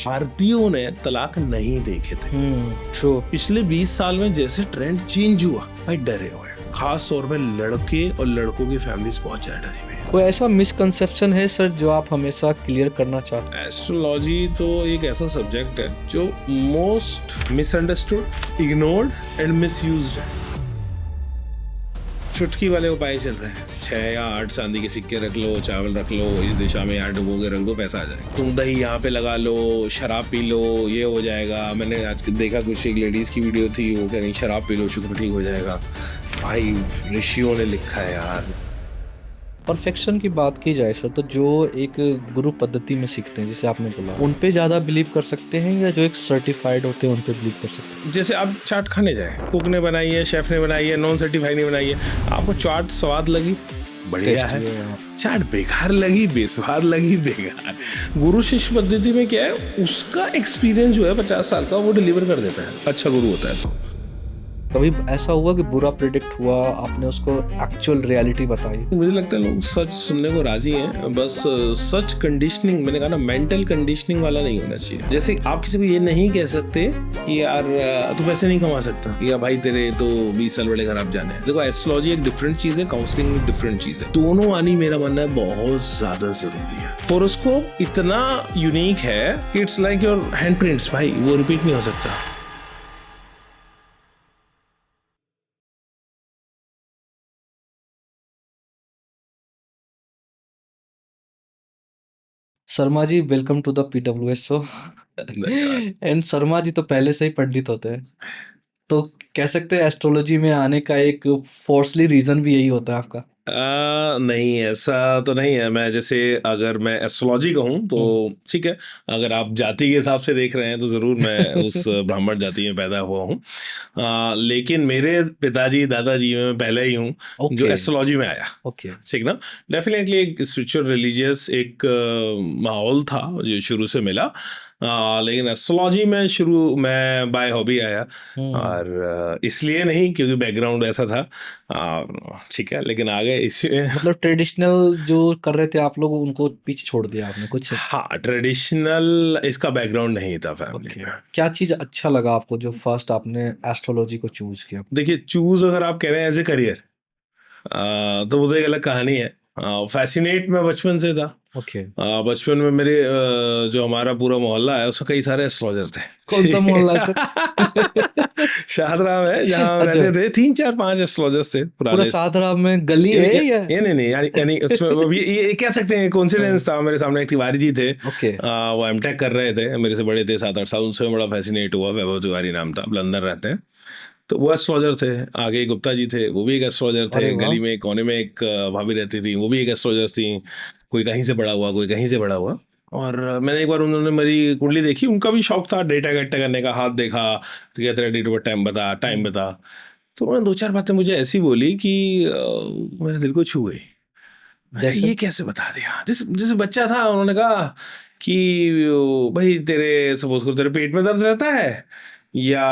भारतीयों ने तलाक नहीं देखे थे। ट्रू। पिछले 20 साल में जैसे ट्रेंड चेंज हुआ, भाई डरे हुए हैं। खास तौर पे लड़के और लड़कों की फैमिलीज बहुत ज्यादा डरी हुई है। कोई ऐसा मिसकंसेप्शन है सर जो आप हमेशा क्लियर करना चाहते हैं? एस्ट्रोलॉजी तो एक ऐसा सब्जेक्ट है जो most misunderstood, ignored and misused है। चुटकी वाले उपाय चल रहे हैं, 6 या 8 चांदी के सिक्के रख लो, चावल रख लो, इस दिशा में यहाँ डुबो के रख दो, पैसा आ जाएगा। तुम दही यहाँ पे लगा लो, शराब पी लो, ये हो जाएगा। मैंने आज देखा कुछ एक लेडीज की वीडियो थी, वो कह रही शराब पी लो शुक्र ठीक हो जाएगा। भाई ऋषियों ने लिखा है यार। परफेक्शन की बात की जाए सर, तो जो एक गुरु पद्धति में सीखते हैं जैसे आपने बोला, उन पे ज्यादा बिलीव कर सकते हैं या जो एक सर्टिफाइड होते हैं उन पे बिलीव कर सकते हैं? जैसे आप चाट खाने जाए, कुक ने बनाई है, शेफ ने बनाई है, नॉन सर्टिफाइड ने बनाई है, आपको चाट स्वाद लगी बढ़िया है, चाट बेकार लगी, बेस्वाद लगी, बेकार। गुरु शिष्य पद्धति में क्या है, उसका एक्सपीरियंस जो है 50 साल का, वो डिलीवर कर देता है, अच्छा गुरु होता है। तो कभी ऐसा हुआ कि बुरा प्रेडिक्ट हुआ, आपने उसको एक्चुअल रियलिटी बताई? मुझे लगता है लोग सच सुनने को राजी हैं, बस सच कंडीशनिंग, मैंने कहा ना, मेंटल कंडीशनिंग वाला नहीं होना चाहिए। जैसे आप किसी को ये नहीं कह सकते कि यार तू पैसे नहीं कमा सकता, या भाई तेरे तो 20 साल बड़े खराब जाने हैं। देखो एस्ट्रोलॉजी एक डिफरेंट चीज है, काउंसलिंग एक डिफरेंट चीज है। दोनों आनी मेरा मानना है बहुत ज्यादा जरूरी है। होरोस्कोप इतना यूनिक है कि इट्स लाइक योर हैंडप्रिंट्स, भाई वो रिपीट नहीं हो सकता। Sharma ji, welcome to the PWS show. And Sharma ji तो पहले से ही पंडित होते हैं, तो कह सकते हैं एस्ट्रोलॉजी में आने का एक फोर्सली रीजन भी यही होता है आपका? नहीं, ऐसा तो नहीं है। मैं जैसे अगर मैं एस्ट्रोलॉजी कहूँ तो ठीक है, अगर आप जाति के हिसाब से देख रहे हैं तो ज़रूर मैं उस ब्राह्मण जाति में पैदा हुआ हूँ। लेकिन मेरे पिताजी दादाजी में मैं पहले ही हूँ जो ओके। एस्ट्रोलॉजी में आया। ओके। ठीक ना, डेफिनेटली एक स्पिरिचुअल रिलीजियस एक माहौल था जो शुरू से मिला। लेकिन एस्ट्रोलॉजी में मैं बाय हॉबी आया, और इसलिए नहीं क्योंकि बैकग्राउंड ऐसा था, ठीक है, लेकिन आगे इसमें मतलब ट्रेडिशनल जो कर रहे थे आप लोग, उनको पीछे छोड़ दिया आपने कुछ? हाँ, ट्रेडिशनल इसका बैकग्राउंड नहीं था फैमिली में। क्या चीज अच्छा लगा आपको जो फर्स्ट आपने एस्ट्रोलॉजी को चूज किया? देखिए, चूज अगर आप कह रहे हैं एज ए करियर, तो वो तो एक अलग कहानी है। फैसिनेट मैं बचपन से था। ओके। बचपन में मेरे जो हमारा पूरा मोहल्ला है उसमें कई सारे एस्ट्रोलॉजर थे। कौन सा मोहल्ला है सर? शाहदरा में जहाँ हम अच्छा। रहते थे, 3 4 5 एस्ट्रोलॉजर्स थे पूरा पुराने। शाहदरा में गली है या? ये नहीं, यानी उसमें वो ये कह सकते हैं कोइंसिडेंस था। मेरे सामने एक तिवारी जी थे, ओके। वो एमटेक कर रहे थे, मेरे से बड़े थे 7 8 साल। उनसे बड़ा फैसिनेट हुआ। वैभव तिवारी नाम था, लंदन रहते हैं, तो वो एस्ट्रोलॉजर थे। आगे गुप्ता जी थे, वो भी एक एस्ट्रोलॉजर थे। अरे वाह। गली में कोने में एक भाभी रहती थी, वो भी एक एस्ट्रोलॉजर थी। कोई कहीं से बड़ा हुआ, कोई कहीं से बड़ा हुआ। और मैंने एक बार, उन्होंने मेरी कुंडली देखी, उनका भी शौक था डेटा इकट्ठा करने का। हाथ देखा तो कहते रहे डेट ऑफ टाइम बता। तो उन्होंने 2 4 बातें मुझे ऐसी बोली कि मेरे दिल को छू गई। मैंने कहा, जैसे? ये कैसे बता दिया? जैसे बच्चा था, उन्होंने कहा कि भाई तेरे सपोज करो तेरे पेट में दर्द रहता है, या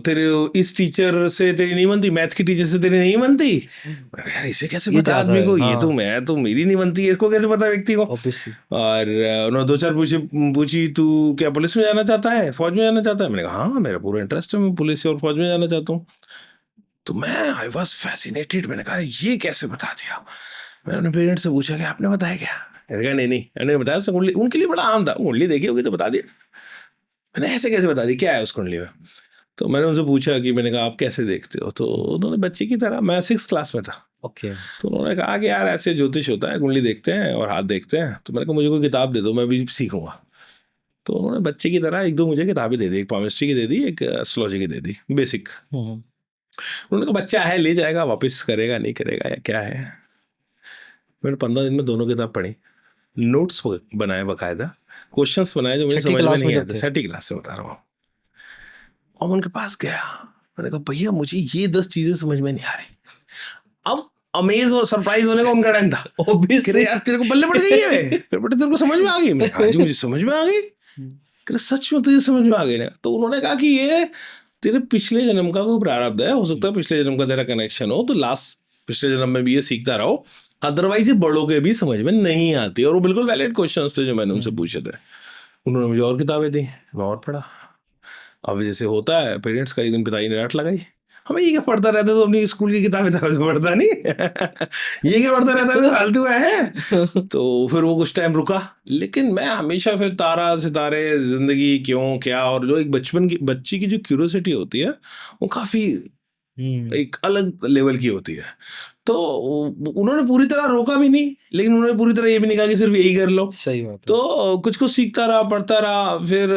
तेरे इस टीचर से तेरी नहीं बनती, मैथ की टीचर से तेरी नहीं बनती। मैंने कहा, यार इसे कैसे ये पता ज्यादा आदमी है, को? ये हाँ। तो मैं तो मेरी नहीं बनती है, इसको कैसे पता व्यक्ति को? ऑब्वियसली। और उन्होंने 2 4 पूछी, तू क्या पुलिस में जाना चाहता है, फौज में जाना चाहता है? मैंने कहा हाँ, मेरा पूरा इंटरेस्ट है, मैं पुलिस और फौज में जाना चाहता हूँ। तो मैं आई वॉज फैसिनेटेड। मैंने कहा ये कैसे बता दिया? मैंने अपने पेरेंट्स से पूछा कि आपने बताया क्या? मैंने कहा नहीं, मैंने बताया। उसने कुंडली, उनके लिए बड़ा आम था, कुंडली देखी होगी तो बता दिया। मैंने ऐसे कैसे बता दी, क्या है उस कुंडली में? तो मैंने उनसे पूछा कि, मैंने कहा आप कैसे देखते हो? तो उन्होंने बच्चे की तरह, मैं 6th क्लास में था, ओके। तो उन्होंने कहा कि यार ऐसे ज्योतिष होता है, कुंडली देखते हैं और हाथ देखते हैं। तो मैंने कहा मुझे कोई किताब दे दो, मैं भी सीखूंगा। तो उन्होंने बच्चे की तरह 1 2 मुझे किताबें दे दी, एक केमिस्ट्री की दे दी, एक एस्ट्रोलॉजी की दे दी, बेसिक। उन्होंने कहा बच्चा है, ले जाएगा, वापस करेगा नहीं करेगा या क्या है। मैंने 15 दिन में दोनों किताब पढ़ी, नोट्स बनाए बाकायदा, क्वेश्चंस बनाए जो मुझे छठी समझ में क्लास में नहीं जब आते। थे? 6ठी क्लास से बता रहा हूँ। और उनके पास गया, मैंने कहा भैया मुझे ये 10 चीजें समझ में नहीं आ रही। अब अमेज और सरप्राइज होने का उनका टाइम था। Obviously। यार तेरे को बल्ले पड़ गई है, बेटे तेरे को समझ में आ गई? मैं कहा जी मुझे समझ में आ गई। कह रहे सच में तुझे समझ में आ गई ना? तो उन्होंने कहा कि ये तेरे पिछले जन्म का कोई प्रारब्ध है, हो सकता है पिछले जन्म का तेरा कनेक्शन हो, तो लास्ट पिछले जन्म में भी ये सीखता रहो, अदरवाइज ये बड़ों के भी समझ में नहीं आती। और वो बिल्कुल वैलिड क्वेश्चन थे जो मैंने उनसे पूछे थे। उन्होंने मुझे और किताबें दी, मैं और पढ़ा। अब जैसे होता है पेरेंट्स का, एक दिन पिताजी ने डांट लगाई, हमें ये क्या पढ़ता रहता है, तो अपनी स्कूल की किताबें तो पढ़ता नहीं ये क्या पढ़ता रहता है, तो फालतू है। तो फिर वो कुछ टाइम रुका, लेकिन मैं हमेशा फिर तारा सितारे, जिंदगी क्यों क्या, और जो एक बचपन की बच्ची की जो क्यूरियोसिटी होती है, वो काफी एक अलग लेवल की होती है। तो उन्होंने पूरी तरह रोका भी नहीं, लेकिन उन्होंने पूरी तरह ये भी नहीं कहा कि सिर्फ यही कर लो। सही बात है। तो कुछ कुछ सीखता रहा, पढ़ता रहा। फिर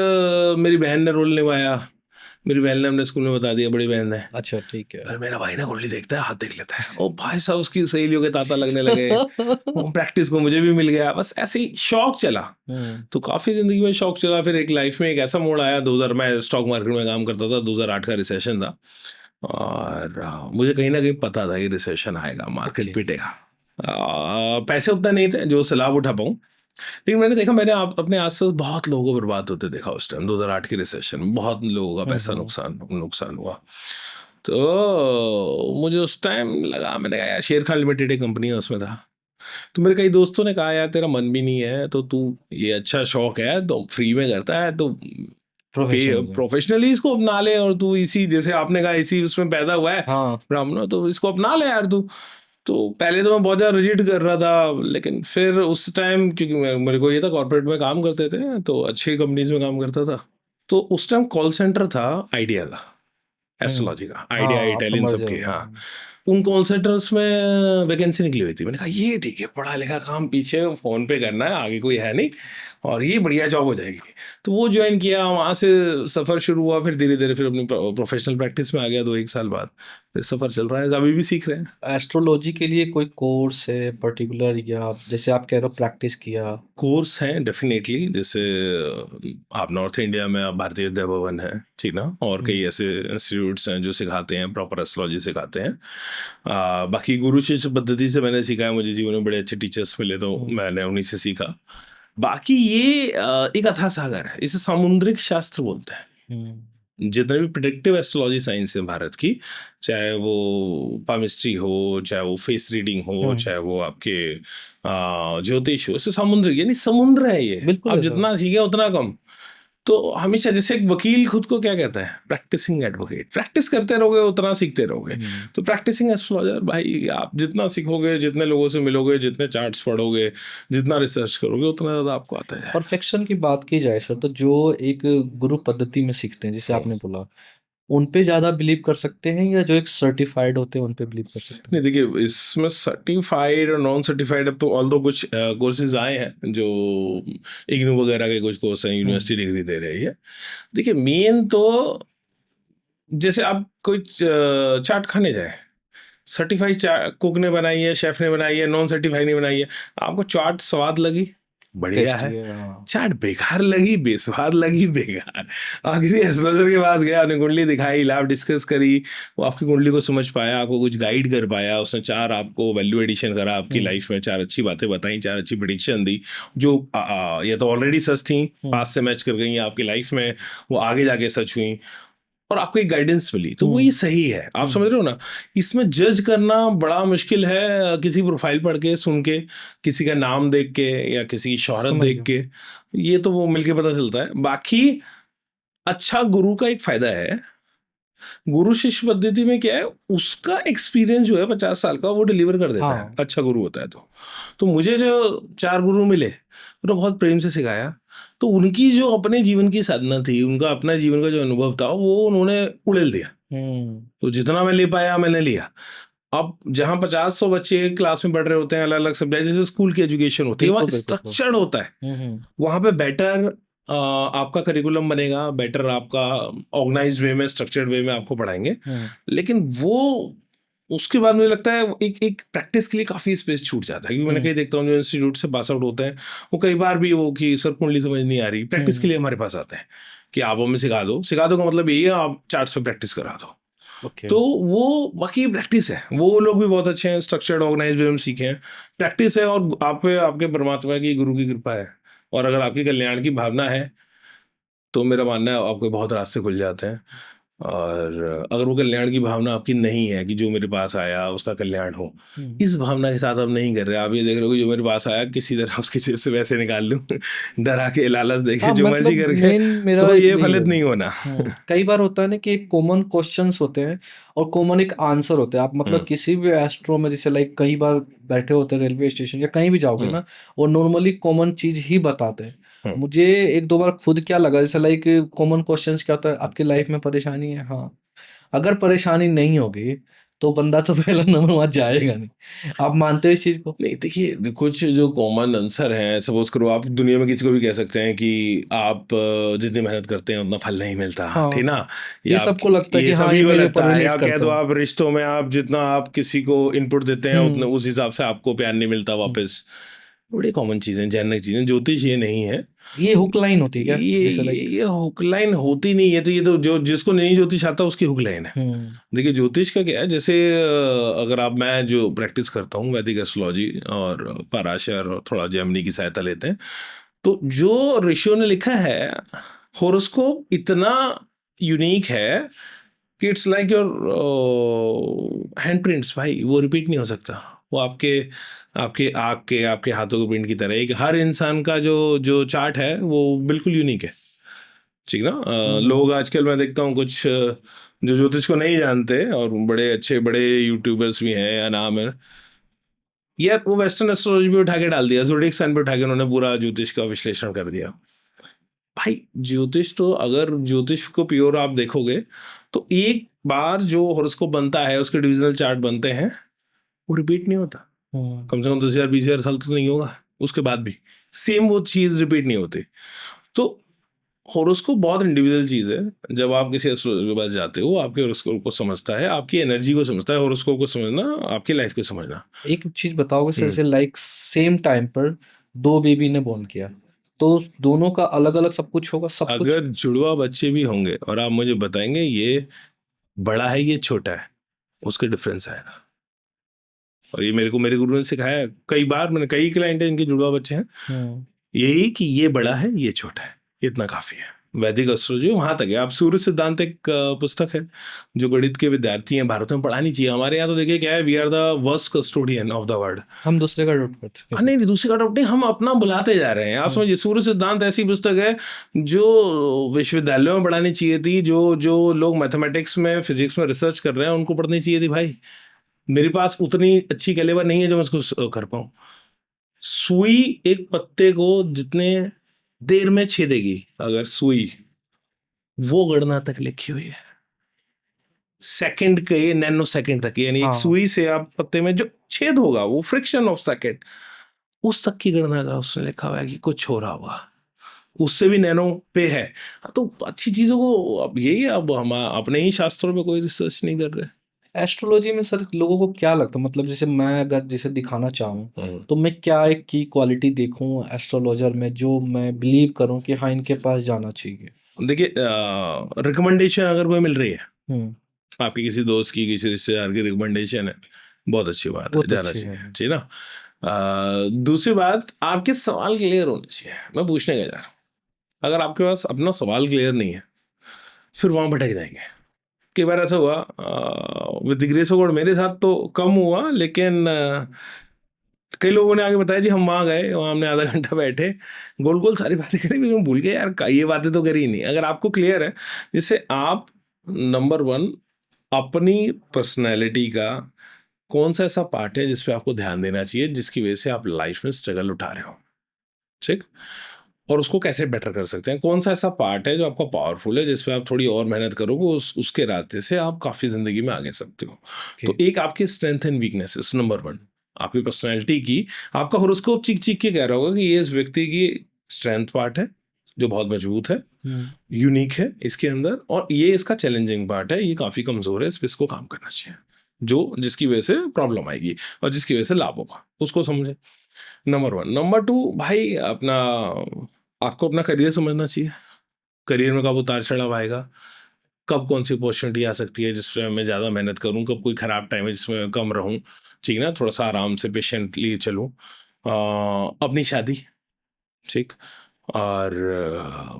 मेरी बहन ने रोल निभाया। मेरी बहन ने अपने स्कूल में बता दिया, बड़ी बहन ने, अच्छा, ठीक है। फिर मेरा भाई ना कुंडली देखता है, हाथ देख लेता है, ओ भाई साहब उसकी सहेलियों के तांता लगने लगे। वो प्रैक्टिस को मुझे भी मिल गया, बस ऐसे ही शौक चला। तो काफी जिंदगी में शौक चला। फिर एक लाइफ में एक ऐसा मोड़ आया, 2000, मैं स्टॉक मार्केट में काम करता था, 2008 का रिसेशन था, और मुझे कहीं ना कहीं पता था ये रिसेशन आएगा, मार्केट ओके। पिटेगा। पैसे उतना नहीं थे जो से लाभ उठा पाऊँ, लेकिन मैंने देखा, मैंने अपने आसपास बहुत लोगों को बर्बाद होते देखा उस टाइम 2008 के रिसेशन में, बहुत लोगों का पैसा नुकसान नुकसान हुआ। तो मुझे उस टाइम लगा, मैंने कहा यार, शेर खान लिमिटेड एक कंपनी है, उसमें था। तो मेरे कई दोस्तों ने कहा यार तेरा मन भी नहीं है, तो तू, ये अच्छा शौक है तो फ्री में करता है, तो पे प्रोफेशनल। प्रोफेशनली इसको अपना ले, और तू इसी, जैसे आपने कहा इसी उसमें पैदा हुआ है हाँ। ब्राह्मणों, तो इसको अपना ले यार तू। तो पहले तो मैं बहुत ज़्यादा रिजिड कर रहा था, लेकिन फिर उस टाइम, क्योंकि मेरे को ये था, कॉर्पोरेट में काम करते थे, तो अच्छी कंपनीज में काम करता था। तो उस टाइम कॉल सेंटर था आइडिया का, एस्ट्रोलॉजी का, आइडिया हाँ, आपका इटालियन मर्जर सबके, हुआ। हाँ। उन कॉल सेंटर्स में वैकेंसी निकली हुई थी, मैंने कहा ये ठीक है, पढ़ा लिखा काम, पीछे फोन पे करना है, आगे कोई है नहीं, और ये बढ़िया जॉब हो जाएगी। तो वो ज्वाइन किया, वहाँ से सफ़र शुरू हुआ। फिर धीरे धीरे फिर अपनी प्रोफेशनल प्रैक्टिस में आ गया, 2-1 साल बाद। फिर सफ़र चल रहा है, अभी भी सीख रहे हैं। एस्ट्रोलॉजी के लिए कोई कोर्स है पर्टिकुलर, या जैसे आप कह रहे हो प्रैक्टिस किया? कोर्स हैं डेफिनेटली, जैसे आप नॉर्थ इंडिया में, आप भारतीय विद्या भवन है, ठीक ना, और कई ऐसे इंस्टीट्यूट्स हैं जो सिखाते हैं, प्रॉपर एस्ट्रोलॉजी सिखाते हैं। बाकी गुरु शिष्य पद्धति से मैंने सीखा है, मुझे जीवन में बड़े अच्छे टीचर्स मिले, तो मैंने उन्हीं से सीखा। बाकी ये एक अथाह सागर है, इसे सामुद्रिक शास्त्र बोलते हैं। जितने भी प्रिडिक्टिव एस्ट्रोलॉजी साइंस है भारत की, चाहे वो पामिस्ट्री हो, चाहे वो फेस रीडिंग हो, चाहे वो आपके ज्योतिष हो, समुद्र, यानी समुद्र है ये। बिल्कुल आप ऐसा। जितना सीखे उतना कम। तो हमेशा, जैसे एक वकील खुद को क्या कहता है, प्रैक्टिसिंग एडवोकेट, प्रैक्टिस करते रहोगे उतना सीखते रहोगे। तो प्रैक्टिसिंग एस्ट्रोलॉजर भाई, आप जितना सीखोगे, जितने लोगों से मिलोगे, जितने चार्ट्स पढ़ोगे, जितना रिसर्च करोगे, उतना ज़्यादा आपको आता है। परफेक्शन की बात की जाए सर, तो जो एक गुरु पद्धति में सीखते हैं, जैसे आपने बोला, उन पे ज़्यादा बिलीव कर सकते हैं, या जो एक सर्टिफाइड होते हैं उन पे बिलीव कर सकते नहीं, हैं? देखिए, इसमें सर्टिफाइड और नॉन सर्टिफाइड, अब तो ऑल दो कुछ कोर्सेज आए हैं जो इग्नू वगैरह के कुछ कोर्स हैं, यूनिवर्सिटी डिग्री दे रही है। देखिए, मेन तो, जैसे आप कोई चाट खाने जाए, सर्टिफाइड कुक ने बनाई है, शेफ ने बनाई है, नॉन सर्टिफाइड ने बनाई है, आपको चाट स्वाद लगी, बढ़िया टेस्टी है। है, हाँ। चाट बेकार लगी, बेस्वाद लगी, बेकार। आप किसी एस्ट्रोलॉजर के पास गया, आपने कुंडली दिखाई, लाभ डिस्कस करी, वो आपकी कुंडली को समझ पाया, आपको कुछ गाइड कर पाया, उसने 4 आपको वैल्यू एडिशन करा आपकी लाइफ में, 4 अच्छी बातें बताई, 4 अच्छी प्रिडिक्शन दी, जो ये तो ऑलरेडी सच थी, पास से मैच कर गई आपकी लाइफ में, वो आगे जाके सच हुई, और आपको एक गाइडेंस मिली, तो वो ये सही है। आप समझ रहे हो ना। इसमें जज करना बड़ा मुश्किल है, किसी प्रोफाइल पढ़ के, सुन के, किसी का नाम देख के, या किसी की शोहरत समझ देख गया। के, ये तो वो मिलके पता चलता है। बाकी अच्छा गुरु का एक फायदा है, गुरु शिष्य पद्धति में क्या है, उसका एक्सपीरियंस जो है 50 साल का, वो डिलीवर कर देता है, हाँ। अच्छा गुरु होता है तो मुझे जो 4 गुरु मिले, उन्होंने बहुत प्रेम से सिखाया। तो उनकी जो अपने जीवन की साधना थी, उनका अपना जीवन का जो अनुभव था, वो उन्होंने उड़ेल दिया। तो जितना मैं ले पाया, मैंने लिया। अब जहाँ 50-100 बच्चे एक क्लास में पढ़ रहे होते हैं, अलग अलग सब्जेक्ट, जैसे स्कूल की एजुकेशन होती है, वहाँ बिल्कुल, बिल्कुल सर। स्ट्रक्चर्ड होता है। वहाँ पे बेटर आपका करिकुलम बनेगा, बेटर आपका ऑर्गेनाइज्ड वे में, स्ट्रक्चर्ड वे में आपको पढ़ाएंगे। लेकिन वो, उसके बाद मुझे लगता है एक एक प्रैक्टिस के लिए काफ़ी स्पेस छूट जाता है, क्योंकि मैंने कहीं देखता हूँ जो इंस्टीट्यूट से पास आउट होते हैं, वो कई बार भी वो कि सर कुंडली समझ नहीं आ रही, प्रैक्टिस के लिए हमारे पास आते हैं कि आप हमें सिखा दो का मतलब यही है, आप चार्ट्स पे प्रैक्टिस करा दो। ओके। तो वो बाकी प्रैक्टिस है, वो लोग भी बहुत अच्छे हैं, स्ट्रक्चर्ड ऑर्गेनाइज्ड वे में सीखे हैं, प्रैक्टिस है, और आप पे आपके परमात्मा की, गुरु की कृपा है, और अगर आपकी कल्याण की भावना है, तो मेरा मानना है आपके बहुत रास्ते खुल जाते हैं। और अगर वो कल्याण की भावना आपकी नहीं है कि जो मेरे पास आया उसका कल्याण हो, इस भावना के साथ आप नहीं कर रहे, आप ये देख रहे हो कि जो मेरे पास आया किसी तरह उसकी जेब से पैसे निकाल लूं डरा के, लालच देके, हाँ, जो मर्जी मतलब करके, मेन मेरा तो ये यही है। फलित नहीं होना। कई बार होता है ना कि एक कॉमन क्वेश्चंस होते हैं और कॉमन एक आंसर होते हैं। आप मतलब किसी भी एस्ट्रो में जैसे लाइक कई बार बैठे होते हैं रेलवे स्टेशन या कहीं भी जाओगे ना, और नॉर्मली कॉमन चीज ही बताते हैं। मुझे एक दो बार खुद क्या लगा, जैसे लाइक कॉमन क्वेश्चंस क्या होता है, आपकी लाइफ में परेशानी है, हाँ। अगर परेशानी नहीं होगी तो बंदा तो पहला नंबर वहां जाएगा नहीं। आप मानते हो इस चीज को? नहीं, देखिए कुछ जो कॉमन आंसर हैं, सपोज करो आप दुनिया में किसी को भी कह सकते हैं कि आप जितनी मेहनत करते हैं उतना फल नहीं मिलता, हाँ, ठीक ना, ये या आप, सबको लगता है कि ये हाँ, सभी ये को मेरे लगता ऊपर है, रिलेट या कह करता दो है। आप रिश्तों में आप जितना आप किसी को इनपुट देते हैं उतना हम्म उस हिसाब से आपको प्यार नहीं मिलता हम्म। वापस। बड़ी कॉमन चीजें, जेनरिक चीजें, ज्योतिष ये नहीं है। ये हुक लाइन होती है क्या, ये जैसे लाइक? ये हुक लाइन होती नहीं है, तो ये तो जो जिसको नहीं ज्योतिष आता उसकी हुक लाइन है। हम्म देखिए ज्योतिष का क्या है, जैसे अगर आप, मैं जो प्रैक्टिस करता हूँ वैदिक एस्ट्रोलॉजी और पराशर और थोड़ा जेमिनी की सहायता लेते हैं, तो जो ऋषियों ने लिखा है होरोस्कोप इतना यूनिक है कि it's like your hand prints भाई, वो रिपीट नहीं हो सकता। वो आपके आपके आँख के, आपके हाथों के प्रिंट की तरह है कि हर इंसान का जो जो चार्ट है वो बिल्कुल यूनिक है, ठीक ना। हम्म लोग आजकल मैं देखता हूँ कुछ जो ज्योतिष को नहीं जानते और बड़े अच्छे बड़े यूट्यूबर्स भी हैं या नाम है, यार वो वेस्टर्न एस्ट्रोलॉजी भी उठा के डाल दिया, ज़ोडिएक साइन पे उठा के उन्होंने पूरा ज्योतिष का विश्लेषण कर दिया। भाई ज्योतिष तो, अगर ज्योतिष को प्योर आप देखोगे तो एक बार जो हॉरोस्कोप बनता है, उसके डिविजनल चार्ट बनते हैं, वो रिपीट नहीं होता। हम्म। कम से कम 10,000 20,000 साल तो नहीं होगा, उसके बाद भी सेम वो चीज़ रिपीट नहीं होती। तो हॉरोस्कोप बहुत इंडिविजुअल चीज़ है। जब आप किसी एस्ट्रोलॉजर के पास जाते हो, आपके हॉरोस्कोप को समझता है, आपकी एनर्जी को समझता है। हॉरोस्कोप को समझना आपकी लाइफ को समझना। एक चीज बताओगे सर, हम्म। जैसे लाइक सेम टाइम पर दो बेबी ने बोर्न किया, तो दोनों का अलग अलग सब कुछ होगा, सब कुछ? अगर जुड़वा बच्चे भी होंगे और आप मुझे बताएंगे ये बड़ा है ये छोटा है, उसके डिफरेंस आएगा। और ये मेरे को मेरे गुरु ने सिखाया है कई बार, मैंने कई क्लाइंट हैं इनके जुड़वा बच्चे हैं, हम्म यही कि ये बड़ा है ये छोटा है, इतना काफी है। वैदिक एस्ट्रोलॉजी वहां तक है। आप सूर्य सिद्धांत एक पुस्तक है जो गणित के विद्यार्थी हैं भारत में पढ़ानी चाहिए। हमारे यहाँ तो देखिए क्या है, we are the worst custodian of the world. हम दूसरे का डॉट करते हैं। नहीं नहीं, दूसरे का डॉक्टर नहीं, हम अपना बुलाते जा रहे हैं। आप हम्म समझिए, सूर्य सिद्धांत ऐसी पुस्तक है जो विश्वविद्यालयों में पढ़ानी चाहिए थी, जो जो लोग मैथमेटिक्स में फिजिक्स में रिसर्च कर रहे हैं उनको पढ़नी चाहिए थी भाई। मेरे पास उतनी अच्छी कैलिबर नहीं है जो मैं उसको कर पाऊँ। सुई एक पत्ते को जितने देर में छेदेगी, अगर सुई, वो गणना तक लिखी हुई है, सेकंड के नैनो सेकंड तक, यानी एक हाँ, सुई से आप पत्ते में जो छेद होगा वो फ्रिक्शन ऑफ सेकंड, उस तक की गणना का उसने लिखा हुआ है कि कुछ हो रहा होगा, उससे भी नैनो पे है। तो अच्छी चीजों को, अब यही, अब हम अपने ही शास्त्रों में कोई रिसर्च नहीं कर रहे। एस्ट्रोलॉजी में सर लोगों को क्या लगता है, मतलब जैसे मैं अगर जैसे दिखाना चाहूँ तो मैं क्या एक की क्वालिटी देखूं एस्ट्रोलॉजर में जो मैं बिलीव करूं कि हाँ, इनके पास जाना चाहिए? देखिए रिकमेंडेशन अगर कोई मिल रही है, हम्म आपके किसी दोस्त की, किसी रिश्तेदार की रिकमेंडेशन है, बहुत अच्छी बात वो है, तो जाना अच्छी है। चाहिए, ठीक ना। दूसरी बात, आपके सवाल क्लियर होने चाहिए। मैं पूछने का जा रहा हूँ, अगर आपके पास अपना सवाल क्लियर नहीं है, फिर वहां भटक जाएंगे। कई बार ऐसा हुआ, with the grace of God, मेरे साथ तो कम हुआ, लेकिन कई लोगों ने आगे बताया जी हम वहाँ गए, वहाँ हमने आधा घंटा बैठे, गोल गोल सारी बातें करी, लेकिन भूल गए यार ये बातें तो करी ही नहीं। अगर आपको क्लियर है, जिससे आप, नंबर वन, अपनी पर्सनैलिटी का कौन सा ऐसा पार्ट है जिस पे आपको ध्यान देना चाहिए, जिसकी वजह से आप लाइफ में स्ट्रगल उठा रहे हो, ठीक, और उसको कैसे बेटर कर सकते हैं। कौन सा ऐसा पार्ट है जो आपका पावरफुल है, जिस पे आप थोड़ी और मेहनत करोगे, उसके रास्ते से आप काफ़ी ज़िंदगी में आगे सकते हो। ओके। तो एक आपकी strength and weaknesses, number one, आपकी पर्सनैलिटी की, आपका होरोस्कोप चीख चीख के कह रहा होगा कि ये इस व्यक्ति की स्ट्रेंथ पार्ट है जो बहुत मजबूत है, हम्म यूनिक है इसके अंदर, और ये इसका चैलेंजिंग पार्ट है, ये काफ़ी कमज़ोर है, इस पर इसको काम करना चाहिए, जो जिसकी वजह से प्रॉब्लम आएगी और जिसकी वजह से लाभ होगा, उसको समझे। Number one. नंबर टू, भाई अपना, आपको अपना करियर समझना चाहिए। करियर में कब उतार चढ़ाव आएगा, कब कौन सी अपॉर्चुनिटी आ सकती है जिसमें मैं ज़्यादा मेहनत करूं, कब कोई ख़राब टाइम है जिसमें मैं कम रहूं, ठीक है ना, थोड़ा सा आराम से पेशेंटली चलूं। अपनी शादी, ठीक, और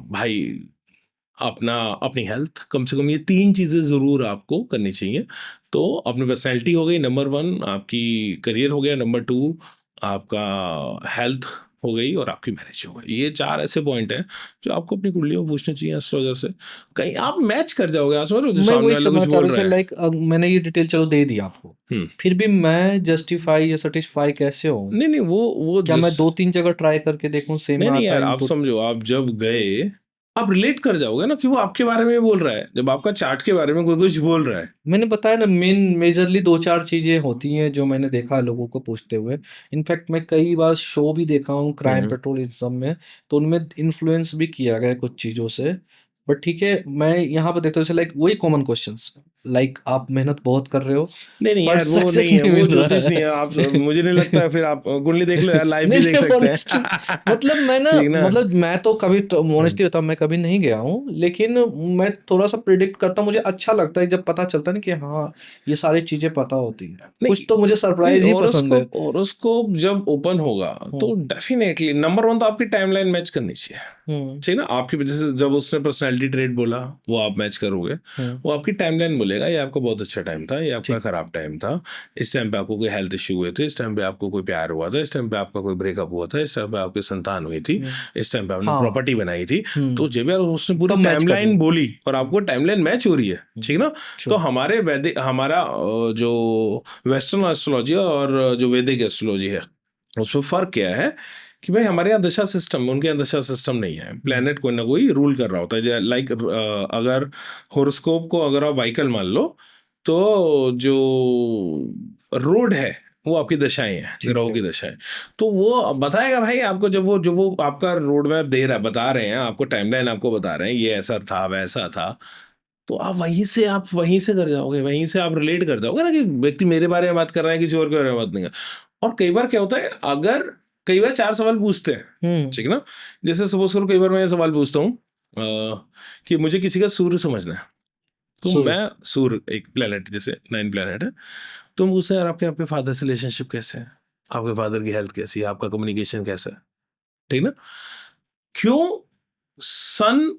भाई अपना अपनी हेल्थ, कम से कम ये 3 चीज़ें ज़रूर आपको करनी चाहिए। तो अपनी पर्सनैलिटी हो गई नंबर 1, आपकी करियर हो गया नंबर 2, आपका हेल्थ हो गई और आपकी मैरिज हो गई। ये 4 ऐसे पॉइंट हैं जो आपको अपनी कुंडली में पूछने चाहिए एस्ट्रोलॉजर से। कहीं आप मैच कर जाओगे, आप समझ रहे हो जो मैं सामने वही वाला समझना कुछ चाह बोल रहा हूँ रहा सर, है। लाइक मैंने ये डिटेल चलो दे दी आपको, हुँ। फिर भी मैं जस्टिफाई या सेटिस्फाई कैसे हूँ? नहीं, नहीं वो क्या जिस मैं 2-3 जगह ट्राई करके देखूँ सेम नहीं, नहीं आता यार, है आप इनपुट? समझो, आप जब गए, आप रिलेट कर जाओगे ना कि वो आपके बारे में बोल रहा है। जब आपका चार्ट के बारे में कोई कुछ बोल रहा है। मैंने बताया ना, मेजरली 2-4 चीज़ें होती हैं जो मैंने देखा है लोगों को पूछते हुए। इनफैक्ट मैं कई बार शो भी देखा हूँ क्राइम हुँ। पेट्रोल इन सब में, तो उनमें इन्फ्लुएंस भी किया गया है कुछ चीज़ों से। बट ठीक है, मैं यहाँ पे देखता हूँ जैसे लाइक वही कॉमन क्वेश्चंस, लाइक आप मेहनत बहुत कर रहे हो, नहीं, नहीं बट यार, वो सक्सेस नहीं है, नहीं वो मिल रहा ज्योतिष नहीं है। है। आप मुझे नहीं लगता है, फिर आप कुंडली देख लो यार, लाइव नहीं, भी देख नहीं सकते ऑनेस्टली हैं। मतलब मैं ना, ठीक ना? मतलब मैं तो कभी हुँ। ऑनेस्टली बताऊँ, मैं कभी नहीं गया हूँ, लेकिन मैं थोड़ा-सा प्रिडिक्ट करता हूँ, मुझे अच्छा लगता है जब पता चलता है ना कि हाँ, ये सारी चीज़ें पता होती हैं। कुछ नहीं, तो मुझे नहीं सरप्राइज़ ही पसंद है। हॉरोस्कोप जब ओपन होगा हुँ, तो डेफ़िनेटली नंबर 1 तो आपकी टाइमलाइन मैच करनी चाहिए। हुँ, ठीक ना? आपकी वजह से जब उसने पर्सनैलिटी ट्रेट बोला, वो आप मैच करोगे। हुँ, वो आपकी टाइमलाइन बोलेगा, ये आपका बहुत अच्छा टाइम था, ये आपका ठीक। खराब टाइम था। इस टाइम पे आपको कोई हेल्थ इश्यू हुए थे, इस टाइम पे आपको कोई प्यार हुआ था, इस टाइम पे आपका कोई ब्रेकअप हुआ था, इस टाइम पे आपकी संतान हुई थी, हुँ, इस टाइम पे आपने हाँ, प्रॉपर्टी बनाई थी। तो हुँ, जब यार उसने पूरी तब मैच कर टाइमलाइन जाएगा। बोली और हुँ, आपको टाइमलाइन मैच हो रही है, हुँ, ठीक ना? तो ट्रू। हमारे वैदिक हमारा जो वेस्टर्न एस्ट्रोलॉजी और जो वैदिक एस्ट्रोलॉजी है, उसमें फ़र्क क्या है कि भाई हमारे यहाँ दशा सिस्टम, उनके यहाँ दशा सिस्टम नहीं है। हुँ, प्लेनेट कोई ना कोई रूल कर रहा होता है। लाइक अगर हॉरोस्कोप को अगर आप व्हीकल मान लो, तो जो रोड है वो आपकी दशाएं हैं, ठीक ग्रहों है। की दशाएं। तो वो बताएगा भाई आपको, जब वो आपका रोड मैप दे रहा है, बता रहे हैं आपको, टाइमलाइन आपको बता रहे हैं, ये ऐसा था वैसा था। तो आप वहीं से कर जाओगे, वहीं से आप रिलेट कर जाओगे ना कि व्यक्ति मेरे बारे में बात कर रहा है, किसी और के बारे में बात नहीं कर। और कई बार क्या होता है, अगर कई बार 4 सवाल पूछते हैं, हुँ, ठीक है ना? जैसे सपोज़ करो, कई बार मैं ये सवाल पूछता हूँ कि मुझे किसी का सूर्य समझना है। तो सूर्य। मैं सूर्य एक प्लैनेट, जैसे 9 प्लैनेट है, तो हम पूछते हैं यार आपके फादर से रिलेशनशिप कैसे है? आपके फादर की हेल्थ कैसी है? आपका कम्युनिकेशन कैसा है? ठीक ना? क्यों? सन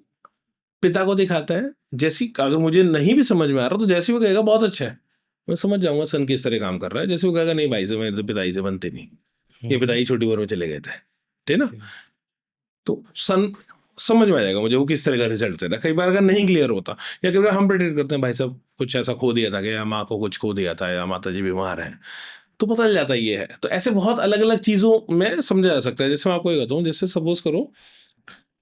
पिता को दिखाता है, जैसी अगर मुझे नहीं भी समझ में आ रहा, तो जैसे वो कहेगा बहुत अच्छा है, मैं समझ जाऊँगा सन किस तरह काम कर रहा है। जैसे वो कहेगा नहीं भाई साहब, मेरे तो पिताजी से बनते नहीं, हुँ, ये हुँ, पिताजी छोटी उम्र में चले गए थे। ठीक है ना? ठीक। तो सन समझ में आ जाएगा मुझे वो किस तरह का रिजल्ट दे रहा है। कई बार अगर नहीं क्लियर होता, या कई बार हम प्रेडिक्ट करते हैं भाई साहब कुछ ऐसा खो दिया था कि, या माँ को कुछ खो दिया था, या माता जी बीमार हैं, तो पता चल जाता है ये है। तो ऐसे बहुत अलग अलग चीज़ों में समझा जा सकता है। जैसे मैं आपको ये कहता हूँ, जैसे सपोज करो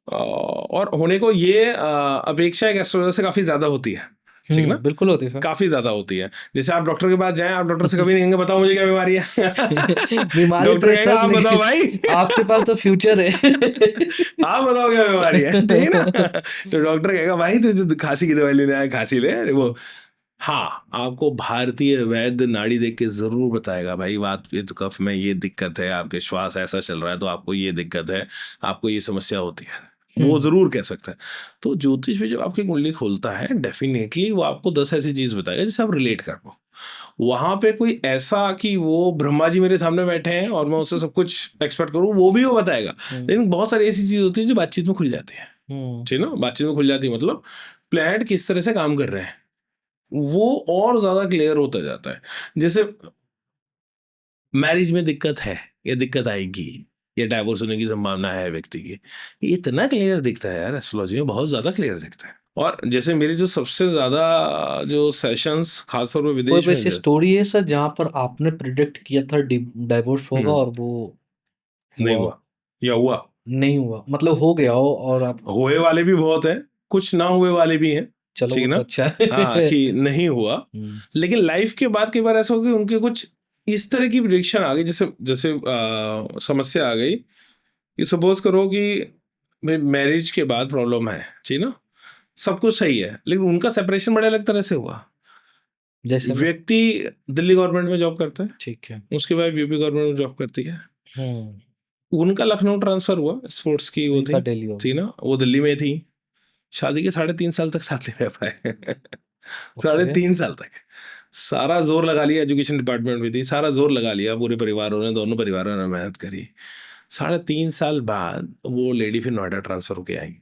और होने को ये अपेक्षा एक एस्ट्रोलॉजर से काफ़ी ज़्यादा होती है, ठीक ना? हुँ, बिल्कुल होती है सर। काफ़ी ज़्यादा होती है। जैसे आप डॉक्टर के पास जाएँ, आप डॉक्टर से कभी नहीं कहेंगे बताओ मुझे क्या बीमारी है। बीमारी तो डॉक्टर है कहेगा सर, आप बताओ लेकिन भाई। आपके पास तो फ्यूचर है। आप बताओ क्या बीमारी है, ठीक है ना? तो डॉक्टर कहेगा भाई तू जो खाँसी की दवाई लेने आया, खाँसी ले वो। हुँ, हाँ, आपको भारतीय वैद्य नाड़ी देख के ज़रूर बताएगा भाई वात पित्त कफ में ये दिक्कत है, आपके श्वास ऐसा चल रहा है तो आपको ये दिक्कत है, आपको ये समस्या होती है। वो हुँ, ज़रूर कह सकता है। तो ज्योतिष में जब आपकी कुंडली खोलता है, डेफ़िनेटली वो आपको 10 ऐसी चीज़ बताएगा जिससे आप रिलेट कर पाओ। वहाँ पे कोई ऐसा कि वो ब्रह्मा जी मेरे सामने बैठे हैं और मैं उससे सब कुछ एक्सपेक्ट करूँ, वो भी वो बताएगा। हुँ, लेकिन बहुत सारी ऐसी चीज़ होती है जो बातचीत में खुल जाती है। हुँ, ठीक है ना? बातचीत में खुल जाती है, मतलब प्लैनेट किस तरह से काम कर रहे हैं, वो और ज़्यादा क्लियर होता जाता है। जैसे मैरिज में दिक्कत है, या दिक्कत आएगी, या डाइवोर्स होने की संभावना है व्यक्ति की, ये इतना क्लियर दिखता है यार, एस्ट्रोलॉजी में बहुत ज़्यादा क्लियर दिखता है। और जैसे मेरे जो सबसे ज़्यादा जो सेशंस खासतौर पे कोई विदेश में वैसी स्टोरी है सर जहाँ पर आपने प्रेडिक्ट किया था डाइवोर्स होगा हुँ, और वो नहीं हुआ हुआ या हुआ। नहीं हुआ, मतलब हो गया हो और आप, हुए वाले भी बहुत हैं, कुछ ना हुए वाले भी हैं, चलो ठीक वो है तो ना? अच्छा हाँ, है। कि नहीं हुआ, हुँ, लेकिन लाइफ के बाद कई बार ऐसा हो कि उनके कुछ इस तरह की प्रेडिक्शन आ गई, जैसे जैसे समस्या आ गई कि सपोज़ करो कि भई मैरिज के बाद प्रॉब्लम है, ठीक है ना? सब कुछ सही है, लेकिन उनका सेपरेशन बड़े अलग तरह से हुआ। जैसे में व्यक्ति दिल्ली गवर्नमेंट में जॉब करता है, ठीक है। उसकी वाइफ यूपी गवर्नमेंट में जॉब करती है। हुँ, उनका लखनऊ ट्रांसफ़र हुआ, स्पोर्ट्स की वो इनका थी, डेली हो थी गया। ना? वो दिल्ली में थी। शादी के 3.5 साल तक साथ नहीं रह पाए। साढ़े ओके। 3 साल तक। सारा ज़ोर लगा लिया, एजुकेशन डिपार्टमेंट में थी, सारा ज़ोर लगा लिया पूरे परिवारों ने, दोनों परिवारों ने मेहनत करी। 3.5 साल बाद वो लेडी फिर नोएडा ट्रांसफ़र होके आई।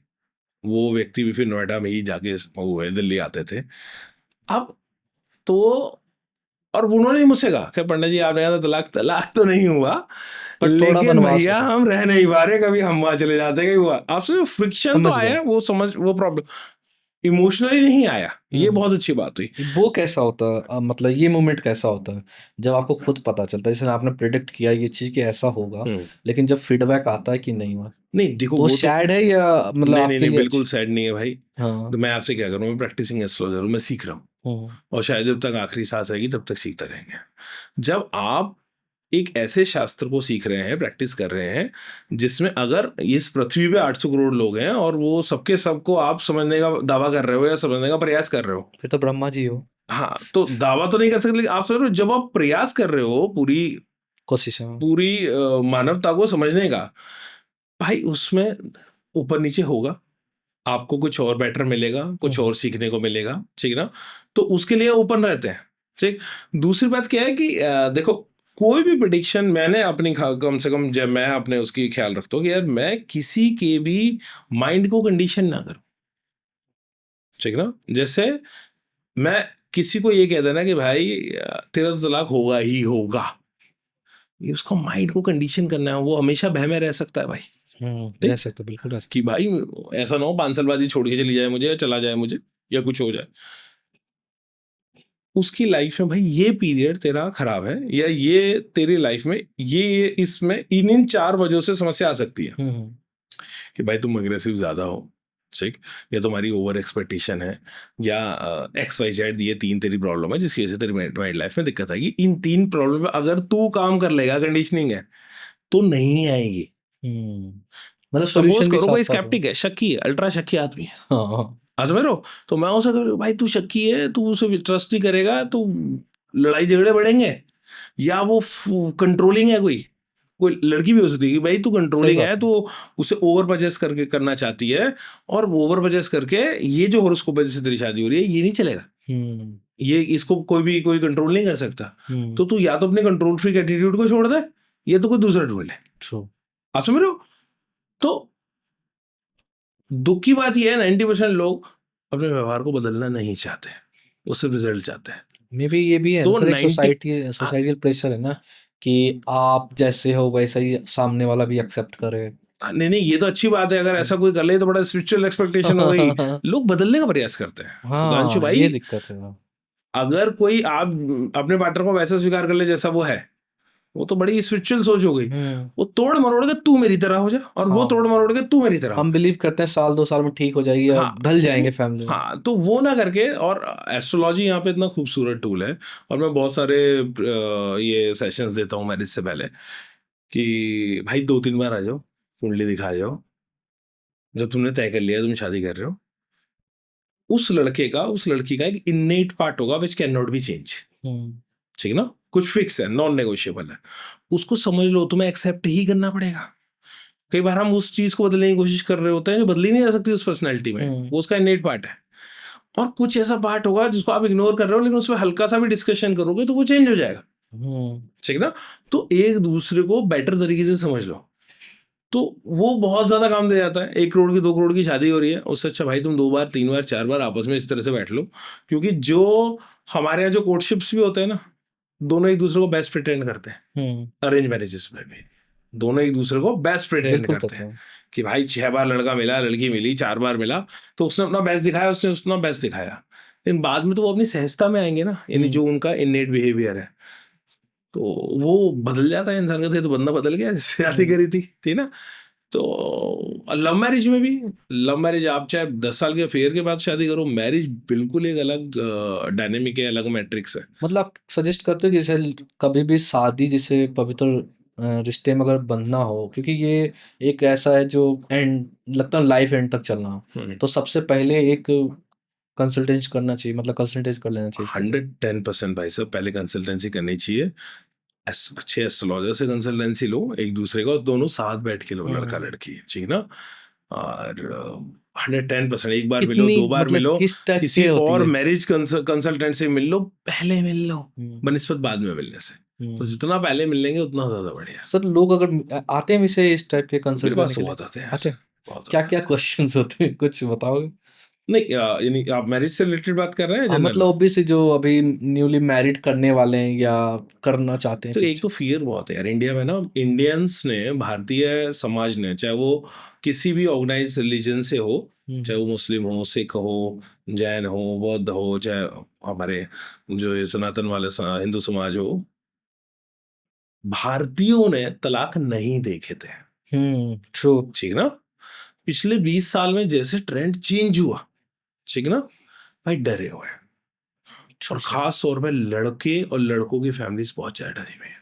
वो व्यक्ति भी फिर नोएडा में ही जाके वो है, दिल्ली आते थे। अब तो और उन्होंने ही मुझसे कहा कि पंडित जी आपने कहा था तलाक, तलाक तो नहीं हुआ, पर थोड़ा लेकिन बनवास भैया होता है। हम रह नहीं पा रहे, कभी हम वहां चले जाते, कभी हुआ आपसे फ्रिक्शन तो समझ गया। आया, वो समझ, वो प्रॉब्लम इमोशनली नहीं आया, ये हम्म। बहुत अच्छी बात हुई। वो कैसा होता है, मतलब ये मोमेंट कैसा होता है जब आपको खुद पता चलता है, जैसे आपने प्रिडिक्ट किया ये चीज कि ऐसा होगा, हम्म। लेकिन जब फीडबैक आता है कि नहीं हुआ, नहीं देखो तो वो तो, सैड है या मतलब नहीं नहीं आपके नहीं लिए बिल्कुल अच्छी? सैड नहीं है भाई। हाँ। तो मैं आपसे क्या करूं, मैं प्रैक्टिसिंग एस्ट्रोलॉजर हूं, मैं सीख रहा हूँ, हम्म। और शायद जब तक आखिरी सांस रहेगी तब तक सीखते रहेंगे। जब आप एक ऐसे शास्त्र को सीख रहे हैं, प्रैक्टिस कर रहे हैं, जिसमें अगर इस पृथ्वी पे 800 करोड़ लोग हैं और वो सबके सबको आप समझने का दावा कर रहे हो या समझने का प्रयास कर रहे हो, फिर तो ब्रह्मा जी हो। हाँ तो दावा तो नहीं कर सकते, लेकिन आप समझ रहे हो, जब आप प्रयास कर रहे हो पूरी कोशिश है। पूरी मानवता को समझने का, भाई उसमें ऊपर नीचे होगा, आपको कुछ और बेटर मिलेगा, कुछ हम्म। और सीखने को मिलेगा, ठीक है ना, तो उसके लिए ओपन रहते हैं। ठीक। दूसरी बात क्या है कि देखो, कोई भी प्रिडिक्शन मैंने अपनी कम से कम जब मैं अपने उसकी ख्याल रखता हूँ कि यार मैं किसी के भी माइंड को कंडीशन ना करूं, ठीक है ना। जैसे मैं किसी को ये कह देना कि भाई तेरा तो तलाक होगा ही होगा, ये उसका माइंड को कंडीशन करना है, वो हमेशा भय में रह सकता है भाई। रह ठीक। सकते, बिल्कुल रह सकते। कि भाई ऐसा ना हो 5 साल बाद ही छोड़ के चली जाए मुझे, या चला जाए मुझे, या कुछ हो जाए, उसकी लाइफ में भाई ये पीरियड तेरा खराब है, या ये तेरी लाइफ में ये इसमें इन इन 4 वजहों से समस्या आ सकती है। हम्म। कि भाई तुम अग्रेसिव ज्यादा हो, ठीक, या तुम्हारी ओवर एक्सपेक्टेशन है, या XYZ, ये 3 तेरी प्रॉब्लम है जिसकी वजह से तेरी माइंड लाइफ में दिक्कत आएगी। इन 3 प्रॉब्लम पे अगर तू काम कर लेगा, कंडीशनिंग है, तो नहीं आएगी। मतलब सपोज सॉल्यूशन भी करो साथ कोई साथ हो। स्केप्टिक है, शक्की है, अल्ट्रा शक्की आदमी है, हाँ हाँ। आज समझ रहे हो, तो मैं उसे कहूँ, भाई तू शक्की है, तू उसे ट्रस्ट नहीं करेगा, तो लड़ाई झगड़े बढ़ेंगे। या वो कंट्रोलिंग है, कोई कोई लड़की भी हो सकती है कि भाई तू सही कंट्रोलिंग है, बात है। तो उसे ओवर पजेस करके करना चाहती है, और ओवर पजेस करके ये जो हॉरोस्कोप है जिससे तेरी शादी हो रही है, ये नहीं चलेगा, हम्म। ये इसको कोई कंट्रोल नहीं कर सकता। हम्म। तो तू या तो अपने कंट्रोल फ्रीक एटीट्यूड को छोड़ दे, या तो कोई दूसरा ढूंढ ले। ट्रू। आप समझ रहे हो। तो दुख की बात यह है, 90% लोग अपने व्यवहार को बदलना नहीं चाहते, वो सिर्फ रिजल्ट चाहते हैं। मे बी ये भी है ना तो सर, एक 90, सोसाइटल प्रेशर है ना, कि आप जैसे हो वैसा ही सामने वाला भी एक्सेप्ट करे। नहीं नहीं ये तो अच्छी बात है, अगर ऐसा कोई कर ले तो बड़ा स्पिरिचुअल एक्सपेक्टेशन हो गई, लोग बदलने का प्रयास करते हैं सुधांशु हाँ, ये भाई। दिक्कत है। अगर कोई आप अपने पार्टनर को वैसा स्वीकार कर ले जैसा वो है, वो तो बड़ी स्पिरिचुअल सोच हो गई। हम्म। वो तोड़ मरोड़ के तू मेरी तरह हो जा, और वो तोड़ हाँ, मरोड़ के तू मेरी तरह हो। हम बिलीव करते हैं साल 2 साल में ठीक हो जाएगी या हाँ ढल तो जाएंगे फैमिली में। हाँ तो वो ना करके, और एस्ट्रोलॉजी यहाँ पे इतना खूबसूरत टूल है, और मैं बहुत सारे ये सेशंस देता हूँ मैरिज से पहले, कि भाई 2-3 बार आ जाओ, कुंडली दिखा जाओ, जब तुमने तय कर लिया तुम शादी कर रहे हो, उस लड़के का उस लड़की का एक इननेट पार्ट होगा which can not be change, hmm. ठीक है ना, कुछ फिक्स है, नॉन नेगोशिएबल है, उसको समझ लो, तुम्हें एक्सेप्ट ही करना पड़ेगा। कई बार हम उस चीज को बदलने की कोशिश कर रहे होते हैं जो बदली नहीं जा सकती उस पर्सनैलिटी में, हम्म। वो उसका इननेट पार्ट है। और कुछ ऐसा पार्ट होगा जिसको आप इग्नोर कर रहे हो, लेकिन उसमें हल्का सा भी डिस्कशन करोगे तो वो चेंज हो जाएगा, हम्म। ठीक है ना। तो एक दूसरे को बेटर तरीके से समझ लो, तो वो बहुत ज्यादा काम दे जाता है। 1 करोड़ की 2 करोड़ की शादी हो रही है, उससे अच्छा भाई तुम 2 बार 3 बार 4 बार आपस में इस तरह से बैठ लो, क्योंकि जो हमारे यहाँ जो कोर्टशिप्स भी होते हैं ना, दोनों एक दूसरे को बेस्ट प्रिटेंड करते हैं। अरेंज मैरिजेस में भी दोनों एक दूसरे को बेस्ट प्रिटेंड बिल्कुल करते करते हैं, हैं। कि भाई 6 बार लड़का मिला, लड़की मिली, 4 बार मिला, तो उसने अपना बेस्ट दिखाया, उसने अपना बेस्ट दिखाया, लेकिन बाद में तो वो अपनी सहजता में आएंगे ना, यानी जो उनका इननेट बिहेवियर है, तो वो बदल जाता है इंसान का। तो बंदा बदल गया जिससे शादी करी थी, ठीक ना। तो लव मैरिज में भी, लव मैरिज आप चाहे 10 साल के फेयर के बाद शादी करो, मैरिज बिल्कुल एक अलग डायनेमिक है, अलग मैट्रिक्स है। मतलब आप सजेस्ट करते हो कि जैसे कभी भी शादी जैसे पवित्र रिश्ते में अगर बंधना हो, क्योंकि ये एक ऐसा है जो एंड लगता है लाइफ एंड तक चलना हो, तो सबसे पहले एक कंसल्टेंसी करना चाहिए, मतलब कंसल्टेंसी कर लेना चाहिए इसके लिए। 110% भाई साहब, पहले कंसल्टेंसी करनी चाहिए, अच्छे एस्ट्रोलॉजर से कंसल्टेंसी लो एक दूसरे का, और दोनों साथ बैठ के लो, लड़का लड़की, ठीक ना। और 110% एक बार मिलो, कितनी 2 बार मतलब मिलो, किस टाइप किसी की होती और है? मैरिज कंसल्टेंट से मिल लो, पहले मिल लो हम्म। बनिस्पत बाद में मिलने से। तो हम्म। जितना पहले मिल लेंगे उतना ज्यादा बढ़िया। सर लोग अगर आते हैं वैसे इस टाइप के मेरे कंसल्ट पास करने तो के लिए? बहुत आते हैं यार, आते हैं? बहुत क्या ज्यादा। क्या क्वेश्चंस होते हैं, कुछ बताओगे? नहीं यानी आप मैरिज से रिलेटेड बात कर रहे हैं हाँ, जनरल? मतलब ऑब्वियसली जो अभी न्यूली मैरिड करने वाले हैं या करना चाहते हैं तो एक फ्यूचर। तो फियर बहुत है यार इंडिया में ना। इंडियंस ने, भारतीय समाज ने, चाहे वो किसी भी ऑर्गेनाइज रिलीजन से हो, चाहे वो मुस्लिम हो, सिख हो, जैन हो, बौद्ध हो, चाहे हमारे जो ये सनातन वाले हिंदू समाज हो, भारतीयों ने तलाक नहीं देखे थे। ट्रू। ठीक ना? पिछले 20 साल में जैसे ट्रेंड चेंज हुआ, ठीक ना, भाई डरे हुए हैं। ट्रू और सर। खास तौर पे लड़के और लड़कों की फैमिलीज बहुत ज्यादा डरी हुई हैं,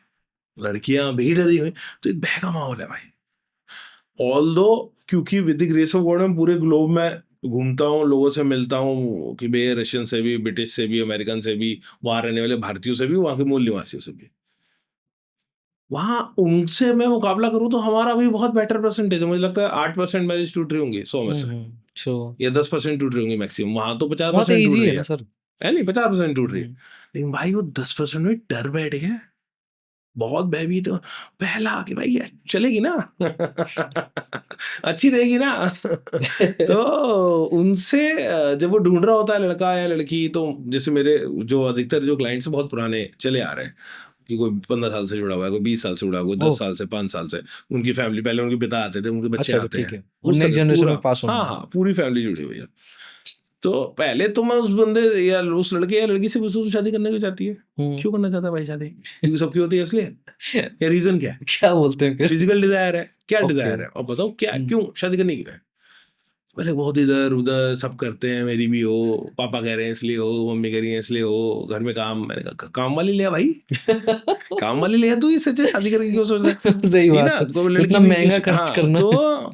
लड़कियां भी डरी हुई। तो एक बहका माहौल है भाई। ऑल दो, क्योंकि with the grace of God मैं पूरे ग्लोब में घूमता हूँ, लोगों से मिलता हूँ कि भाई रशियन से भी, ब्रिटिश से भी, अमेरिकन से भी, वहां रहने वाले भारतीयों से भी, वहां के मूल निवासियों से भी, वहां उनसे मैं मुकाबला करूँ तो हमारा भी बहुत बेटर परसेंटेज है। मुझे लगता है 8% मैरिज टूट रही होंगी 100 में से, ट्रू। या 10% टूट रही होंगी मैक्सिमम। वहां तो पचास वहाँ तो परसेंट टूट इजी रही है ना सर। है नहीं, 50% टूट रही है। हम्म, लेकिन भाई वो 10% में डर बैठ गया, बहुत भयभीत तो पहला कि भाई ये चलेगी ना अच्छी रहेगी ना तो उनसे जब वो ढूंढ रहा होता है लड़का या लड़की, तो जैसे मेरे जो अधिकतर जो क्लाइंट्स बहुत पुराने चले आ रहे हैं, कि कोई 15 साल से जुड़ा हुआ है, कोई 20 साल से जुड़ा हुआ है, कोई दस ओह, साल से 5 साल से, उनकी फैमिली, पहले उनके पिता आते थे, उनके बच्चे अच्छा अच्छा, आते ठीक हैं, है, वो उस तरह नेक्स्ट से जनरेशन में पूरा। पास हाँ होना है। हाँ, पूरी फैमिली जुड़ी हुई है। तो पहले तो मैं उस बंदे या उस लड़के या लड़की से पूछूं, शादी करने को चाहती है, हम्म। क्यों करना चाहता है भाई शादी, क्योंकि सबकी होती है इसलिए, या रीजन क्या है, क्या बोलते हैं फिर? फिजिकल डिजायर है, क्या ओके। डिजायर है, और बताओ क्या, क्यों शादी करनी क्यों है। पहले बहुत इधर उधर सब करते हैं, मेरी भी हो, पापा कह रहे हैं इसलिए हो, मम्मी कह रही है इसलिए हो, घर में काम, मैंने कहा काम वाली लिया भाई, काम वाली लिया तू, इससे अच्छा शादी करके क्यों सोच रहा है। सही ठीक बात ना, है, तो लड़की इतना भी महंगा खर्च हाँ करना। तो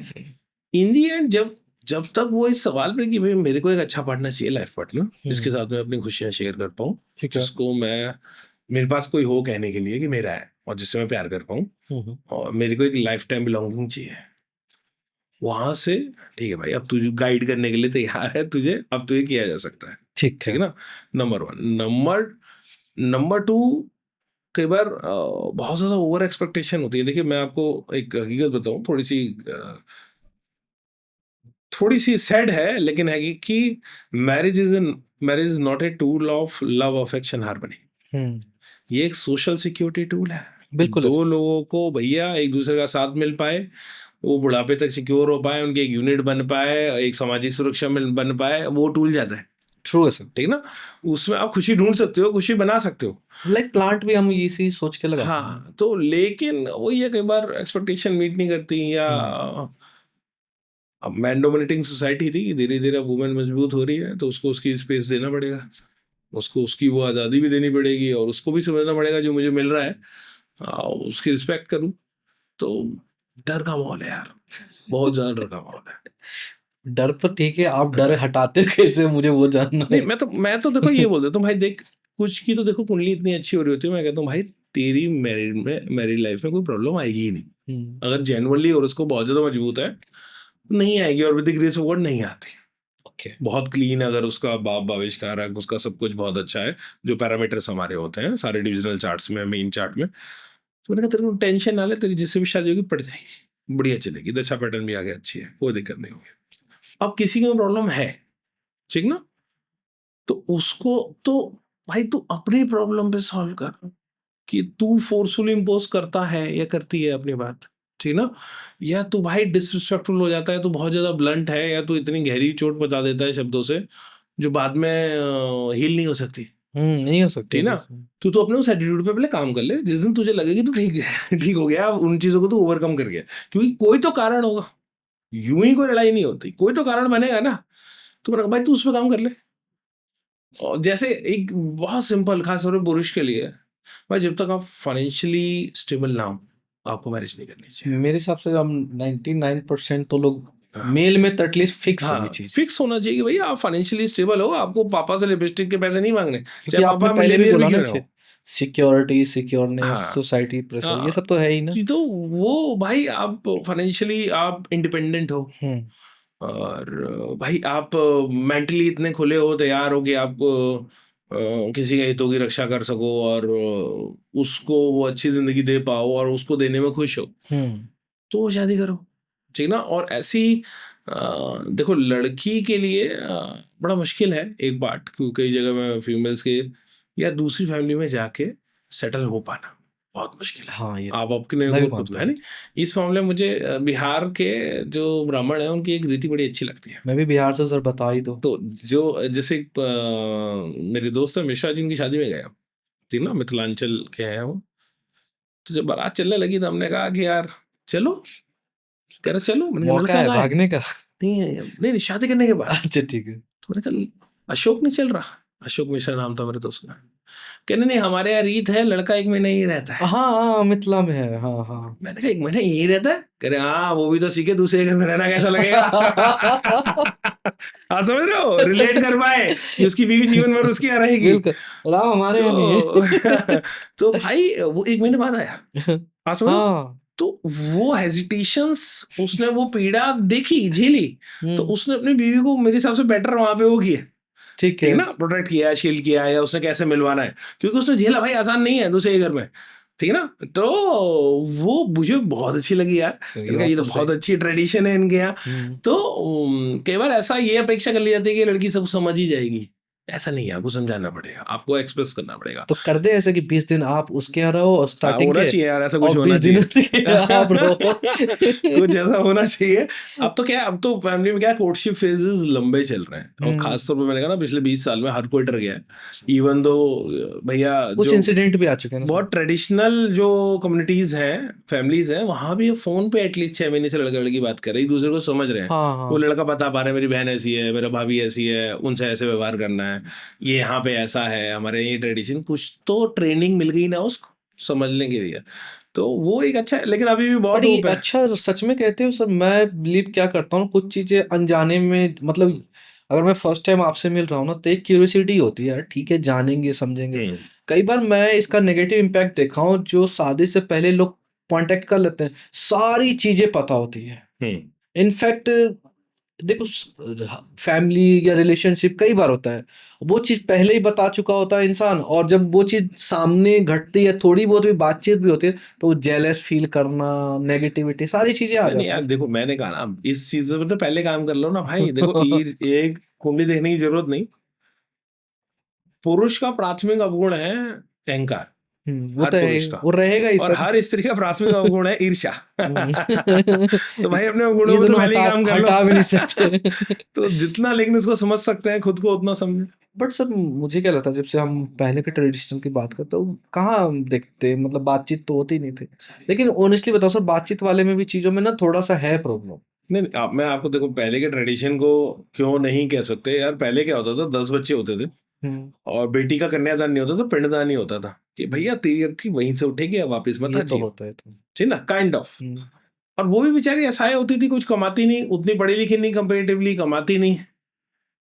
इन दी एंड, जब जब तक वो इस सवाल पे कि भाई मेरे को एक अच्छा पार्टनर चाहिए, लाइफ पार्टनर, जिसके हम्म। साथ मैं अपनी खुशियां शेयर कर पाऊँ, ठीक है। जिसको मैं, मेरे पास कोई हो कहने के लिए कि मेरा है, और जिससे मैं प्यार कर पाऊँ, हम्म। और मेरे को एक लाइफ टाइम बिलोंगिंग चाहिए। वहां से ठीक है भाई, अब तुझे गाइड करने के लिए तैयार है, तुझे अब तुझे किया जा सकता है। ठीक ठीक है। है ना? Number one. Number number two, कई बार बहुत ज्यादा ओवर एक्सपेक्टेशन होती है। देखिए मैं आपको एक हकीकत बताऊं, थोड़ी सी सैड है, लेकिन है कि marriage is not a tool of love, affection, harmony. Hmm. ये एक सोशल सिक्योरिटी टूल है। बिल्कुल है दो सर। लोगों को भैया एक दूसरे का साथ मिल पाए, वो बुढ़ापे तक सिक्योर हो पाए, उनके एक यूनिट बन पाए, एक सामाजिक सुरक्षा में बन पाए, वो टूल जाता है। ट्रू है सर। ठीक ना? उसमें आप खुशी ढूंढ सकते हो, खुशी बना सकते हो। लाइक प्लांट भी हम इसी सोच के लगाते हैं। हाँ, तो लेकिन वही है, कई बार एक्सपेक्टेशन मीट नहीं करती, या हम्म। अब मैन डोमिनेटिंग सोसाइटी थी, धीरे धीरे वुमेन मजबूत हो रही है, तो उसको उसकी स्पेस देना पड़ेगा, उसको उसकी वो आज़ादी भी देनी पड़ेगी, और उसको भी समझना पड़ेगा जो मुझे मिल रहा है उसकी रिस्पेक्ट करूँ। तो डर का माहौल है यार, बहुत ज्यादा डर का माहौल है। डर तो ठीक है, आप डर हटाते हो कैसे, मुझे वो जानना नहीं, है। मैं तो देखो ये बोल देता हूँ भाई, देख कुछ की तो देखो कुंडली इतनी अच्छी हो रही होती है, मैं कहता हूँ भाई तेरी मैरिड लाइफ में कोई प्रॉब्लम आएगी ही नहीं। हम्म। अगर जेनुअनली और उसको बहुत ज्यादा मजबूत है, तो नहीं आएगी, और with the grace of God नहीं आती। ओके। बहुत क्लीन, अगर उसका बाप भविष्यकार है, उसका सब कुछ बहुत अच्छा है, जो पैरामीटर्स हमारे होते हैं सारे डिविजनल चार्ट्स में, मेन चार्ट में, तो मैंने कहा तेरे को टेंशन ना ले, तेरी जिससे भी शादी होगी पड़ जाएगी, बढ़िया चलेगी, दशा पैटर्न भी आगे अच्छी है, कोई दिक्कत नहीं होगी। अब किसी की प्रॉब्लम है, ठीक ना, तो उसको तो भाई तू अपनी प्रॉब्लम पे सॉल्व कर, कि तू फोर्सफुली इम्पोज करता है या करती है अपनी बात, ठीक ना, या तू भाई डिसरिस्पेक्टफुल हो जाता है, तू बहुत ज्यादा ब्लंट है, या तू इतनी गहरी चोट बता देता है शब्दों से जो बाद में हील नहीं हो सकती। नहीं हो सकती ठीक ना? ऑब्वियसली। तू तो अपने उस एटीट्यूड पे पहले काम कर ले, जिस दिन तुझे लगे कि तू ठीक ठीक हो गया, उन चीजों को तू ओवरकम कर गया, क्योंकि कोई तो कारण होगा, यूं ही कोई लड़ाई नहीं होती, कोई तो कारण बनेगा ना। तो मैंने कहा भाई तू उस पर काम कर ले। और जैसे एक बहुत सिंपल, खास तौर पर पुरुष के लिए, भाई जब तक आप फाइनेंशियली स्टेबल ना हो, आपको मैरिज नहीं करनी चाहिए। मेरे हिसाब से हम 99% तो लोग हाँ मेल में तो एटलीस्ट फिक्स है ये हाँ, चीज। फिक्स होना चाहिए कि भैया आप फाइनेंशियली स्टेबल हो, आपको पापा से लिपस्टिक के पैसे नहीं मांगने, क्योंकि चाहे आपने पापा पहले भी मिलीनियर भी बोला ना, क्यों ना हो। सिक्योरिटी, सिक्योरनेस, हाँ सोसाइटी प्रेशर, ये हाँ, सब तो है ही ना। तो वो भाई आप फाइनेंशियली आप इंडिपेंडेंट हो, हम्म। और भाई आप मेंटली इतने खुले हो, तैयार हो कि आप किसी के हितों की रक्षा कर सको, और उसको वो अच्छी जिंदगी दे पाओ, और उसको देने में खुश हो, हम्म। तो वो शादी करो। ठीक ना। और ऐसी देखो लड़की के लिए बड़ा मुश्किल है एक बात, क्योंकि कई जगह में फीमेल्स के या दूसरी फैमिली में जाके सेटल हो पाना बहुत मुश्किल है। हाँ, ये आप अपने मैं भी को खुद मानता है हूँ। नहीं। इस मामले में मुझे बिहार के जो ब्राह्मण है उनकी एक रीति बड़ी अच्छी लगती है। मैं भी बिहार से हूँ सर, बता ही दो। तो जो जैसे मेरे दोस्त है मिश्रा जी, उनकी शादी में गया, ठीक ना, मिथिलांचल के हैं वो। तो जब बारात चलने लगी तो हमने कहा कि यार चलो, कह रहा चलो। मैंने कहा मौका लड़का है कहाँ है? भागने का। नहीं है, नहीं नहीं, शादी करने के बाद। अच्छा, ठीक है। तो मैंने कहा अशोक नहीं चल रहा? अशोक मिश्रा नाम था मेरे दोस्त का। कहने नहीं, हमारे यहाँ रीत है लड़का 1 महीना ही रहता है। हाँ, हाँ, मिथिला में है। हाँ, हाँ। मैंने कहा 1 महीना यही रहता है? कह रहे हाँ, वो भी तो सीखे, दूसरे घर में रहना कैसा लगेगा। आप समझ रहे हो, रिलेट कर पाए कि उसकी बीवी जीवन भर उसकी यहाँ रहेगी। बिल्कुल। राम हमारे यहाँ नहीं तो है। तो भाई वो 1 महीने बाद आया। आप समझ रहे हो? हाँ। तो वो हेजिटेशंस, उसने वो पीड़ा देखी, झेली। तो हुँ, उसने अपनी बीवी को मेरे हिसाब से बेटर वहां पे वो किया, ठीक ठीक है। है ना, प्रोटेक्ट किया, शील्ड किया, या उसने कैसे मिलवाना है, क्योंकि उसने झेला भाई, आसान नहीं है दूसरे के घर में, ठीक है ना। तो वो मुझे बहुत अच्छी लगी यार। ये मैंने कहा ये बात तो तो सही। बहुत अच्छी ट्रेडिशन है इनके यहाँ। हुँ। तो कई बार ऐसा ये अपेक्षा कर ली जाती है कि लड़की सब समझ ही जाएगी। ऐसा नहीं है, आपको समझाना पड़ेगा, आपको एक्सप्रेस करना पड़ेगा। तो कर दे ऐसे कि 20 दिन आप उसके यहाँ रहो स्टार्टिंग होना के, चाहिए यार, ऐसा कुछ और होना 20 दिन चाहिए। उसके आप रहो। कुछ ऐसा होना चाहिए। अब तो क्या है, अब तो फैमिली में क्या है, कोर्टशिप फेजेस लंबे चल रहे हैं, और हुँ, खास तौर पे मैंने कहा ना पिछले 20 साल में हर कोई डर गया है। इवन दो भैया कुछ जो इंसिडेंट भी आ चुके हैं ना सर। बहुत ट्रेडिशनल जो कम्युनिटीज हैं, फैमिलीज हैं, वहां भी फोन पे एटलीस्ट 6 महीने से लड़का लड़की बात कर रहे हैं, एक दूसरे को समझ रहे हैं। हाँ, वो हाँ। लड़का बता पा रहे हैं मेरी बहन ऐसी है, मेरा भाभी ऐसी है, उनसे ऐसे व्यवहार करना है, ये यहाँ पे ऐसा है, हमारे ये ट्रेडिशन, कुछ तो ट्रेनिंग मिल गई ना उसको समझने के लिए। तो वो एक अच्छा है, लेकिन अभी भी बट बहुत ये होप है। अच्छा सच में कहते हो सर? मैं बिलीव क्या करता हूँ, कुछ चीज़ें अनजाने में, मतलब अगर मैं फर्स्ट टाइम आपसे मिल रहा हूँ ना, तो एक क्यूरियोसिटी होती है यार, ठीक है जानेंगे समझेंगे। हम्म। कई बार मैं इसका नेगेटिव इम्पैक्ट देखा हूँ, जो शादी से पहले लोग कांटेक्ट कर लेते हैं, सारी चीज़ें पता होती है। हम्म। इनफैक्ट देखो, फैमिली या रिलेशनशिप कई बार होता है, वो चीज़ पहले ही बता चुका होता है इंसान, और जब वो चीज़ सामने घटती है, थोड़ी बहुत भी बातचीत भी होती है, तो जेलस फील करना, नेगेटिविटी, सारी चीज़ें आ नहीं जाती यार, हैं। देखो मैंने कहा ना, इस चीज पे तो पहले काम कर लो ना भाई। देखो ये एक कुंडली देखने की जरूरत नहीं। पुरुष का प्राथमिक अवगुण है अहंकार, वो हर तो है, पुरुष का। वो रहेगा ही और सर। हर स्त्री का प्राथमिक अवगुण है ईर्ष्या। हम्म। तो भाई अपने अवगुणों ये पे तो दोनों पहले ही हटा काम कर लो। हटा भी नहीं सकते। तो जितना लेकिन इसको समझ सकते हैं खुद को, उतना समझे। बट सर मुझे क्या लगता है, जब से हम पहले के ट्रेडिशन की बात करते, तो कहाँ हम देखते, मतलब बातचीत तो होती नहीं थी। लेकिन ऑनेस्टली बताओ सर, बातचीत वाले में भी चीज़ों में ना थोड़ा सा है प्रॉब्लम। नहीं नहीं, मैं आपको देखो पहले के ट्रेडिशन को क्यों नहीं कह सकते यार। पहले क्या होता था, 10 बच्चे होते थे, हम्म, और बेटी का कन्यादान नहीं होता था, पिंडदान ही होता था, कि हम्म, भैया तेरी अर्थी वहीं से उठेगी, अब वापस मत ये तो जियो, होता है तो। ठीक ना, काइंड ऑफ। हम्म, और वो भी बेचारी असहाय होती थी, कुछ कमाती नहीं, उतनी पढ़ी लिखी नहीं, कंपेरेटिवली कमाती नहीं।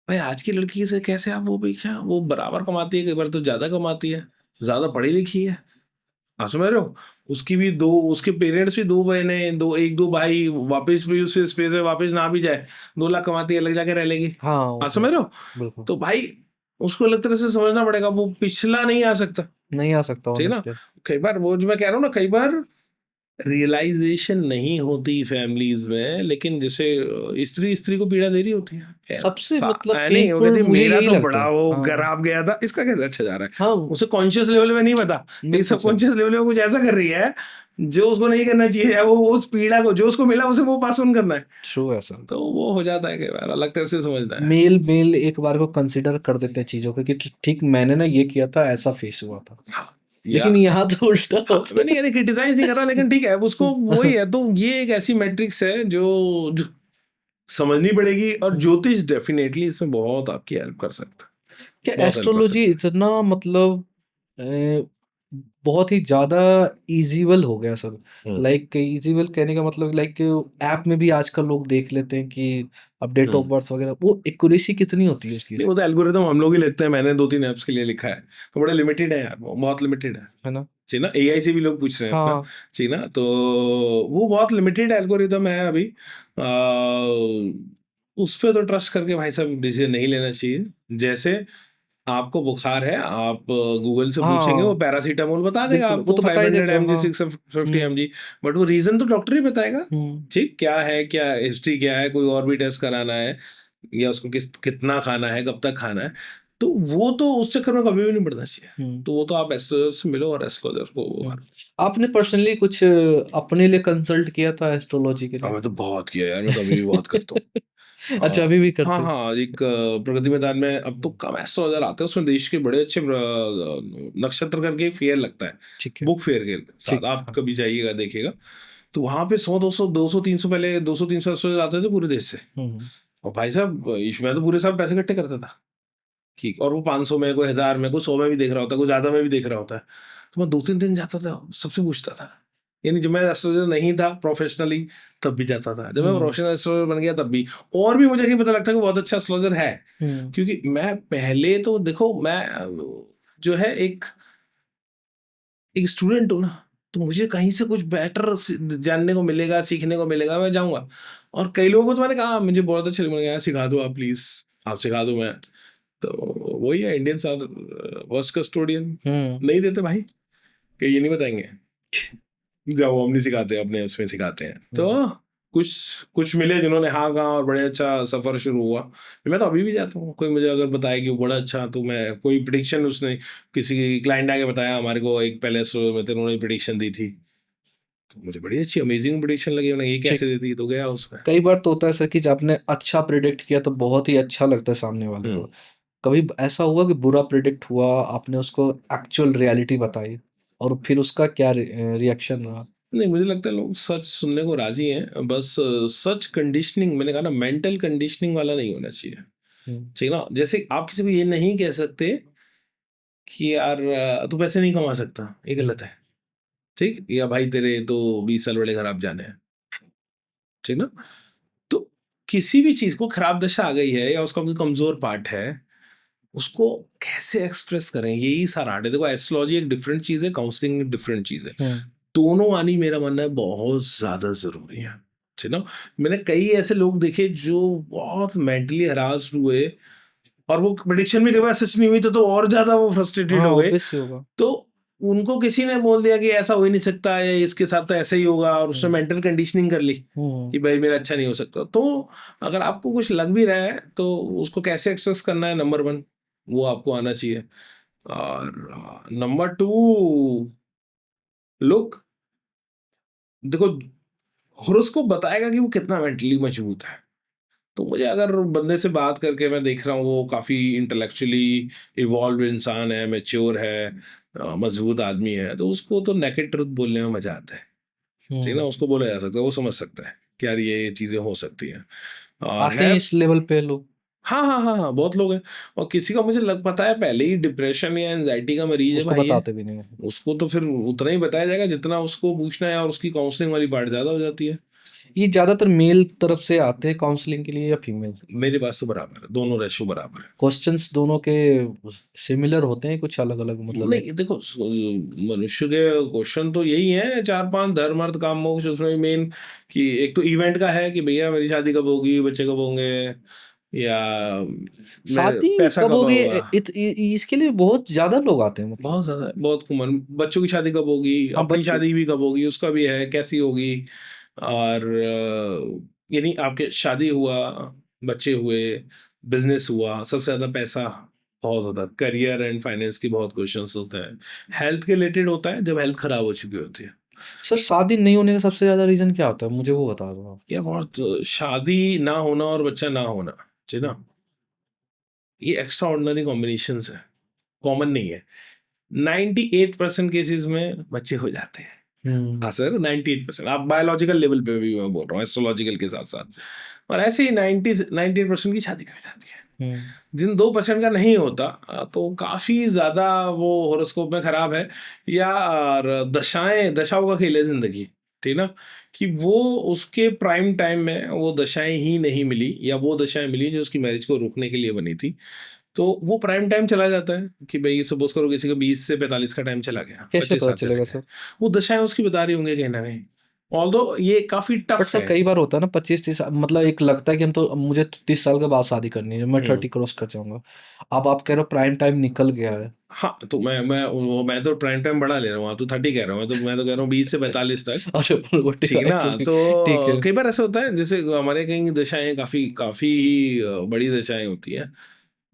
भाई आज की लड़की से कैसे आप वो अपेक्षा, वो बराबर कमाती है, कई बार तो ज्यादा कमाती है, ज्यादा पढ़ी लिखी है। आप समझ रहे हो, उसकी भी दो, उसके पेरेंट्स भी 2 बहनें, दो एक दो भाई, वापस भी उस स्पेस में वापस ना भी जाए, 2 लाख कमाती है, अलग जाके रह लेगी। हाँ, वो आप तो है। समझ रहे हो। बिल्कुल। तो भाई उसको अलग तरह से समझना पड़ेगा, वो पिछला नहीं आ सकता, नहीं आ सकता ठीक है ना। ऑनेस्टली। कई बार वो जो मैं कह रहा हूँ ना, कई बार रियलाइजेशन नहीं होती फैमिलीज में, लेकिन जैसे स्त्री स्त्री को पीड़ा दे रही होती है यार, सबसे मतलब नहीं वो कहती पेनफुल है, मुझे मेरा यही तो लगता बड़ा है। वो हाँ, खराब गया था, इसका कैसे अच्छा जा रहा है। हाँ, उसे कॉन्शियस लेवल में नहीं पता, ये बिल्कुल सब सर। कॉन्शियस लेवल में कुछ ऐसा कर रही है जो उसको नहीं करना चाहिए, या वो उस पीड़ा को जो उसको मिला उसे वो पास ऑन करना है। ट्रू है सर। तो वो हो जाता है कई बार, अलग तरह से समझना है। मेल मेल एक बार को कंसिडर कर देते हैं चीजों को, कि ठीक मैंने ना ये किया था, ऐसा फेस हुआ था। हाँ, या लेकिन यहाँ तो उल्टा हाँ, होता मैं नहीं यानी क्रिटिसाइज नहीं कर रहा, लेकिन ठीक है, अब उसको वही है। है। तो ये एक ऐसी मैट्रिक्स है जो समझनी पड़ेगी, और ज्योतिष डेफिनेटली इसमें बहुत आपकी हेल्प कर सकता है, क्या बहुत हेल्प कर एस्ट्रोलॉजी सकता है। इतना मतलब बहुत ही ज़्यादा ईज़ीबल हो गया सर। हम्म। लाइक ईज़ीबल कहने का मतलब, लाइक ऐप में भी आजकल लोग देख लेते हैं कि अपडेट ऑफ हम्म। बर्थ वगैरह, वो एक्यूरेसी कितनी होती है उसकी? नहीं वो तो एल्गोरिदम हम लोग ही लिखते हैं, मैंने 2-3 ऐप्स के लिए लिखा है, तो बड़ा लिमिटेड है यार, वो बहुत लिमिटेड है। है ना? जी ना, एआई से भी लोग पूछ रहे हैं अपना, हाँ, जी ना। तो वो बहुत लिमिटेड एल्गोरिदम है अभी। उस पे तो ट्रस्ट करके भाई साहब डिसीजन नहीं लेना चाहिए। जैसे आपको बुखार है, आप गूगल से पूछेंगे, वो हाँ, पैरासीटामोल बता देगा बिल्कुल, वो आपको तो बता ही 500 देगा, mg हाँ। 650 हुँ, mg। बट वो रीजन तो डॉक्टर ही बताएगा। हुँ, ठीक, क्या है, क्या हिस्ट्री क्या है, कोई और भी टेस्ट कराना है, या उसको कितना खाना है, कब तक खाना है, तो वो तो उस चक्कर में कभी भी नहीं पड़ना चाहिए। हुँ, तो वो तो आप एस्ट्रोलॉजर से मिलो और एस्ट्रोलॉजर को वो हुँ। करो। आपने पर्सनली कुछ अपने लिए कंसल्ट किया था एस्ट्रोलॉजी के लिए? मैं तो बहुत किया यार, मैं तो अभी भी बहुत करता हूँ। अच्छा, हाँ, अभी भी हाँ, करते हो? हाँ, एक प्रगति मैदान में अब तो कम एस्ट्रोलॉजर आते हैं, उसमें देश के बड़े अच्छे नक्षत्र करके फेयर लगता है, ठीक है, बुक फेयर के साथ, ठीक है, आप हाँ। कभी जाइएगा देखिएगा। तो वहाँ पे 100 200 200 300, पहले 200 300 एस्ट्रोलॉजर आते थे पूरे देश से। हुँ, हुँ, और भाई साहब मैं तो पूरे साल पैसे इकट्ठे करता था कि, और वो 500 में, कोई 1000 में, कोई 100 में भी देख रहा होता है, कोई ज्यादा में भी देख रहा होता है। तो मैं 2 3 दिन जाता था, सबसे पूछता था। यानी जब मैं एस्ट्रोलॉजर नहीं था प्रोफेशनली, तब भी जाता था, जब मैं हुँ, प्रोफेशनल एस्ट्रोलॉजर बन गया तब भी। और भी मुझे नहीं पता लगता कि बहुत अच्छा एस्ट्रोलॉजर है, हुँ, क्योंकि मैं पहले तो देखो, मैं जो है एक एक स्टूडेंट हूँ ना, तो मुझे कहीं से कुछ बेटर जानने को मिलेगा, सीखने को मिलेगा, मैं जाऊंगा। और कई लोगों को तो मैंने कहा मुझे बहुत अच्छा लगा, सिखा दो आप प्लीज, आप सिखा दो। मैं तो वही है, इंडियंस आर वर्स्ट कस्टोडियन, हुँ, नहीं देते भाई, कि ये नहीं बताएंगे, जाओ हम नहीं सिखाते, अपने उसमें सिखाते हैं। तो हुँ। कुछ कुछ मिले जिन्होंने हाँ कहा और बड़े अच्छा सफर शुरू हुआ। मैं तो अभी भी जाता हूँ, कोई मुझे अगर बताए कि वो बड़ा अच्छा, तो मैं कोई प्रिडिक्शन, उसने किसी क्लाइंट आके बताया हमारे को, एक पहले में थे, उन्होंने प्रिडिक्शन दी थी, तो मुझे बड़ी अच्छी अमेजिंग प्रिडिक्शन लगी, मैंने ये ठीक। कैसे दे दी, तो गया उसमें। कई बार तो होता है सर कि जब आपने अच्छा प्रेडिक्ट किया तो बहुत ही अच्छा लगता है सामने वाले को। हम्म। कभी ऐसा हुआ कि बुरा प्रेडिक्ट हुआ, आपने उसको एक्चुअल रियलिटी बताई और फिर उसका क्या रिएक्शन रहा? नहीं, मुझे लगता है लोग सच सुनने को राजी हैं, बस सच कंडीशनिंग, मैंने कहा ना, मेंटल कंडीशनिंग वाला नहीं होना चाहिए। हुँ, ठीक है ना, जैसे आप किसी को ये नहीं कह सकते कि यार तू पैसे नहीं कमा सकता, ये हुँ, गलत है। ठीक, या भाई तेरे तो 20 साल बड़े खराब जाने हैं। ठीक ना, तो किसी भी चीज को, खराब दशा आ गई है या उसका कोई कमजोर पार्ट है, उसको कैसे एक्सप्रेस करें, यही सारा आर्ट है। देखो, एस्ट्रोलॉजी एक डिफरेंट चीज है, काउंसलिंग एक डिफरेंट चीज है। हुँ, दोनों आनी, मेरा मानना है, बहुत ज्यादा जरूरी है। ठीक ना, मैंने कई ऐसे लोग देखे जो बहुत मेंटली हरास हुए, और वो प्रेडिक्शन भी कई बार सच नहीं हुई, तो और ज्यादा वो फ्रस्ट्रेटेड हाँ, हो गए। ऑब्वियस ही होगा। तो उनको किसी ने बोल दिया कि ऐसा हो ही नहीं सकता, या इसके साथ तो ऐसा ही होगा, और उसने हुँ, मेंटल कंडीशनिंग कर ली हुँ, कि भाई मेरा अच्छा नहीं हो सकता। तो अगर आपको कुछ लग भी रहा है, तो उसको कैसे एक्सप्रेस करना है, नंबर वन, वो आपको आना चाहिए। और नंबर टू, लोग, देखो, हॉरोस्कोप बताएगा कि वो कितना मेंटली मजबूत है। तो मुझे अगर बंदे से बात करके मैं देख रहा हूँ वो काफ़ी इंटेलेक्चुअली इवॉल्व इंसान है, मैच्योर है, मजबूत आदमी है, तो उसको तो नेकेड ट्रुथ बोलने में मजा आता है। ठीक है ना, हुँ। उसको बोला जा सकता है, वो समझ सकता है कि यार ये चीज़ें हो सकती हैं। और आते है, हैं इस लेवल पे लोग, हाँ, हाँ, हाँ, हाँ, बहुत लोग हैं। और किसी का मुझे लग पता है पहले ही डिप्रेशन या एंजाइटी का मरीज है उसको भाई है, बताते भी नहीं हैं। उसको तो फिर उतना ही बताया जाएगा जितना उसको पूछना है, और उसकी काउंसलिंग वाली पार्ट ज़्यादा हो जाती है। ये ज़्यादातर मेल तरफ से आते हैं काउंसलिंग के लिए या फीमेल? मेरे पास तो बराबर है, दोनों रेशो बराबर है। क्वेश्चंस दोनों के सिमिलर होते हैं, कुछ अलग-अलग मतलब लाइक नहीं देखो, मनुष्य के क्वेश्चन तो यही है, 4 5 धर्म अर्थ काम मोक्ष, उसमें मेन कि एक तो इवेंट का है कि भैया मेरी शादी कब होगी, बच्चे कब होंगे, या मैं शादी पैसा कब कब होगी होगा। इसके लिए बहुत ज़्यादा लोग आते हैं मतलब। बहुत ज्यादा है, बहुत कॉमन, बच्चों की शादी कब होगी, हाँ, अपनी बच्चों शादी भी कब होगी, उसका भी है, कैसी होगी। और यानी आपके शादी हुआ, बच्चे हुए, बिजनेस हुआ, सबसे ज्यादा पैसा बहुत होता है, करियर एंड फाइनेंस की बहुत क्वेश्चंस होते हैं। हेल्थ के रिलेटेड होता है जब हेल्थ खराब हो चुकी होती है। सर शादी नहीं होने का सबसे ज़्यादा रीज़न क्या होता है? मुझे वो बता दो आप। या बहुत शादी ना होना और बच्चा ना होना, ठीक ना, ये एक्स्ट्रा ऑर्डिनरी कॉम्बिनेशन है, कॉमन नहीं है। 98% केसेस में बच्चे हो जाते हैं। हुँ, हाँ सर, 98%, आप बायोलॉजिकल लेवल पे भी मैं बोल रहा हूँ, एस्ट्रोलॉजिकल के साथ साथ। और ऐसे ही 98% की शादी भी हो जाती है। हुँ, जिन 2% का नहीं होता, तो काफ़ी ज़्यादा वो हॉरोस्कोप में खराब है, या और दशाओं का खेल है ज़िंदगी। ठीक ना, कि वो उसके प्राइम टाइम में वो दशाएं ही नहीं मिली, या वो दशाएं मिली जो उसकी मैरिज को रोकने के लिए बनी थी। तो वो प्राइम टाइम चला जाता है कि भाई सपोज करो किसी का 20 से 45 का टाइम चला गया, कैसे 25 पता साल चले चलेगा गए, सर? वो दशाएं उसकी बता रही होंगे कहीं ना कहीं। ऑल्दो ये काफी बट टफ सर है। कई बार होता है ना 25-30, मतलब एक लगता है कि हम तो मुझे 30 साल के बाद शादी करनी है, मैं हम्म। 30 क्रॉस कर जाऊंगा। अब आप कह रहे हो प्राइम टाइम निकल गया है। हाँ तो मैं तो प्राइम टाइम बढ़ा ले रहा हूँ, तो 30 कह रहा हूँ, मैं तो कह रहा हूँ 20 से 45 तक। अच्छा ठीक है ना, एक्चुअली ठीक तो है। कई बार ऐसा होता है जैसे हमारे कहीं दशाएं काफी काफी बड़ी दशाएं होती है,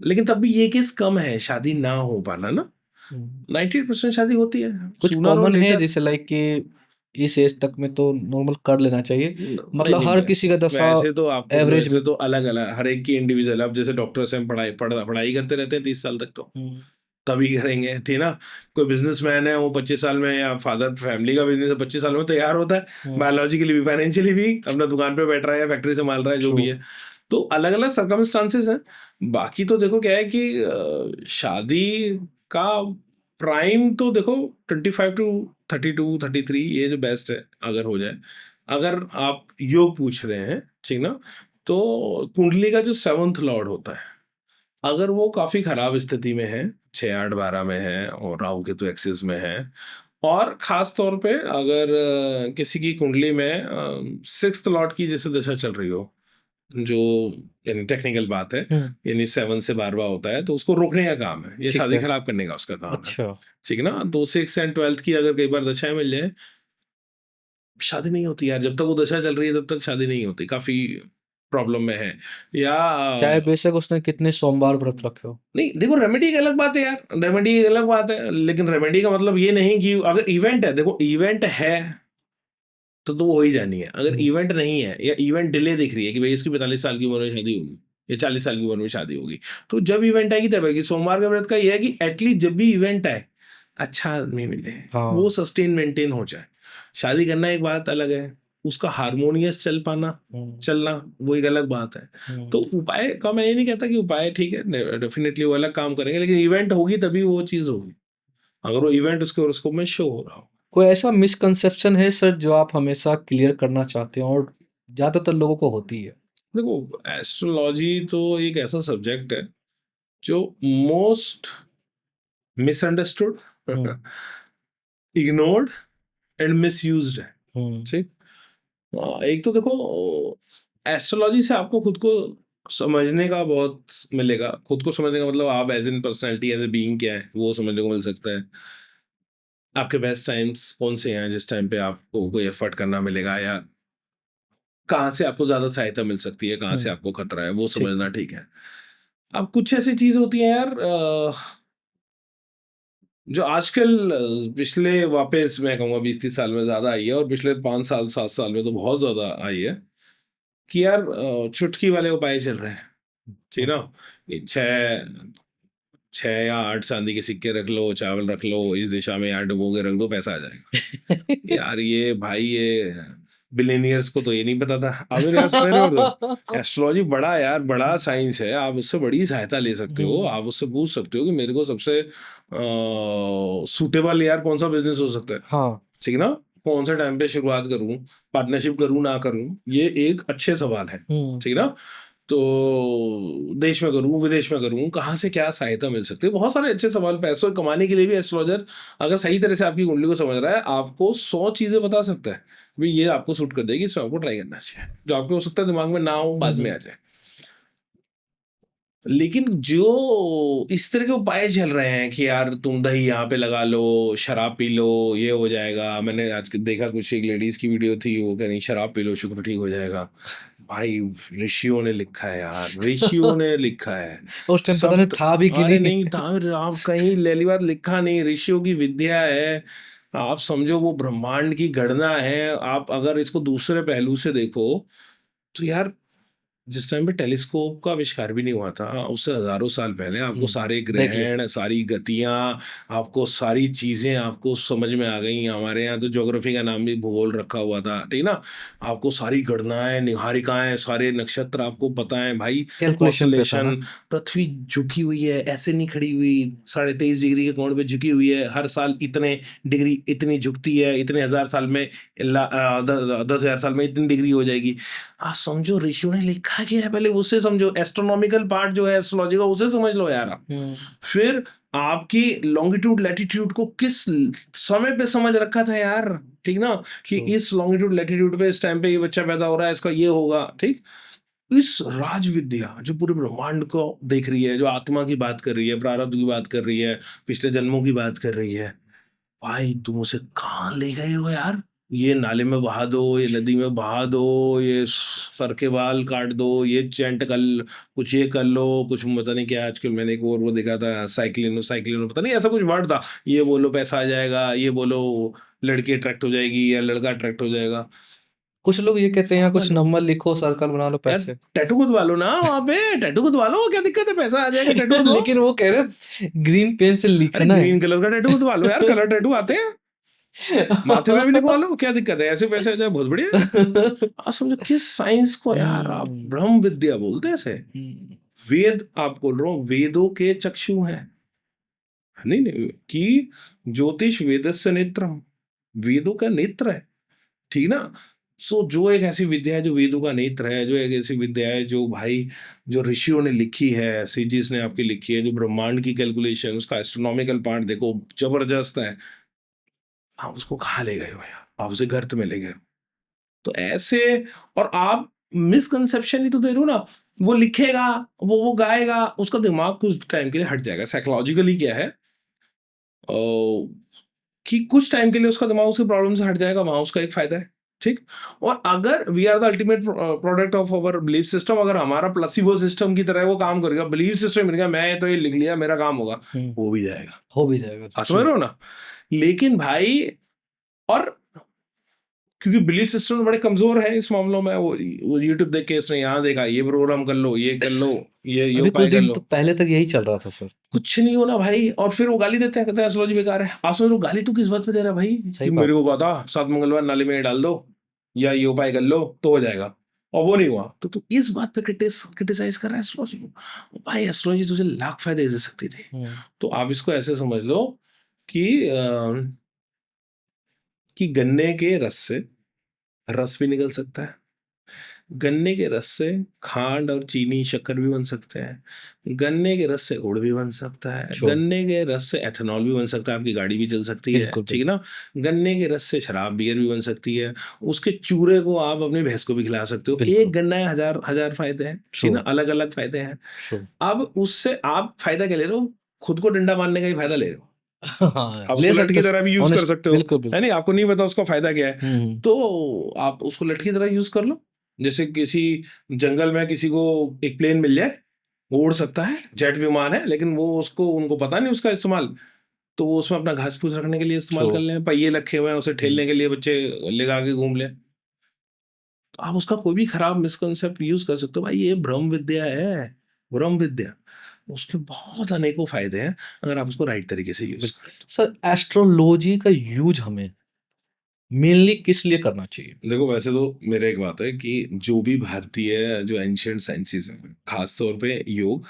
लेकिन तब भी ये केस कम है शादी ना हो पाना ना। हम्म। 90% शादी होती है कुछ सूनर और कॉमन है लेटर। जैसे लाइक कि इस एज तक में तो नॉर्मल कर लेना चाहिए, नहीं मतलब नहीं, हर किसी का दशा एवरेज वैसे में। तो अलग अलग हर एक की इंडिविजुअल है। अब जैसे डॉक्टर से हम पढ़ाई करते रहते हैं 30 साल तक, तो हम्म। तभी करेंगे, ठीक ना। कोई बिजनेसमैन है वो 25 साल में, या फादर फैमिली का बिजनेस है 25 साल में तैयार होता है, हम्म। बायोलॉजिकली भी फाइनेंशियली भी, अपना दुकान पे बैठ रहा है या फैक्ट्री संभाल रहा है, जो ट्रू। भी है। तो अलग अलग सर्कमस्टांसेस हैं। बाकी तो देखो क्या है कि शादी का प्राइम तो देखो 25 to 32 33, ये जो बेस्ट है अगर हो जाए। अगर आप योग पूछ रहे हैं, ठीक ना, तो कुंडली का जो 7th लॉर्ड होता है, अगर वो काफी खराब स्थिति में है, 6 8 12 में है और राहु केतु एक्सिस में है, और खास तौर पे अगर किसी की कुंडली में 6th लॉर्ड की जैसे दशा चल रही हो, जो यानी टेक्निकल बात है, हम्म। यानी 7 से 12 होता है, तो उसको रोकने का काम है, ये ठीक शादी है। खराब करने का उसका काम है। अच्छा। ठीक है ना, तो 6 and 12 की अगर कई बार दशाएं मिल जाए, शादी नहीं होती यार, जब तक वो दशा चल रही है तब तक शादी नहीं होती, काफी प्रॉब्लम में है। या चाहे बेशक उसने कितने सोमवार व्रत रखे हो। नहीं देखो, रेमेडी एक अलग बात है यार, रेमेडी एक अलग बात है, लेकिन रेमेडी का मतलब ये नहीं कि अगर इवेंट है, देखो इवेंट है तो वो हो ही जानी है। अगर हम्म। इवेंट नहीं है या इवेंट डिले दिख रही है कि भाई इसकी 45 साल की उम्र में शादी होगी या 40 साल की उम्र में शादी होगी, तो जब इवेंट आएगी तब आएगी। सोमवार के व्रत का ये है कि एटलीस्ट जब भी इवेंट आए, अच्छा आदमी मिले, वो हाँ। सस्टेन मेंटेन हो जाए। शादी करना एक बात अलग है, उसका हारमोनियस चल पाना, हम्म। चलना, वो एक अलग बात है। हम्म। तो उपाय का मैं ये नहीं कहता कि उपाय ठीक है, डेफिनेटली वो अलग काम करेंगे, लेकिन इवेंट होगी तभी वो चीज़ होगी, अगर वो इवेंट उसके horoscope में शो हो रहा हो। कोई ऐसा मिसकंसेप्शन है सर जो आप हमेशा क्लियर करना चाहते हो और ज्यादातर लोगों को होती है? देखो एस्ट्रोलॉजी तो एक ऐसा सब्जेक्ट है जो most misunderstood, hmm. Ignored and misused है। हम्म। ठीक। एक तो देखो, एस्ट्रोलॉजी से आपको खुद को समझने का बहुत मिलेगा। खुद को समझने का मतलब आप as in personality, as a being क्या है, वो समझने को मिल सकता है। आपके बेस्ट टाइम्स कौन से हैं जिस टाइम पे आपको कोई एफर्ट करना मिलेगा, या कहाँ से आपको ज्यादा सहायता मिल सकती है, कहाँ से हम्म। आपको खतरा है, वो ठीक समझना है। ठीक है। अब कुछ ऐसी चीज होती है यार, जो आजकल पिछले वापस मैं कहूँगा 20 30 साल में ज्यादा आई है, और पिछले 5 साल 7 साल में तो बहुत ज्यादा आई है, कि यार चुटकी वाले उपाय चल रहे हैं। ठीक हम्म। ना, ये 6 6 या 8 चांदी के सिक्के रख लो, चावल रख लो, इस दिशा में 8 डुबो के रख दो, पैसा आ जाएगा। यार ये भाई, ये बिलेनियर्स को तो ये नहीं पता था। अब यार मेरे और एस्ट्रोलॉजी बड़ा यार, बड़ा साइंस है, आप उससे बड़ी सहायता ले सकते हो। हम्म। आप उससे पूछ सकते हो कि मेरे को सबसे सूटेबल यार कौन सा बिजनेस हो सकता है, हाँ। ठीक ना, कौन से टाइम पे शुरुआत करूं, पार्टनरशिप करूं ना करूं, ये एक अच्छे सवाल है। हम्म। ठीक ना, तो देश में करूं विदेश में करूं, कहाँ से क्या सहायता मिल सकती है, बहुत सारे अच्छे सवाल। पैसों कमाने के लिए भी एस्ट्रोलॉजर अगर सही तरह से आपकी कुंडली को समझ रहा है, आपको 100 चीजें बता सकता है, भाई ये आपको सूट कर देगी, इसमें आपको ट्राई करना चाहिए, जो आपको हो सकता है दिमाग में ना हो, बाद में हम्म। आ जाए। लेकिन जो इस तरह के उपाय चल रहे हैं कि यार तुम दही यहाँ पे लगा लो, शराब पी लो, ये हो जाएगा। मैंने आज देखा कुछ एक लेडीज की वीडियो थी, वो कह रही शराब पी लो शुक्र ठीक हो जाएगा। भाई ऋषियों ने लिखा है यार, ऋषियों ने लिखा है। उस टाइम पता सब नहीं था भी कि अरे नहीं। नहीं था, आप कहीं पहली बात लिखा नहीं, ऋषियों की विद्या है। आप समझो वो ब्रह्मांड की गणना है। आप अगर इसको दूसरे पहलू से देखो, तो यार जिस टाइम पे टेलीस्कोप का आविष्कार भी नहीं हुआ था, उससे हजारों साल पहले आपको सारे देख ली। ग्रहण, सारी गतियां, आपको सारी चीजें आपको समझ में आ गई। हमारे यहाँ तो ज्योग्राफी का नाम भी भूगोल रखा हुआ था, ठीक ना। आपको सारी गणनाएं, निहारिकाएं, सारे नक्षत्र आपको पता है भाई। कैलकुलेशन पे था कॉन्स्टलेशन, ना। पृथ्वी झुकी हुई है, ऐसे नहीं खड़ी हुई, 23.5 डिग्री के कोण पे झुकी हुई है, हर साल इतने डिग्री इतनी झुकती है, इतने हजार साल में 10,000 साल में इतनी डिग्री हो जाएगी। समझो ऋषियों ने लिखा क्या किया है पहले उससे समझो, एस्ट्रोनॉमिकल पार्ट जो है एस्ट्रोलॉजी का उसे समझ लो यार आप। फिर आपकी लॉन्गिट्यूड लैटिट्यूड को किस समय पे समझ रखा था यार, ठीक ना, कि True. इस लॉन्गिट्यूड लैटिट्यूड पे इस टाइम पे ये बच्चा पैदा हो रहा है, इसका ये होगा, ठीक। इस राज विद्या जो पूरे ब्रह्मांड को देख रही है, जो आत्मा की बात कर रही है, प्रारब्ध की बात कर रही है, पिछले जन्मों की बात कर रही है, भाई तुम उसे कहाँ ले गए हो यार। ये नाले में बहा दो, ये नदी में बहा दो, ये सर के बाल काट दो, ये चैंट कर कुछ ये कर लो, कुछ पता नहीं क्या आजकल मैंने एक और वो देखा था, साइक्लिनो साइक्लिनो पता नहीं ऐसा कुछ वर्ड था, ये बोलो पैसा आ जाएगा, ये बोलो लड़की अट्रैक्ट हो जाएगी या लड़का अट्रैक्ट हो जाएगा। कुछ लोग ये कहते हैं कुछ पागल हो नंबर लिखो सर्कल बना लो यार, पैसे। टैटू खुदवा लो ना वहां पे, टैटू खुदवा लो, क्या दिक्कत है, पैसा आ जाएगा, टैटू खुदवाओ। लेकिन वो कह रहे ग्रीन पेन से अरे लिखना है। ग्रीन कलर का टैटू खुदवा लो यार, कलर टैटू आते हैं, माथे में भी लिखवा लो, क्या दिक्कत है, ऐसे पैसे आ जाए बहुत बढ़िया है। आप समझो किस साइंस को यार आप ब्रह्म विद्या बोलते हैं ऐसे। वेद आप बोल रहा हूँ, वेदों के चक्षु हैं, नहीं नहीं, कि ज्योतिष वेदस्य नेत्रम, वेदों का नेत्र है, ठीक ना। सो जो एक ऐसी विद्या है जो वेदों का नेत्र है, जो एक ऐसी विद्या है जो भाई जो ऋषियों ने लिखी है, सीजीस ने आपकी लिखी है, जो ब्रह्मांड की कैलकुलेशन, उसका एस्ट्रोनॉमिकल पार्ट देखो जबरदस्त है, आप उसको कहाँ ले गए हो यार, आप उसे गर्त में ले गए हो। तो ऐसे, और आप मिसकंसेप्शन ही तो दे रहे हो ना, वो लिखेगा, वो गाएगा, उसका दिमाग कुछ टाइम के लिए हट जाएगा। साइकोलॉजिकली क्या है कि कुछ टाइम के लिए उसका दिमाग उसकी प्रॉब्लम से हट जाएगा, वहां उसका एक फायदा है, ठीक। और अगर we are the ultimate product of our belief system, अगर हमारा प्लेसिबो सिस्टम की तरह वो काम करेगा, बिलीफ सिस्टम मिल गया, मैं तो ये लिख लिया मेरा काम होगा, हो भी जाएगा, हो भी जाएगा। आप समझ रहे हो ना। लेकिन भाई, और क्योंकि बिलीफ सिस्टम बड़े कमजोर है इस मामलों में, वो यूट्यूब देख के इसने यहाँ देखा, ये प्रोग्राम कर लो, ये कर लो, ये अभी कुछ उपाय कर दिन लो, तो पहले तक यही चल रहा था सर। कुछ नहीं होना भाई। और फिर वो गाली देते हैं, कहते हैं एस्ट्रोलॉजी बेकार है। आप समझ लो गाली तू किस बात पे दे रहा है भाई, सही कि बात। मेरे को कहा था 7 मंगलवार नाले में ये डाल दो या ये उपाय कर लो तो हो जाएगा, और वो नहीं हुआ, तो तू इस बात पे क्रिटिसाइज कर रहा है एस्ट्रोलॉजी को। भाई एस्ट्रोलॉजी तुझे लाख फायदे दे सकती थी। तो आप इसको ऐसे समझ लो कि कि गन्ने के रस से रस भी निकल सकता है, गन्ने के रस से खांड और चीनी शक्कर भी बन सकते हैं, गन्ने के रस से गुड़ भी बन सकता है, True. गन्ने के रस से एथेनॉल भी बन सकता है, आपकी गाड़ी भी चल सकती है, बिल्कुल ठीक है ना। गन्ने के रस से शराब बियर भी बन सकती है, उसके चूरे को आप अपनी भैंस को भी खिला सकते हो। बिल्कुल। एक गन्ना है, हजार हजार फायदे हैं, ठीक True. ना, अलग अलग फायदे हैं। True. अब उससे आप फायदा क्या ले रहे हो, खुद को डंडा मारने का ही फायदा ले रहे हो। हाँ, आप ले उसको लठ सकते की तरह भी यूज कर ऑनेस्ट, सकते हो, बिल्कुल है बिल्कुल। नहीं, आपको नहीं पता उसका फायदा क्या है, तो आप उसको लठ की तरह यूज कर लो। जैसे किसी जंगल में किसी को एक प्लेन मिल जाए, वो उड़ सकता है, जेट विमान है, लेकिन वो उसको उनको पता नहीं उसका इस्तेमाल, तो वो उसमें अपना घास फूस रखने के लिए इस्तेमाल कर True. लें, पहिए रखे हुए हैं उसे ठेलने के लिए, बच्चे लगा के घूम लें। तो आप उसका कोई भी खराब मिसकंसेप्ट यूज कर सकते हो। भाई ये ब्रह्म विद्या है, ब्रह्म विद्या, उसके बहुत अनेकों फायदे हैं अगर आप उसको राइट तरीके से यूज करें। सर एस्ट्रोलॉजी का यूज हमें मेनली किस लिए करना चाहिए? देखो वैसे तो मेरा एक बात है कि जो भी भारतीय जो एंशियंट साइंसेस हैं, खास तौर पे योग,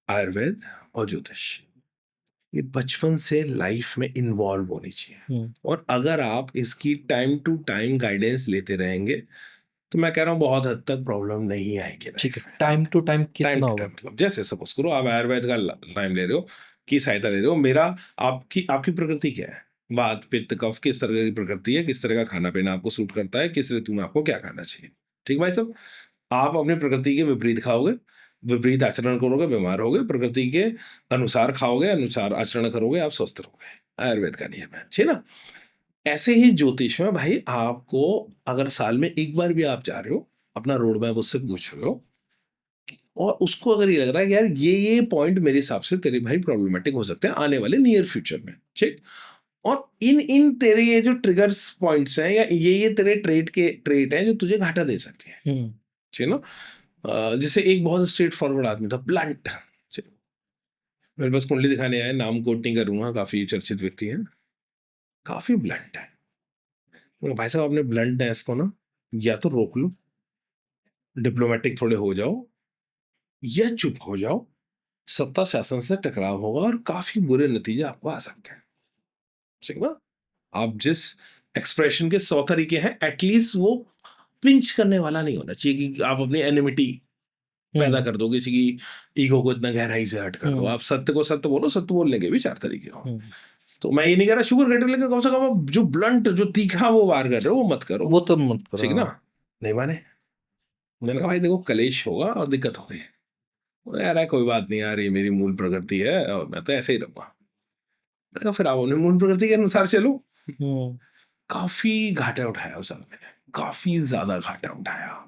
आयुर्वेद और ज्योतिष, ये बचपन से लाइफ में इन्वॉल्व होनी चाहिए। और अगर आप इसकी टाइम टू टाइम गाइडेंस लेते रहेंगे तो मैं कह रहा हूँ बहुत हद तक प्रॉब्लम नहीं आएगी ठीक है, लाइफ में। टाइम टू टाइम टाइम कितना टू होगा? टाइम मतलब जैसे सपोज करो आप आयुर्वेद का टाइम ले रहे हो, की सहायता ले रहे हो, मेरा आपकी आपकी प्रकृति क्या है, वात पित्त कफ किस तरह की प्रकृति है, किस तरह का खाना पीना आपको सूट करता है, किस ऋतु में आपको क्या खाना चाहिए, ठीक भाई साहब। आप अपनी प्रकृति के विपरीत खाओगे, विपरीत आचरण करोगे, बीमार होगे, प्रकृति के अनुसार खाओगे, अनुसार आचरण करोगे, आप स्वस्थ रहोगे, आयुर्वेद का नियम है, ठीक ना। ऐसे ही ज्योतिष में भाई आपको अगर साल में एक बार भी आप जा रहे हो, अपना रोड मैप उससे पूछ रहे हो, और उसको अगर ये लग रहा है कि यार ये पॉइंट मेरे हिसाब से तेरे भाई प्रॉब्लमेटिक हो सकते हैं आने वाले नियर फ्यूचर में, ठीक। और इन इन तेरे ये जो ट्रिगर्स पॉइंट्स हैं या ये तेरे ट्रेट हैं जो तुझे घाटा दे सकते हैं, ठीक ना। जैसे एक बहुत स्ट्रेट फॉरवर्ड आदमी था, ब्लंट, मेरे पास कुंडली दिखाने आए, नाम कोट नहीं करूंगा, काफी चर्चित व्यक्ति हैं, काफी ब्लंट है। भाई साहब अपने ब्लंटनेस को ना या तो रोक लो, डिप्लोमेटिक थोड़े हो जाओ, या चुप हो जाओ, सत्ता शासन से टकराव होगा और काफी बुरे नतीजे आपको आ सकते हैं, ठीक ना। आप जिस एक्सप्रेशन के 100 तरीके हैं, एटलीस्ट वो पिंच करने वाला नहीं होना चाहिए कि आप अपनी एनिमिटी पैदा कर दो, किसी की ईगो को इतना गहराई से हर्ट कर दो। आप सत्य को सत्य बोलो, सत्य बोलने के भी 4 तरीके हो। तो मैं ये नहीं कह रहा शुगर कटर, लेकिन कम से कम आप जो ब्लंट, जो तीखा वो वार कर रहे हो वो मत करो, वो तो मत करो। ठीक ना। नहीं माने, मैंने कहा भाई देखो कलेश होगा और दिक्कत होगी। यार है कोई बात नहीं यार, ये मेरी मूल प्रकृति है और मैं तो ऐसे ही रहूंगा। मैंने कहा फिर आप अपनी मूल प्रकृति के अनुसार चलो। काफी घाटा उठाया उस आदमी ने, काफी ज्यादा घाटा उठाया।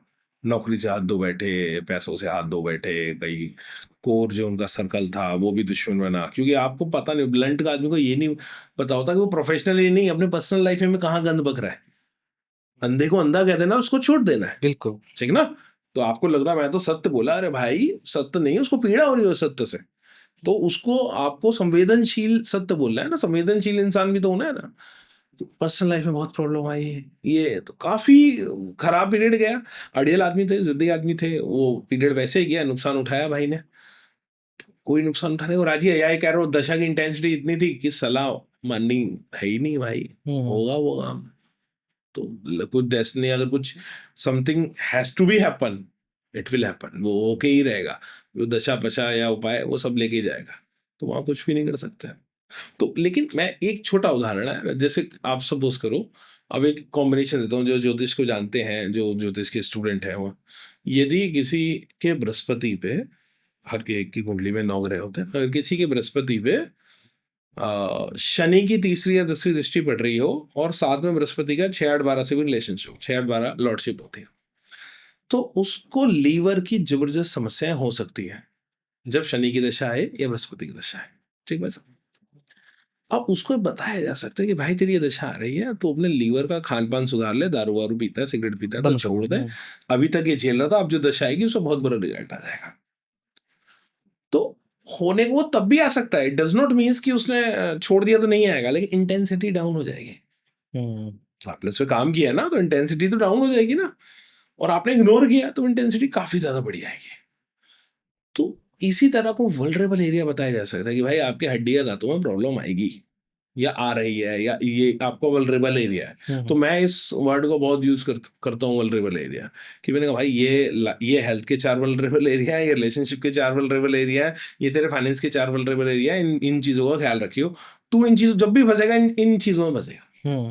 नौकरी से हाथ धो बैठे, पैसों से हाथ धो बैठे, कई कोर जो उनका सर्कल था वो भी दुश्मन बना, क्योंकि आपको पता नहीं, ब्लंट का आदमी को ये नहीं पता होता कि वो प्रोफेशनली नहीं अपने पर्सनल लाइफ में कहाँ गंद बक रहा है। अंधे को अंधा कह देना, उसको छोड़ देना है, बिल्कुल ठीक ना। तो आपको लग रहा मैं तो सत्य बोला, अरे भाई सत्य नहीं, उसको पीड़ा हो रही है सत्य से, तो उसको आपको संवेदनशील सत्य बोलना है ना, संवेदनशील इंसान भी तो होना है ना। तो पर्सनल लाइफ में बहुत प्रॉब्लम आई है, ये तो काफी खराब पीरियड गया। अड़ियल आदमी थे, जिद्दी आदमी थे, वो पीरियड वैसे ही गया, नुकसान उठाया भाई ने। कोई नुकसान उठाने को राजी है, या कह रहा हूँ दशा की इंटेंसिटी इतनी थी कि सलाह माननी है ही नहीं भाई, होगा वो काम। तो कुछ डेस्टिनी, अगर कुछ something has to be happen, it will happen, वो होके ही रहेगा। जो दशा पशा या उपाय वो सब लेके ही जाएगा, तो वहां कुछ भी नहीं कर सकते। तो लेकिन मैं एक छोटा उदाहरण है, जैसे आप सपोज करो, अब एक कॉम्बिनेशन देता हूँ, जो ज्योतिष को जानते हैं, जो ज्योतिष के स्टूडेंट हैं, वो यदि किसी के बृहस्पति पे, हर के एक की कुंडली में 9 ग्रह होते हैं, अगर किसी के बृहस्पति पे शनि की तीसरी या 10वीं दृष्टि पड़ रही हो और साथ में बृहस्पति का 6-8-12 से भी रिलेशनशिप, 6-8-12 लॉर्डशिप होती है, तो उसको लीवर की जबरदस्त समस्याएं हो सकती है जब शनि की दशा है या बृहस्पति की दशा है, ठीक है। अब उसको बताया जा सकता है कि भाई तेरी ये दशा आ रही है, तो अपने लीवर का खान पान सुधार ले, दारू वारू पीता है, सिगरेट पीता है तो छोड़ दे, अभी तक ये झेल रहा था, अब जो दशा आएगी उसमें बहुत बुरा रिजल्ट आ जाएगा। तो होने को वो तब भी आ सकता है, इट डज नॉट मीन्स कि उसने छोड़ दिया तो नहीं आएगा, लेकिन इंटेंसिटी डाउन हो जाएगी। आपने उस पर काम किया ना, तो इंटेंसिटी तो डाउन हो जाएगी ना, और आपने इग्नोर किया तो इंटेंसिटी काफी ज्यादा बढ़ जाएगी। तो इसी तरह को वल्नरेबल एरिया बताया जा सकता है कि भाई आपके हड्डी या दांतों में प्रॉब्लम आएगी या आ रही है, या ये आपका वल्नरेबल एरिया है। तो मैं इस वर्ड को बहुत यूज करता हूँ, वल्नरेबल एरिया, कि मैंने कहा भाई ये हेल्थ के 4 वल्नरेबल एरिया है, ये रिलेशनशिप के 4 वल्नरेबल एरिया है, ये तेरे फाइनेंस के 4 वल्नरेबल एरिया है। इन चीजों का ख्याल रखियो, तू इन चीजों जब भी फंसेगा इन चीजों में फंसेगा।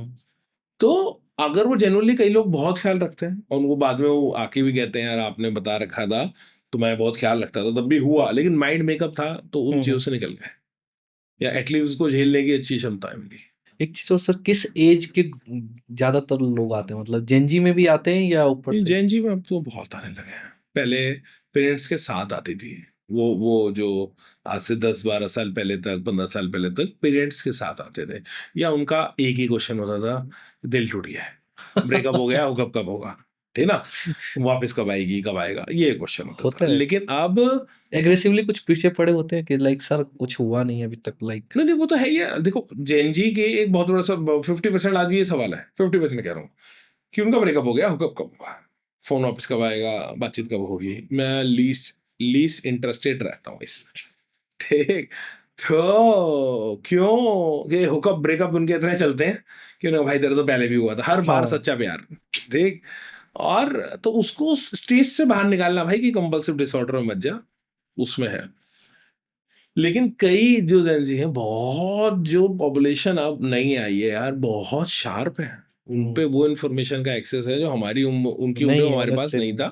तो अगर वो जेनुअनली, कई लोग बहुत ख्याल रखते हैं और उनको बाद में वो आके भी कहते हैं यार आपने बता रखा था तो मैं बहुत ख्याल रखता था, तब भी हुआ, लेकिन माइंड मेकअप था तो उन चीजों से निकल गए, या एटलीस्ट उसको झेलने की अच्छी क्षमता है मिली। एक चीज और सर, किस एज के ज्यादातर लोग आते हैं, मतलब जेनजी में भी आते हैं या ऊपर से? जेएनजी में अब तो बहुत आने लगे हैं, पहले पेरेंट्स के साथ आती थी, वो जो आज से 10-12 साल पहले तक, 15 साल पहले तक पेरेंट्स के साथ आते थे, या उनका एक ही क्वेश्चन होता था, दिल टूट गया है, ब्रेकअप हो गया, हुकअप कब होगा, ठीक ना, वापस कब आएगी, कब आएगा, ये क्वेश्चन होता था। लेकिन अब एग्रेसिवली कुछ पीछे पड़े होते हैं कि लाइक सर कुछ हुआ नहीं अभी तक, लाइक नहीं वो तो है ही है। देखो जेएनजी के एक बहुत बड़ा सा 50% आज भी ये सवाल है, 50% कह रहा हूँ, कि उनका ब्रेकअप हो गया, हुकअप कब होगा, फोन वापस कब आएगा, बातचीत कब होगी। मैं लीस्ट इंटरेस्टेड रहता हूँ इसमें, ठीक। तो क्यों ये हुकअप ब्रेकअप उनके इतने चलते हैं, क्यों भाई तेरा तो पहले भी हुआ था, हर बार सच्चा प्यार, ठीक। और तो उसको स्टेज से बाहर निकालना भाई कि कंपल्सिव डिसऑर्डर में मत जा, उसमें है। लेकिन कई जो जेंजी हैं, बहुत जो पॉपुलेशन अब नहीं आई है यार, बहुत शार्प है, उन पे वो इन्फॉर्मेशन का एक्सेस है जो हमारी उनकी उम्र में हमारे पास नहीं था।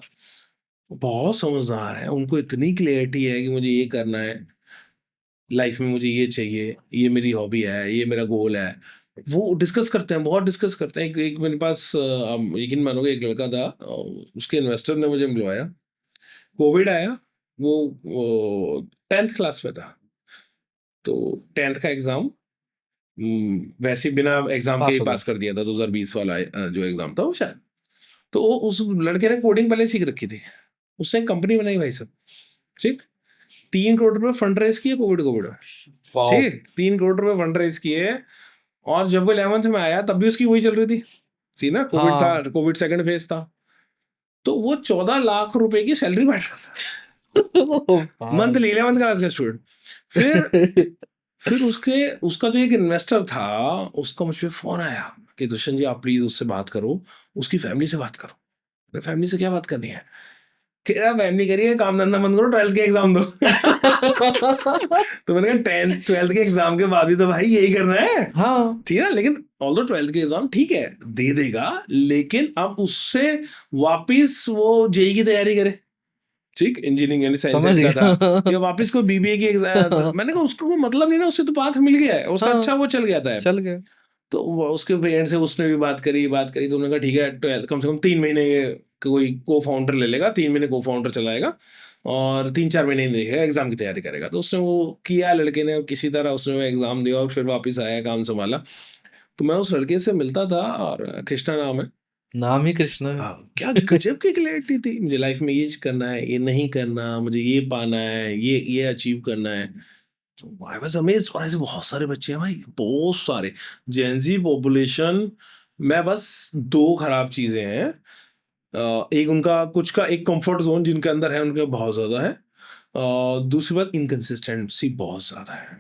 बहुत समझदार है, उनको इतनी क्लियरिटी है कि मुझे ये करना है लाइफ में, मुझे ये चाहिए, ये मेरी हॉबी है, ये मेरा गोल है। वो डिस्कस करते हैं, बहुत डिस्कस करते हैं। एक मेरे पास यकीन मानोगे, एक लड़का था, उसके इन्वेस्टर ने मुझे मिलवाया, कोविड आया, वो 10th क्लास में था, तो 10th का एग्जाम वैसे ही बिना एग्जाम के ही पास कर दिया था, 2020 वाला जो एग्जाम था वो शायद। तो उस लड़के ने कोडिंग पहले सीख रखी थी, उसने कंपनी बनाई भाई सब, ठीक। 3 करोड़ रुपए फंड रेज किए कोविड में, ठीक, 3 करोड़ रुपए फंड रेज किए। और जब वो 11th में आया तब भी उसकी वही चल रही थी, सी ना, कोविड था, कोविड सेकंड फेज था, तो वो 14 लाख रुपए की सैलरी बैठ रहा था मंथली, 11th क्लास का स्टूडेंट। फिर उसका जो एक इन्वेस्टर था, उसका मुझे फोन आया कि दुष्यंत जी आप प्लीज उससे बात करो, उसकी फैमिली से बात करो। फैमिली से क्या बात करनी है? कह रहा फैमिली करिए, काम धंधा बंद करो, 12th के एग्जाम दो। तो मैंने कहा 10th 12th के एग्जाम के बाद भी तो भाई यही करना है, हाँ, ठीक है ना। लेकिन ऑल्दो 12th के एग्जाम ठीक है दे देगा, लेकिन अब उससे वापिस वो जेई की तैयारी करे, ठीक, इंजीनियरिंग यानी साइंस समझ का था, गया। या वापस को बीबीए की एग्जाम। मैंने कहा उसको कोई मतलब नहीं ना, उससे तो पाथ मिल गया है उसका, हाँ, अच्छा वो चल गया था। चल गया। तो उसके पेरेंट्स से उसने भी बात करी तो उन्होंने कहा ठीक है 12 कम से कम 3 महीने ये कोई को फाउंडर ले लेगा, 3 महीने को फाउंडर चलाएगा और 3-4 महीने नहीं देखेगा, एग्जाम की तैयारी करेगा। तो उसने वो किया, लड़के ने किसी तरह उसने वो एग्जाम दिया और फिर वापस आया, काम संभाला। तो मैं उस लड़के से मिलता था, और कृष्णा नाम है। नाम ही कृष्णा है। क्या गजब की क्लैरिटी थी, मुझे लाइफ में ये करना है, ये नहीं करना, मुझे ये पाना है, ये अचीव करना है। तो आई वाज अमेज्ड। और ऐसे बहुत सारे बच्चे हैं भाई, बहुत सारे जेनजी पॉपुलेशन में। बस दो खराब चीजें हैं, एक उनका कुछ का एक कंफर्ट जोन जिनके अंदर है उनके बहुत ज्यादा है, दूसरी बात इनकंसिस्टेंसी बहुत ज्यादा है।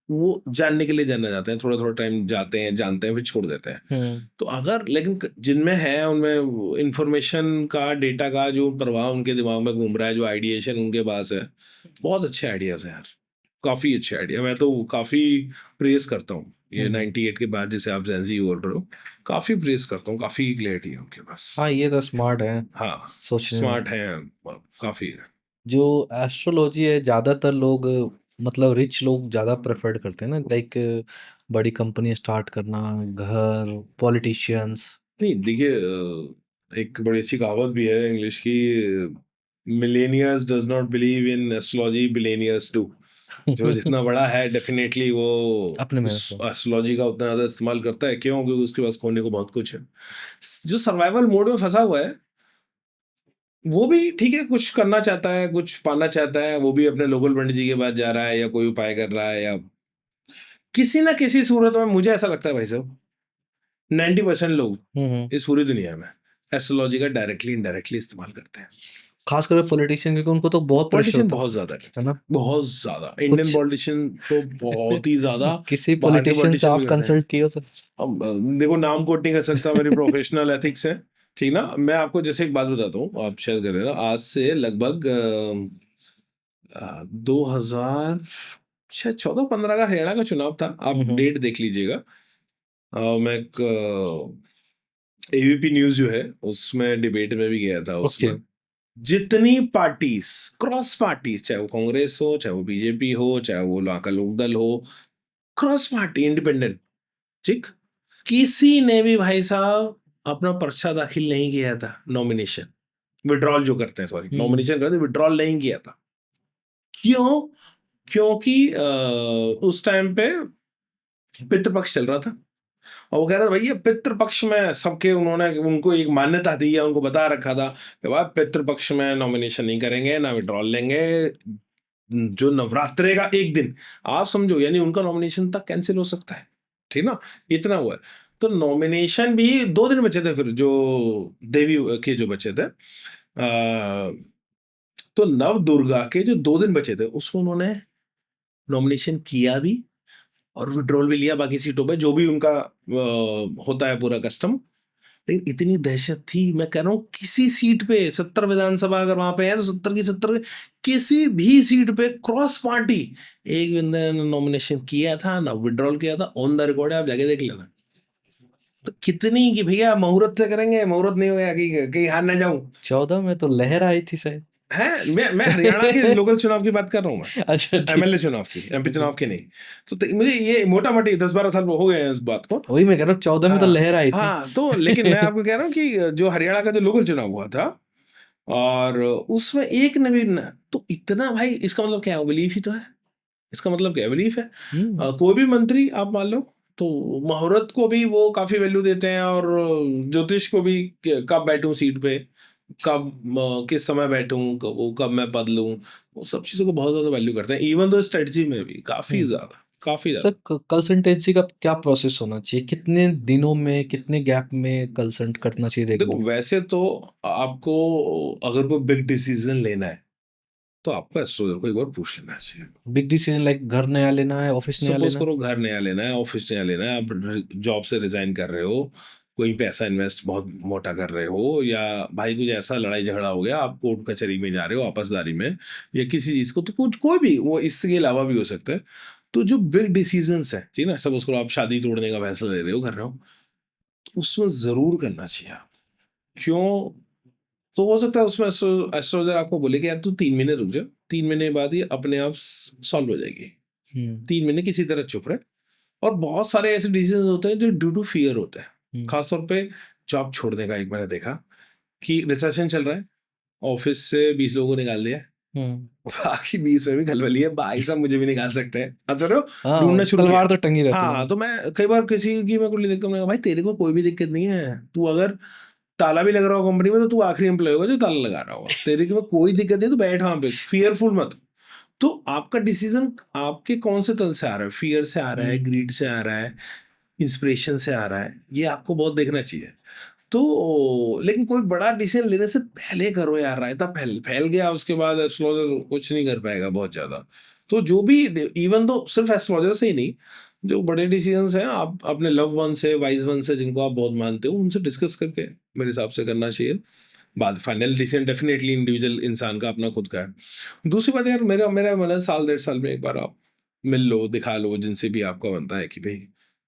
वो जानने के लिए जाना जाते हैं, थोड़ा थोड़ा टाइम जाते हैं, जानते हैं, फिर छोड़ देते हैं। तो अगर लेकिन जिनमें है उनमें इंफॉर्मेशन का, डेटा का जो प्रवाह उनके दिमाग में घूम रहा है, जो आइडिएशन उनके पास है, बहुत अच्छे आइडियाज हैं यार, काफी अच्छे आइडिया। मैं तो काफी प्रेस करता हूँ ये 98 के बाद, जैसे आप जेंजी बोल रहे हो, काफी प्रेस करता हूँ, काफी क्लियरिटी है उनके पास। हाँ, ये तो स्मार्ट है हाँ, सोचने में। स्मार्ट है काफी। जो एस्ट्रोलॉजी है, ज़्यादातर लोग मतलब रिच लोग ज़्यादा प्रेफर्ड करते हैं ना, लाइक बड़ी कंपनी स्टार्ट करना, घर, पॉलिटिशियंस। नहीं देखिए, एक बड़ी अच्छी कहावत भी है इंग्लिश की, millionaires does not believe in astrology, billionaires do. जो जितना बड़ा है डेफिनेटली वो अपने में उस से। एस्ट्रोलॉजी का उतना ज्यादा इस्तेमाल करता है। क्यों? क्योंकि उसके पास खोने को बहुत कुछ है। जो सर्वाइवल मोड में फंसा हुआ है वो भी ठीक है, कुछ करना चाहता है, कुछ पाना चाहता है, वो भी अपने लोकल पंडित जी के पास जा रहा है, या कोई उपाय कर रहा है, या किसी ना किसी सूरत में। मुझे ऐसा लगता है भाई साहब, 90% लोग हम्म। इस पूरी दुनिया में एस्ट्रोलॉजी का डायरेक्टली इनडायरेक्टली इस्तेमाल करते हैं। खास करके पॉलिटिशियन, क्योंकि उनको तो बहुत प्रेशर पॉलिटिशियन होता बहुत ज्यादा है ना। बहुत ज्यादा इंडियन कुछ पॉलिटिशियन तो बहुत ही ज्यादा। किसी बाहर के पॉलिटिशियन से पॉलिटिशियन भी आप करते हैं। कंसल्ट किए हो सर? अब देखो, नाम कोट नहीं कर सकता, मेरी प्रोफेशनल एथिक्स है, ठीक ना। मैं आपको जैसे एक बात बताता हूँ, आप शेयर करेगा। आज से लगभग 2000 शायद 14-15 का हरियाणा का चुनाव था, आप डेट देख लीजिएगा। मैं एबीपी न्यूज जो है उसमें डिबेट में भी गया था। ओके। उसमें जितनी पार्टीज, क्रॉस पार्टीज, चाहे वो कांग्रेस हो, चाहे वो बीजेपी हो, चाहे वो का लोकदल हो, क्रॉस पार्टी इंडिपेंडेंट, ठीक, किसी ने भी भाई साहब अपना पर्चा दाखिल नहीं किया था। नॉमिनेशन विड्रॉल जो करते हैं, सॉरी, नॉमिनेशन करते, विड्रॉल नहीं किया था। क्यों? क्योंकि उस टाइम पे पितृपक्ष चल रहा था, और वो कह रहा था भैया पितृपक्ष में सबके, उन्होंने उनको एक मान्यता दी है, उनको बता रखा था कि भाई पितृपक्ष में नॉमिनेशन नहीं करेंगे, ना विड्रॉल लेंगे। जो नवरात्रे का एक दिन, आप समझो, यानी उनका नॉमिनेशन तक कैंसिल हो सकता है, ठीक ना। इतना हुआ है। तो नॉमिनेशन भी 2 दिन बचे थे, फिर जो देवी के जो बचे थे, तो नव दुर्गा के जो 2 दिन बचे थे उसमें उन्होंने नॉमिनेशन किया भी और विड्रॉल भी लिया, बाकी सीटों पे जो भी उनका होता है पूरा कस्टम। लेकिन इतनी दहशत थी, मैं कह रहा हूँ, किसी सीट पे 70 विधानसभा अगर वहां पे है तो 70 की 70 किसी भी सीट पे क्रॉस पार्टी एक बंदे ने नॉमिनेशन किया था ना विड्रॉल किया था, ऑन द रिकॉर्ड है, आप जाके देख लेना। तो कितनी कि भैया मुहूर्त से करेंगे, मुहूर्त नहीं हो गया कि कहीं हार ना जाऊं। 14 में तो लहर आई थी शायद। है, मैं हरियाणा के लोकल चुनाव की बात कर रहा हूँ, मैं अच्छा, ठीक। एमएलए चुनाव की, एमपी चुनाव की नहीं। तो मुझे ये मोटा मोटी 10-12 साल हो गए हैं इस बात को। वही मैं कह रहा हूँ, 14 में तो हाँ लहर आई थी। हाँ, तो लेकिन मैं आपको कह रहा हूँ कि जो हरियाणा का जो लोकल चुनाव हुआ था, और उसमें एक ने भी तो इतना भाई, इसका मतलब क्या है? बिलीफ ही तो है। इसका मतलब क्या है? बिलीफ है। कोई भी मंत्री आप मान लो, तो मुहूर्त को भी वो काफी वैल्यू देते हैं, और ज्योतिष को भी, कब बैठूं सीट पे, कब किस समय बैठूं, कब मैं पद लूं, वो सब चीजों को बहुत ज्यादा वैल्यू करते हैं। इवन दो स्ट्रेटजी में भी काफी ज्यादा, काफी सर, ज्यादा। कंसल्टेंसी का क्या प्रोसेस होना चाहिए? कितने दिनों में, कितने गैप में कंसल्ट करना चाहिए देखो, रेगुलर? वैसे तो आपको अगर कोई बिग डिसीजन लेना है तो आपको एस्ट्रोलॉजर को एक बार पूछ लेना चाहिए। बिग डिसीजन लाइक घर नया लेना है, ऑफिस नया सपोज लेना है? करो घर नया लेना है, ऑफिस नया लेना है, आप जॉब से रिजाइन कर रहे हो, कोई पैसा इन्वेस्ट बहुत मोटा कर रहे हो, या भाई कुछ ऐसा लड़ाई झगड़ा हो गया, आप कोर्ट कचहरी में जा रहे हो आपसदारी में, या किसी चीज को, तो कुछ कोई भी वो इसके अलावा भी हो सकता है। तो जो बिग डिसीजंस है, ठीक ना, सपोज करो आप शादी तोड़ने का फैसला ले रहे हो, कर रहे हो, तो उसमें जरूर करना चाहिए आप। क्यों? तो हो सकता है उसमें एस्ट्रोलॉजर आपको बोले कि यार तू 3 महीने रुक जा, 3 महीने बाद ये अपने आप सॉल्व हो जाएगी। हम्म 3 महीने किसी तरह चुप रहे। और बहुत सारे ऐसे डिसीजन होते हैं जो ड्यू टू फियर होते हैं, हम्म खासतौर पे जॉब छोड़ने का। एक मैंने देखा कि रिसेशन चल रहा है, ऑफिस से 20 लोगों को निकाल दिया है, हम्म बाकी 20 में भी खलबली है, भाई साहब मुझे भी निकाल सकते हैं, अच्छा रहे हो, हाँ ढूंढना शुरू किया। तलवार तो टंगी रहती हाँ, है। तो मैं कई बार किसी की मैं कुंडली देखता हूँ, मैंने कहा, भाई तेरे को कोई भी दिक्कत नहीं है, तू अगर ताला भी लग रहा हो कंपनी में तो तू आखिरी एम्प्लॉय होगा जो ताला लगा रहा होगा, तेरे को कोई दिक्कत नहीं, तो बैठ वहां पे, फियरफुल मत। तो आपका डिसीजन आपके कौन से तल से आ रहा है, फियर से आ रहा है, हम्म ग्रीड से आ रहा है, इंस्पिरेशन से आ रहा है, ये आपको बहुत देखना चाहिए। तो लेकिन कोई बड़ा डिसीजन लेने से पहले करो यार, रायता फैल फैल गया उसके बाद एस्ट्रोलॉजर कुछ नहीं कर पाएगा बहुत ज्यादा। तो जो भी, इवन तो सिर्फ एस्ट्रोलॉजर से ही नहीं, जो बड़े डिसीजंस हैं आप अपने लव वन से, वाइज वन से, जिनको आप बहुत मानते हो, उनसे डिस्कस करके मेरे हिसाब से करना चाहिए। बाद फाइनल डिसीजन डेफिनेटली इंडिविजुअल इंसान का अपना खुद का है। दूसरी बात यार, मेरा मेरा मतलब साल 1.5 साल में एक बार आप मिल लो, दिखा लो, जिनसे भी आपका बनता है कि भाई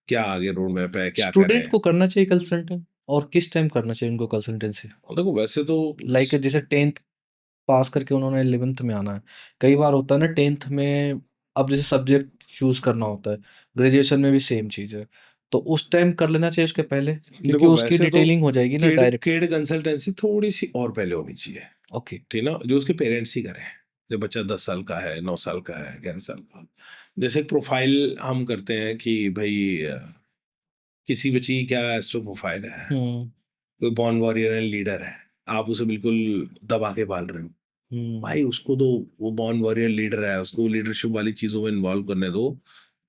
क्या आगे रोड मैप है, क्या करें। स्टूडेंट को करना चाहिए कंसल्टेंट, और किस टाइम करना चाहिए उनको कंसल्टेंसी? और देखो वैसे तो लाइक जैसे 10th पास करके उन्होंने 11th में आना है, कई बार होता है ना 10th में, अब जैसे सब्जेक्ट चूज करना होता है, ग्रेजुएशन में भी सेम चीज है, तो उस टाइम कर लेना चाहिए उसके पहले, क्योंकि देखो उसकी वैसे तो डिटेलिंग हो जाएगी ना केड डायरेक्ट। केड कंसल्टेंसी थोड़ी सी और पहले होनी चाहिए, ओके। ठीक ना, जो उसके पेरेंट्स ही करें। जब बच्चा 10 साल का है, 9 साल का है, 11 साल का, जैसे एक प्रोफाइल हम करते हैं कि भाई किसी बच्ची की क्या एस्ट्रो प्रोफाइल है, हम्म कोई बॉर्न वॉरियर है, लीडर है, आप उसे बिल्कुल दबा के पाल रहे हो, हम्म भाई उसको तो, वो बॉर्न वॉरियर लीडर है, उसको लीडरशिप वाली चीजों में इन्वॉल्व करने दो,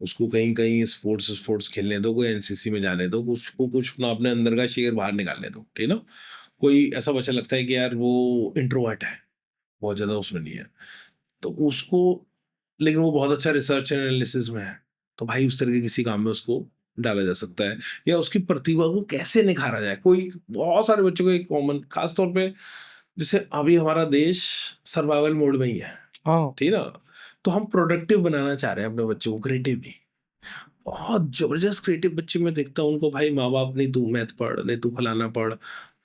उसको कहीं कहीं स्पोर्ट्स स्पोर्ट्स खेलने दो, कोई एनसीसी में जाने दो, उसको कुछ अपना अपने अंदर का शेर बाहर निकालने दो, ठीक ना। कोई ऐसा बच्चा लगता है कि यार वो इंट्रोवर्ट है, बहुत ज्यादा उसमें नहीं है, तो उसको, लेकिन वो बहुत अच्छा रिसर्च एनालिसिस में है, तो भाई उस तरह के किसी काम में उसको डाला जा सकता है। या उसकी प्रतिभा को कैसे निखारा जाए, कोई बहुत सारे बच्चों को एक कॉमन, खास तौर पे जैसे अभी हमारा देश सर्वाइवल मोड में ही है, हाँ ठीक ना, तो हम प्रोडक्टिव बनाना चाह रहे हैं अपने बच्चों को, क्रिएटिव नहीं। बहुत जबरदस्त क्रिएटिव बच्चे मैं देखता हूँ उनको, भाई माँ बाप नहीं तू मैथ पढ़, नहीं तू फलाना पढ़,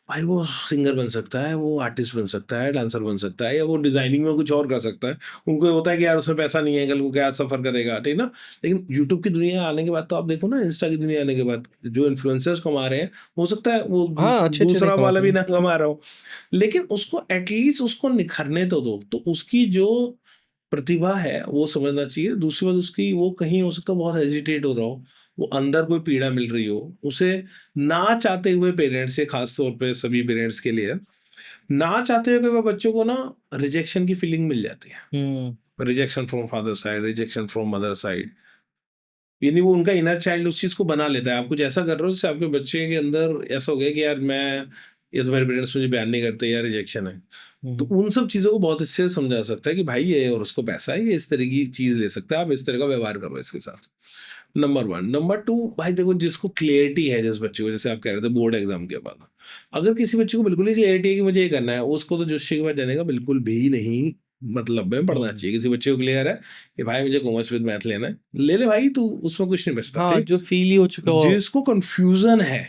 भाई वो सिंगर बन सकता है, वो आर्टिस्ट बन सकता है, डांसर बन सकता है, या वो डिजाइनिंग में कुछ और कर सकता है। उनको ये होता है कि यार उसमें पैसा नहीं है, कल को क्या सफर करेगा, ठीक ना। लेकिन यूट्यूब की दुनिया आने के बाद तो आप देखो ना, इंस्टा की दुनिया आने के बाद जो इन्फ्लुएंसर्स कमा रहे हैं, हो सकता है वो हाँ, अच्छे अच्छे नहीं दूसरा वाला कमाते भी हैं। ना कमा रहा हो, लेकिन उसको एटलीस्ट उसको निखरने तो दो, तो उसकी जो प्रतिभा है वो समझना चाहिए। दूसरी बात, उसकी वो कहीं हो सकता है बहुत हेजिटेट हो रहा हो, वो अंदर कोई पीड़ा मिल रही हो उसे, ना चाहते हुए पेरेंट्स से, खास तौर पे सभी पेरेंट्स के लिए, ना चाहते हुए कई बार बच्चों को ना रिजेक्शन की फीलिंग मिल जाती है, hmm rejection from father side, rejection from mother side, यानी वो उनका इनर चाइल्ड उस चीज को बना लेता है। आप कुछ ऐसा कर रहे हो जिससे आपके बच्चे के अंदर ऐसा हो गया कि यार मैं, ये तो मेरे पेरेंट्स मुझे बयान नहीं करते, यार रिजेक्शन है। तो हम्म उन सब चीज़ों को बहुत अच्छे से समझा सकता है कि भाई ये, और उसको पैसा है, ये इस तरह की चीज़ ले सकता है, आप इस तरह का व्यवहार करो इसके साथ। नंबर 1। नंबर 2, भाई देखो जिसको क्लियरिटी है, जिस बच्चे को, जैसे आप कह रहे थे बोर्ड एग्जाम के बाद, अगर किसी बच्चे को बिल्कुल ही क्लियरिटी है कि मुझे ये करना है, उसको तो जोशी के बाद जाने का बिल्कुल भी नहीं मतलब में पढ़ना हम्म चाहिए। किसी बच्चे को क्लियर है कि भाई मुझे कॉमर्स विद मैथ लेना है, ले ले भाई, तू उसमें कुछ नहीं बचता, हाँ, ठीक। जो फील ही हो चुका हो। जिसको कंफ्यूजन है,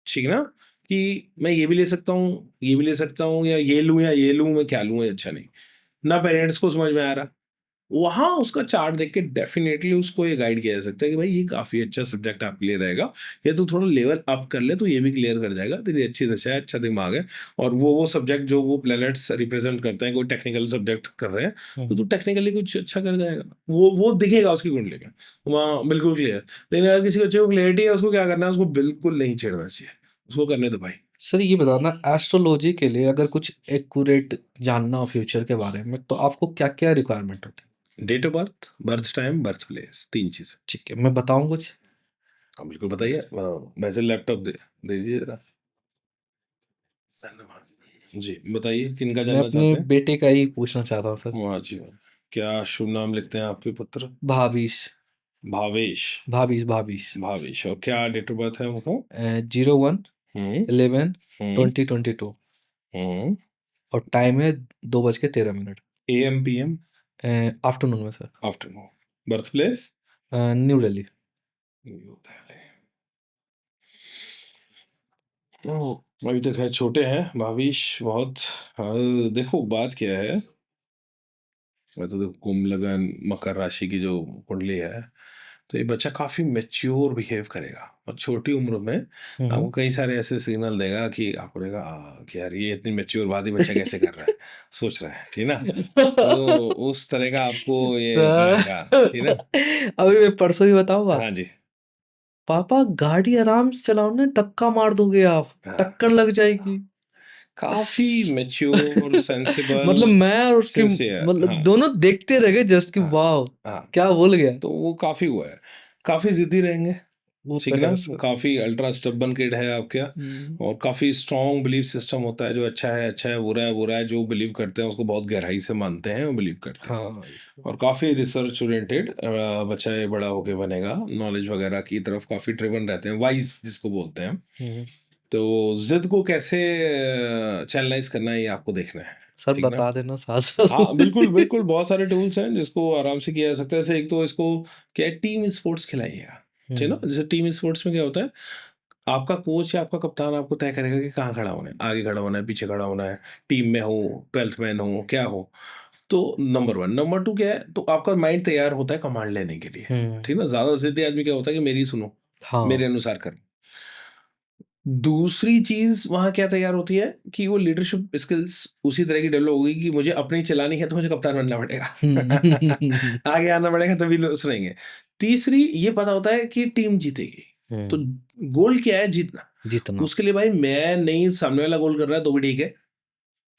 ठीक ना, कि मैं ये भी ले सकता हूँ, ये भी ले सकता हूँ, या ये लूँ, मैं क्या लूँ, ये अच्छा नहीं, ना पेरेंट्स को समझ में आ रहा, वहां उसका चार्ट देख के डेफिनेटली उसको ये गाइड किया जा सकता है कि भाई ये काफी अच्छा सब्जेक्ट आपके लिए रहेगा, ये तो थोड़ा लेवल अप कर ले तो ये भी क्लियर कर जाएगा, तेरी अच्छी दशा है, अच्छा दिमाग है, और वो सब्जेक्ट जो वो प्लैनेट्स रिप्रेजेंट करते हैं, कोई टेक्निकल सब्जेक्ट कर रहे हैं, तो तू टेक्निकली कुछ अच्छा कर जाएगा, वो दिखेगा उसकी कुंडली में, वहाँ बिल्कुल क्लियर। लेकिन अगर किसी बच्चे को क्लियरिटी है, उसको क्या करना है, उसको बिल्कुल नहीं छेड़ना चाहिए, उसको करने दो भाई। सर ये बताना, एस्ट्रोलॉजी के लिए अगर कुछ एक्यूरेट जानना हो फ्यूचर के बारे में, तो आपको क्या क्या रिक्वायरमेंट होती है? Date of birth, birth time, birth place, 3 चीज़। ठीक है, मैं बताऊं कुछ? हाँ बिल्कुल बताइए, वैसे लैपटॉप दे दीजिए जरा। धन्यवाद जी, बताइए किनका मैं जानना अपने चाहते हैं। बेटे का ही पूछना चाहता हूँ सर। वाह जी वाह। क्या शुभ नाम लिखते हैं आपके पुत्र। भाविश। भावेश। भाविश भाविश। भावेश, और क्या डेट ऑफ बर्थ है उनका। 01 हम्म 11 हम्म 2022 हम्म और टाइम है 2:13 AM PM आफ्टरनून में sir. Afternoon. Birth place new Delhi. New Delhi. अभी तो खैर छोटे हैं भाविश बहुत। देखो बात क्या है, मैं तो देखो कुंभ लगन मकर राशि की जो कुंडली है, तो ये बच्चा काफी मेच्योर बिहेव करेगा और छोटी उम्र में आपको कई सारे ऐसे सिग्नल देगा कि आपको लगेगा कि यार ये इतनी मेच्योर बात ही बच्चा कैसे कर रहा है, सोच रहा है, ठीक ना। तो उस तरह का आपको ये सर रहेगा, ठीक ना। अभी मैं परसों ही बताऊं बात। हाँ जी। पापा गाड़ी आराम से चलाओ ना, धक्का मार दोगे आप, हाँ, टक्कर लग जाएगी। काफी मेच्योर सेंसिबल मतलब मैं और उसकी सिंसियर। मतलब हाँ दोनों देखते रह गए जस्ट कि हाँ वाह हाँ। क्या बोल गया। तो वो काफी हुआ है, काफी जिद्दी रहेंगे, वो तो ठीक ना। है सर। काफी अल्ट्रा स्टबन किड है आपके यहाँ, हम्म, और काफी स्ट्रॉन्ग बिलीफ सिस्टम होता है, जो अच्छा है बुरा है बुरा है, जो बिलीव करते हैं उसको बहुत गहराई से मानते हैं और बिलीव करते हैं। हाँ और काफी रिसर्च ओरिएंटेड बच्चा ये बड़ा होके बनेगा, नॉलेज वगैरह की तरफ काफी ड्रिवन रहते हैं, वाइज जिसको बोलते हैं। हम्म। तो जिद को कैसे चैनलाइज करना है ये आपको देखना है, सर ठीक ना। बता देना साथ साथ हाँ बिल्कुल में। बिल्कुल, बहुत सारे टूल्स हैं जिसको आराम से किया जा सकता है। जैसे एक तो इसको क्या है, टीम स्पोर्ट्स खिलाइएगा, ठीक है ना। जैसे टीम स्पोर्ट्स में क्या होता है, आपका कोच या आपका कप्तान आपको तय करेगा कि कहाँ खड़ा होना है, आगे खड़ा होना है, पीछे खड़ा होना है, टीम में हो, 12th मैन हो, क्या हो। तो नंबर वन। नंबर टू क्या है, तो आपका माइंड तैयार होता है कमांड लेने के लिए, हम्म। ठीक ना। ज्यादा जिद्दी आदमी क्या होता है कि मेरी सुनो, हाँ। मेरे अनुसार कर। दूसरी चीज वहां क्या तैयार होती है कि वो लीडरशिप स्किल्स उसी तरह की डेवलप होगी कि मुझे अपनी चलानी है तो मुझे कप्तान बनना पड़ेगा। हम्म। आगे आना पड़ेगा तभी लोग सुनेंगे। तीसरी ये पता होता है कि टीम जीतेगी, तो गोल क्या है, जीतना। जीतना। उसके लिए भाई मैं नहीं, सामने वाला गोल कर रहा है तो भी ठीक है,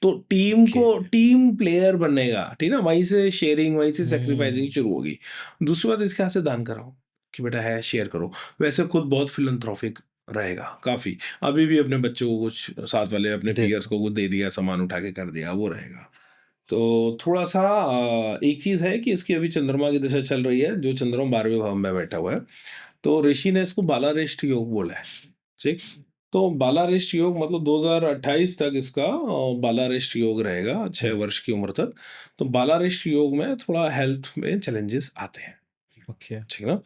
तो टीम ओके। को टीम प्लेयर बनेगा, ठीक ना। वहीं से शेयरिंग, वहीं से सेक्रीफाइसिंग हम्म। शुरू होगी। दूसरी बात, इसके हाथ से दान कराओ कि बेटा है शेयर करो। वैसे खुद बहुत फिलंथ्रोपिक रहेगा काफी, अभी भी अपने बच्चों को कुछ, साथ वाले अपने पीयर्स देता। को कुछ दे दिया, सामान उठा के कर दिया, वो रहेगा। तो थोड़ा सा एक चीज है कि इसकी अभी चंद्रमा की दिशा चल रही है, जो चंद्रमा 12वें भाव में बैठा हुआ है। तो ऋषि ने इसको बालारिष्ट योग बोला है, ठीक। तो बालारिष्ट योग मतलब 2028 तक इसका बालारिष्ट योग रहेगा, 6 वर्ष की उम्र तक। तो बालारिष्ट योग में थोड़ा हेल्थ में चैलेंजेस आते हैं, ओके। ठीक ना।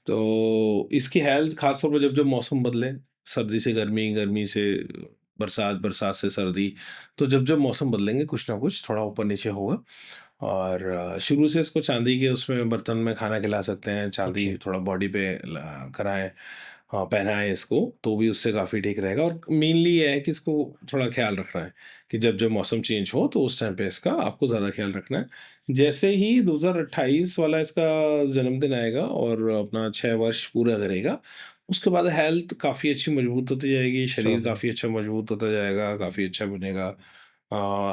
तो इसकी हेल्थ खासतौर पर जब जब मौसम बदले, सर्दी से गर्मी, गर्मी से बरसात, बरसात से सर्दी, तो जब जब मौसम बदलेंगे कुछ ना कुछ थोड़ा ऊपर नीचे होगा। और शुरू से इसको चांदी के उसमें बर्तन में खाना खिला सकते हैं, चांदी ओके। थोड़ा बॉडी पे कराएं, हाँ पहनाएं इसको, तो भी उससे काफ़ी ठीक रहेगा। और मेनली ये है कि इसको थोड़ा ख्याल रखना है कि जब जब मौसम चेंज हो तो उस टाइम पे इसका आपको ज़्यादा ख्याल रखना है। जैसे ही 2028 वाला इसका जन्मदिन आएगा और अपना 6 वर्ष पूरा करेगा, उसके बाद हेल्थ काफ़ी अच्छी मजबूत होती जाएगी, शरीर चलो। काफ़ी अच्छा मजबूत होता जाएगा, काफ़ी अच्छा बनेगा।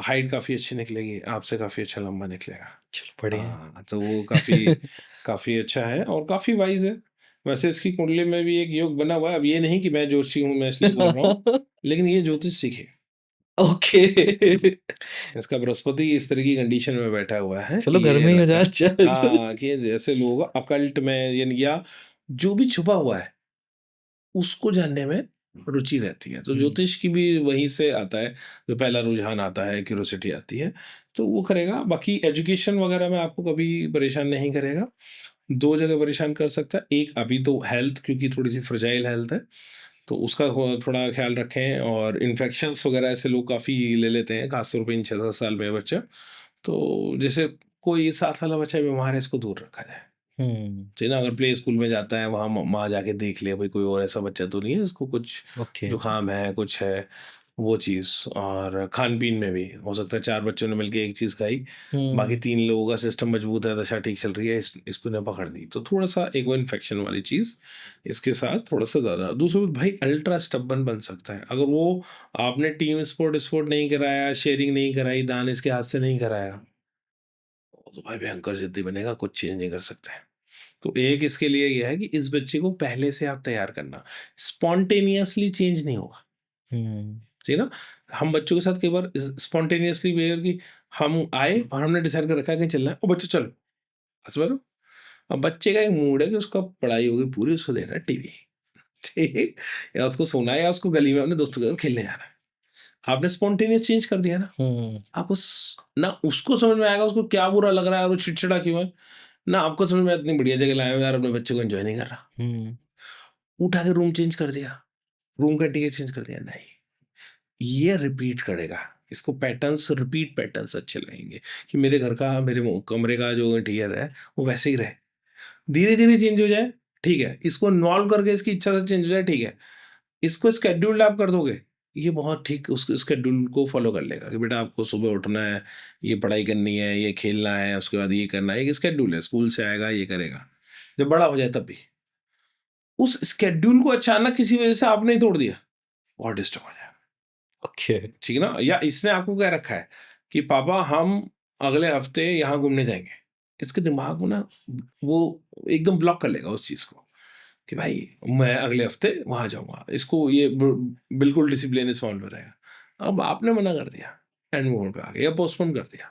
हाइट काफ़ी अच्छी निकलेगी, आपसे काफ़ी अच्छा लंबा निकलेगा। चलो बढ़िया है। हाँ, तो वो काफ़ी काफ़ी अच्छा है और काफ़ी वाइज है। वैसे इसकी कुंडली में भी एक योग बना हुआ है। अब ये नहीं कि मैं ज्योतिषी हूँ, मैं इसलिए बोल रहा हूँ, लेकिन ये ज्योतिष सीखे। ओके। इसका बृहस्पति इस तरह की कंडीशन में बैठा हुआ है कि चलो घर ये में ही हो लगता जाए है, अच्छा। हाँ, कि जैसे लोग अकल्ट में या जो भी छुपा हुआ है उसको जानने में रुचि रहती है। तो ज्योतिष की भी वहीं से आता है, जो पहला रुझान आता है, क्यूरोसिटी आती है, तो वो करेगा। बाकी एजुकेशन वगैरह में आपको कभी परेशान नहीं करेगा। 2 जगह परेशान कर सकता है। एक अभी तो हेल्थ, क्योंकि थोड़ी-सी फ्रेजाइल हेल्थ है, तो उसका थोड़ा ख्याल रखें। और इन्फेक्शंस वगैरह ऐसे लोग काफ़ी ले लेते हैं, खासतौर पे इन 6-7 साल में बच्चा। तो जैसे कोई 7 साल का बच्चा बीमार है, इसको दूर रखा जाए। हम्म। चाहिए ना, अगर प्ले स्कूल में जाता है वहाँ माँ जाके देख ले भाई कोई और ऐसा बच्चा तो नहीं है इसको कुछ ओके। जुकाम है, कुछ है, वो चीज़। और खान पीन में भी हो सकता है 4 बच्चों ने मिलके एक चीज़ खाई, बाकी हम्म। 3 लोगों का सिस्टम मजबूत है, दशा ठीक चल रही है, इसको ने पकड़ दी, तो थोड़ा सा एक वो इन्फेक्शन वाली चीज़ इसके साथ थोड़ा सा ज़्यादा। दूसरी बात, भाई अल्ट्रा स्टबन बन सकता है अगर वो, आपने टीम स्पोर्ट नहीं कराया, शेयरिंग नहीं कराई, दान इसके हाथ से नहीं कराया, तो भाई भयंकर जिद्दी बनेगा, कुछ चेंज नहीं कर सकते हैं। तो एक इसके लिए यह है कि इस बच्चे को पहले से आप तैयार करना, स्पॉन्टेनियसली चेंज नहीं होगा, हम्म। ठीक ना। हम बच्चों के साथ कई बार स्पॉन्टेनियसली बिहेवियर की, हम आए और हमने डिसाइड कर रखा है कहीं चलना है, ओ बच्चों चलो, हंस मारो। अब बच्चे का एक मूड है कि उसका पढ़ाई होगी पूरी, उसको देना है टीवी, ठीक, या उसको सोना है या उसको गली में अपने दोस्तों के साथ खेलने जाना है, आपने स्पॉन्टेनियस चेंज कर दिया ना, आप उस ना उसको समझ में आएगा उसको क्या बुरा लग रहा है और वो चिड़चिड़ा क्यों है, ना आपको समझ में इतनी बढ़िया जगह लाए हो यार अपने बच्चे को एंजॉय नहीं कर रहा, उठा के रूम चेंज कर दिया, रूम का टिकट चेंज कर दिया, नहीं, ये रिपीट करेगा, इसको पैटर्न्स, रिपीट पैटर्न्स अच्छे लगेंगे कि मेरे घर का, मेरे कमरे का जो इंटीरियर है वो वैसे ही रहे, धीरे धीरे चेंज हो जाए, ठीक है, इसको इन्वॉल्व करके इसकी इच्छा से चेंज हो जाए, ठीक है, इसको स्केड्यूल्ड आप कर दोगे, ये बहुत ठीक उस स्केड्यूल को फॉलो कर लेगा कि बेटा आपको सुबह उठना है, ये पढ़ाई करनी है, ये खेलना है, उसके बाद ये करना है, एक स्केड्यूल है, स्कूल से आएगा ये करेगा, जब बड़ा हो जाए तब भी उस स्केड्यूल को अचानक किसी वजह से आपने ही तोड़ दिया, बहुत डिस्टर्ब हो जाएगा, ओके। ठीक है ना, या इसने आपको क्या रखा है कि पापा हम अगले हफ्ते यहाँ घूमने जाएंगे, इसके दिमाग में ना वो एकदम ब्लॉक कर लेगा उस चीज़ को कि भाई मैं अगले हफ्ते वहाँ जाऊँगा, इसको ये बिल्कुल डिसिप्लिन इस फॉलो रहेगा, अब आपने मना कर दिया, एंड मोड पे आ गया या पोस्टपोन कर दिया,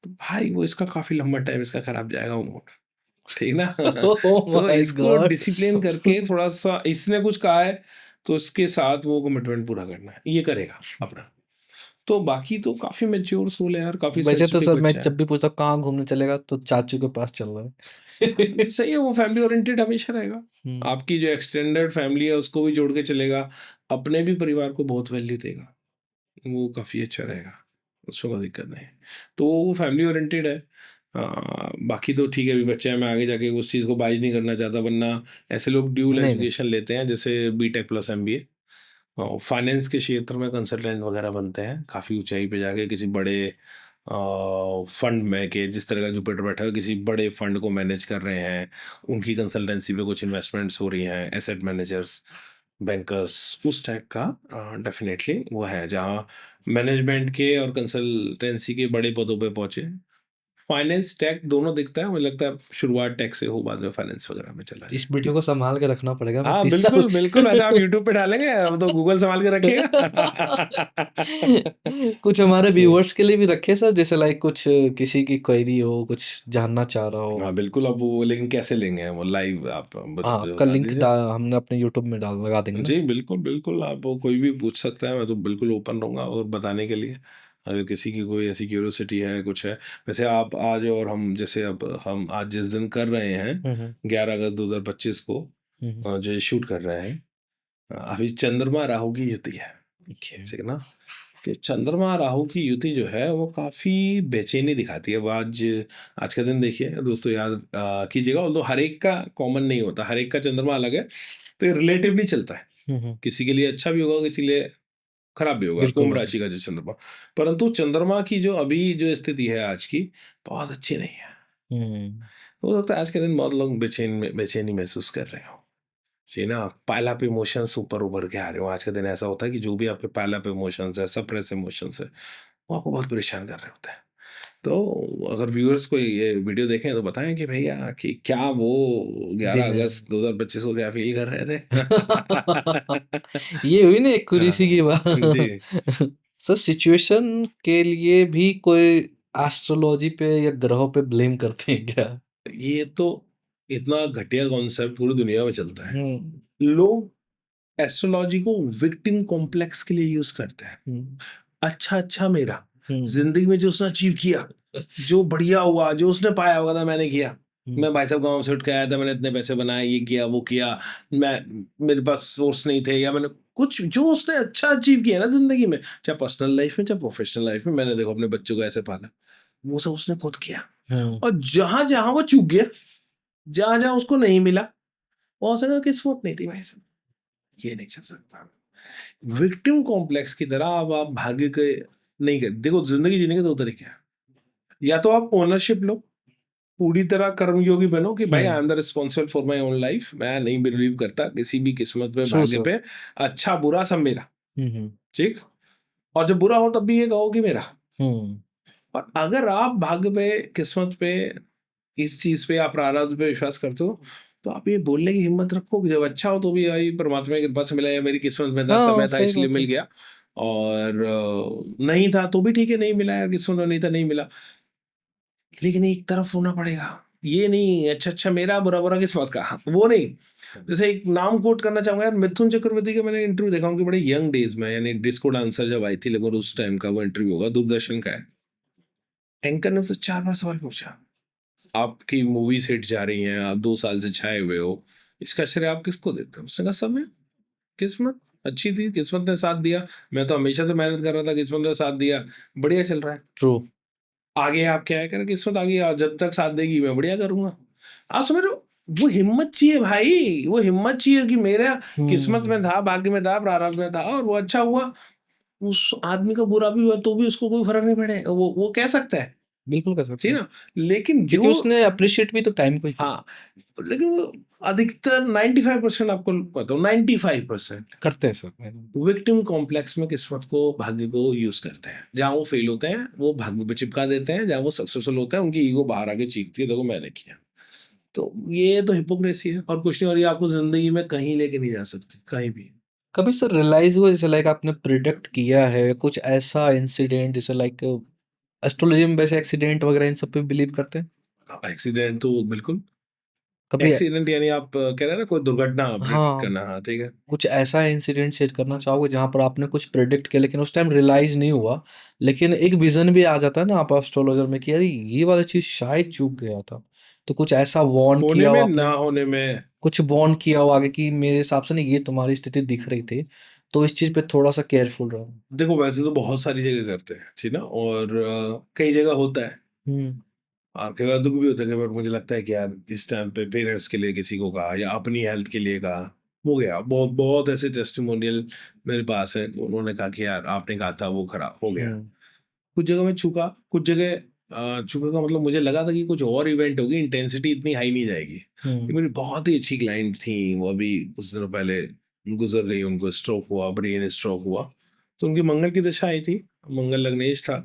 तो भाई वो इसका काफ़ी लंबा टाइम इसका खराब जाएगा वो मूड, ठीक ना ओह तो माय इसको गॉड। डिसिप्लिन करके थोड़ा सा इसने कुछ कहा है तो इसके साथ वो कमिटमेंट पूरा करना है, ये करेगा अपना, तो बाकी तो काफ़ी मैच्योर सोल है यार, काफ़ी वैसे तो सेंसिटिव सर मैं बच्चा है। जब भी पूछता हूँ कहाँ घूमने चलेगा तो चाचू के पास चल रहा है। सही है, वो फैमिली ओरिएंटेड हमेशा रहेगा, आपकी जो एक्सटेंडेड फैमिली है उसको भी जोड़ के चलेगा, अपने भी परिवार को बहुत वैल्यू देगा, वो काफ़ी अच्छा रहेगा, उसमें कोई दिक्कत नहीं, तो वो फैमिली ओरिएंटेड है। बाकी तो ठीक है, अभी बच्चा है, मैं आगे जाके उस चीज़ को बाइज नहीं करना चाहता, वरना ऐसे लोग ड्यूल नहीं, नहीं। एजुकेशन लेते हैं जैसे बीटेक प्लस एमबीए, फाइनेंस के क्षेत्र में कंसल्टेंट वगैरह बनते हैं, काफ़ी ऊंचाई पे जाके किसी बड़े फंड में, के जिस तरह का जुपिटर बैठा है किसी बड़े फंड को मैनेज कर रहे हैं, उनकी कंसल्टेंसी पे कुछ इन्वेस्टमेंट्स हो रही हैं, एसेट मैनेजर्स, बैंकर्स, उस टाइप का डेफिनेटली वो है जहाँ मैनेजमेंट के और कंसल्टेंसी के बड़े पदों पे पहुंचे, फाइनेंस टेक दोनों दिखता है, मुझे लगता है शुरुआत टेक से हो, बाद में फाइनेंस वगैरह में चला इस जाए। वीडियो को संभाल के रखना पड़ेगा, मैं हाँ 30 साल। बिल्कुल बिल्कुल, अच्छा आप यूट्यूब पे डालेंगे, अब तो गूगल संभाल के रखिएगा। कुछ हमारे जी व्यूअर्स के लिए भी रखे सर, जैसे लाइक कुछ किसी की क्वेरी हो, कुछ जानना चाह रहा हाँ हो। बिल्कुल, अब वो लेकिन कैसे लेंगे वो लाइव, आप हाँ, आपका बता लिंक दीजिए। हमने अपने यूट्यूब में डाल लगा देंगे ना। जी बिल्कुल बिल्कुल, आप वो कोई भी पूछ सकता है, मैं तो बिल्कुल ओपन रहूँगा और बताने के लिए, अगर किसी की कोई ऐसी क्यूरियोसिटी है कुछ है, वैसे आप आज और हम जैसे अब हम आज जिस दिन कर रहे हैं हम्म 11 अगस्त 2025 को हम्म जो ये शूट कर रहे हैं, अभी चंद्रमा राहु की युति है, ओके। ठीक है ना, कि चंद्रमा राहु की युति जो है वो काफ़ी बेचैनी दिखाती है, वो आज आज का दिन देखिए दोस्तों, याद कीजिएगा, ऑल्दो हर एक का कॉमन नहीं होता, हर एक का चंद्रमा अलग है, तो ये रिलेटिवली चलता है, किसी के लिए अच्छा भी होगा, किसी के लिए खराब भी होगा, बिल्कुल, कुंभ बिल्कुल। राशि का जो चंद्रमा, परंतु चंद्रमा की जो अभी जो स्थिति है आज की, बहुत अच्छी नहीं है, हम्म हो सकता है आज के दिन बहुत लोग बेचैनी महसूस कर रहे हो, जी ना, पाइल अप इमोशंस ऊपर उभर के आ रहे हो, आज के दिन ऐसा होता है कि जो भी आपके पाइल अप इमोशंस है, सप्रेस इमोशंस है, वो आपको बहुत परेशान कर रहे होते हैं, तो अगर व्यूअर्स को ये वीडियो देखें तो बताएं कि भैया कि क्या वो ग्यारह दिन है। अगस्त 2025 को क्या फील कर रहे थे। ये हुई ना एक कुरीसी की हाँ, जी, बात। सर सिचुएशन के लिए भी कोई एस्ट्रोलॉजी पे या ग्रहों पे ब्लेम करते हैं क्या? ये तो इतना घटिया कॉन्सेप्ट पूरी दुनिया में चलता है, हम्म लोग एस्ट्रोलॉजी को विक्टिम कॉम्प्लेक्स के लिए यूज करते हैं, हम्म अच्छा अच्छा मेरा हम्म जिंदगी में जो उसने अचीव किया, जो बढ़िया हुआ, जो उसने पाया होगा था मैंने किया, मैं भाई साहब गांव से उठ के आया था, मैंने इतने पैसे बनाए, ये किया वो किया, मैं मेरे पास सोर्स नहीं थे, या मैंने कुछ जो उसने अच्छा अचीव किया ना जिंदगी में, चाहे पर्सनल लाइफ में चाहे प्रोफेशनल लाइफ में, मैंने देखो अपने बच्चों को ऐसे पाला, वो सब उसने खुद किया, हम्म और जहां जहां वो चूक गया, जहां जहां उसको नहीं मिला, वो उसने किस्मत नहीं थी भाई साहब, ये नहीं चल सकता, विक्टिम कॉम्प्लेक्स की तरह अब आप भाग्य के नहीं कर, देखो जिंदगी जीने के दो तरीके हैं, या तो आप ओनरशिप लो, पूरी तरह कर्मयोगी बनो कि भाई I am the responsible for my own life, मैं नहीं बिलीव करता किसी भी किस्मत पे, ट्रू भाग्य सर। पे, अच्छा बुरा सब मेरा, हम्म ठीक, और जब बुरा हो तब भी ये कहो कि मेरा, हम्म और अगर आप भाग्य पे, किस्मत पे, इस चीज पे, आप प्रारब्ध पे विश्वास करते हो, तो आप ये बोलने की हिम्मत रखो कि जब अच्छा हो तो भी भाई परमात्मा की कृपा से मिला, या मेरी किस्मत में था, हाँ समय था सही इसलिए बात मिल है। गया, और नहीं था तो भी ठीक है, नहीं मिला, या किस्मत में नहीं था नहीं मिला, लेकिन एक तरफ होना पड़ेगा, ये नहीं अच्छा मेरा बुरा बुरा किस्मत का, वो नहीं। जैसे एक नाम कोट करना चाहूंगा यार, मिथुन चक्रवर्ती का मैंने इंटरव्यू देखा उनके बड़े यंग डेज में, यानी डिस्को डांसर जब आई थी, लगभग उस टाइम का वो इंटरव्यू होगा, दूरदर्शन का है। एंकर ने उससे 4 बार सवाल पूछा, आपकी मूवीज हिट जा रही हैं, आप 2 साल से छाए हुए हो, इसका श्रेय आप किसको देते हो? उसने कहा समय, किस्मत अच्छी थी, किस्मत ने साथ दिया, मैं तो हमेशा से मेहनत कर रहा था, किस्मत ने साथ दिया, बढ़िया चल रहा है। ट्रू। आगे आप क्या है, कह रहे किस्मत आगे जब तक साथ देगी मैं बढ़िया करूंगा। आप समझ रहे हो? वो हिम्मत चाहिए भाई, वो हिम्मत चाहिए कि मेरा किस्मत में था, भाग्य में था, प्रारब्ध में था, और वो अच्छा हुआ। उस आदमी का बुरा भी हुआ तो भी उसको कोई फर्क नहीं पड़े, वो कह सकता है, बिल्कुल कर सकते ठीक हैं, ना। लेकिन क्योंकि जो उसने अप्रिशिएट भी तो टाइम को ही किया। हाँ, लेकिन वो अधिकतर 95% आपको पता हो, 95% करते हैं सर। विक्टिम कॉम्प्लेक्स में किस्मत को, भाग्य को यूज करते हैं। जहाँ वो फेल होते हैं वो भाग्य पे चिपका देते हैं, जहाँ वो सक्सेसफुल होते हैं उनकी ईगो बाहर आके चीखती है, देखो मैंने किया। तो ये तो हिपोक्रेसी है और कुछ नहीं, और ये आपको जिंदगी में कहीं लेके नहीं जा सकती, कहीं भी। कभी सर रियलाइज हुआ जैसे लाइक आपने प्रिडिक्ट किया है कुछ ऐसा इंसिडेंट जैसे लाइक एस्ट्रोलॉजी में वैसे एक्सीडेंट वगैरह इन सब पे बिलीव करते हैं? एक्सीडेंट तो बिल्कुल, कभी एक्सीडेंट यानी आप कह रहे हैं ना कोई दुर्घटना प्रेडिक्ट हाँ, करना, हाँ ठीक है। कुछ ऐसा इंसिडेंट शेयर करना चाहोगे जहाँ पर आपने कुछ प्रेडिक्ट किया लेकिन उस टाइम रियलाइज नहीं हुआ, लेकिन एक विजन भी आ जाता है ना आप एस्ट्रोलॉजर में कि अरे ये वाला चीज शायद चूक गया था, तो कुछ ऐसा वार्न होने किया हो में आपने, ना होने में, कुछ वार्न किया हो आगे कि मेरे हिसाब से नहीं ये तुम्हारी स्थिति दिख रही थी, तो इस चीज पे थोड़ा सा केयरफुल रहो। देखो वैसे तो बहुत सारी जगह करते हैं, ठीक ना, और कई जगह होता है। हम्म। और कई बार दुख भी होता है, कई बार मुझे लगता है कि यार इस टाइम पे पेरेंट्स के लिए किसी को कहा या अपनी हेल्थ के लिए कहा, हो गया। बहुत बहुत ऐसे टेस्टिमोनियल मेरे पास है, उन्होंने कहा कि यार आपने कहा था वो खराब हो गया। हम्म। कुछ जगह मैं चूका, कुछ जगह चूका का मतलब मुझे लगा था कि कुछ और इवेंट होगी, इंटेंसिटी इतनी हाई नहीं जाएगी। ये हम्म। मेरी बहुत ही अच्छी क्लाइंट थी, वो अभी कुछ दिनों पहले गुजर गई, उनको स्ट्रोक हुआ, ब्रेन स्ट्रोक हुआ। तो उनकी मंगल की दशा आई थी, मंगल लग्नेश था।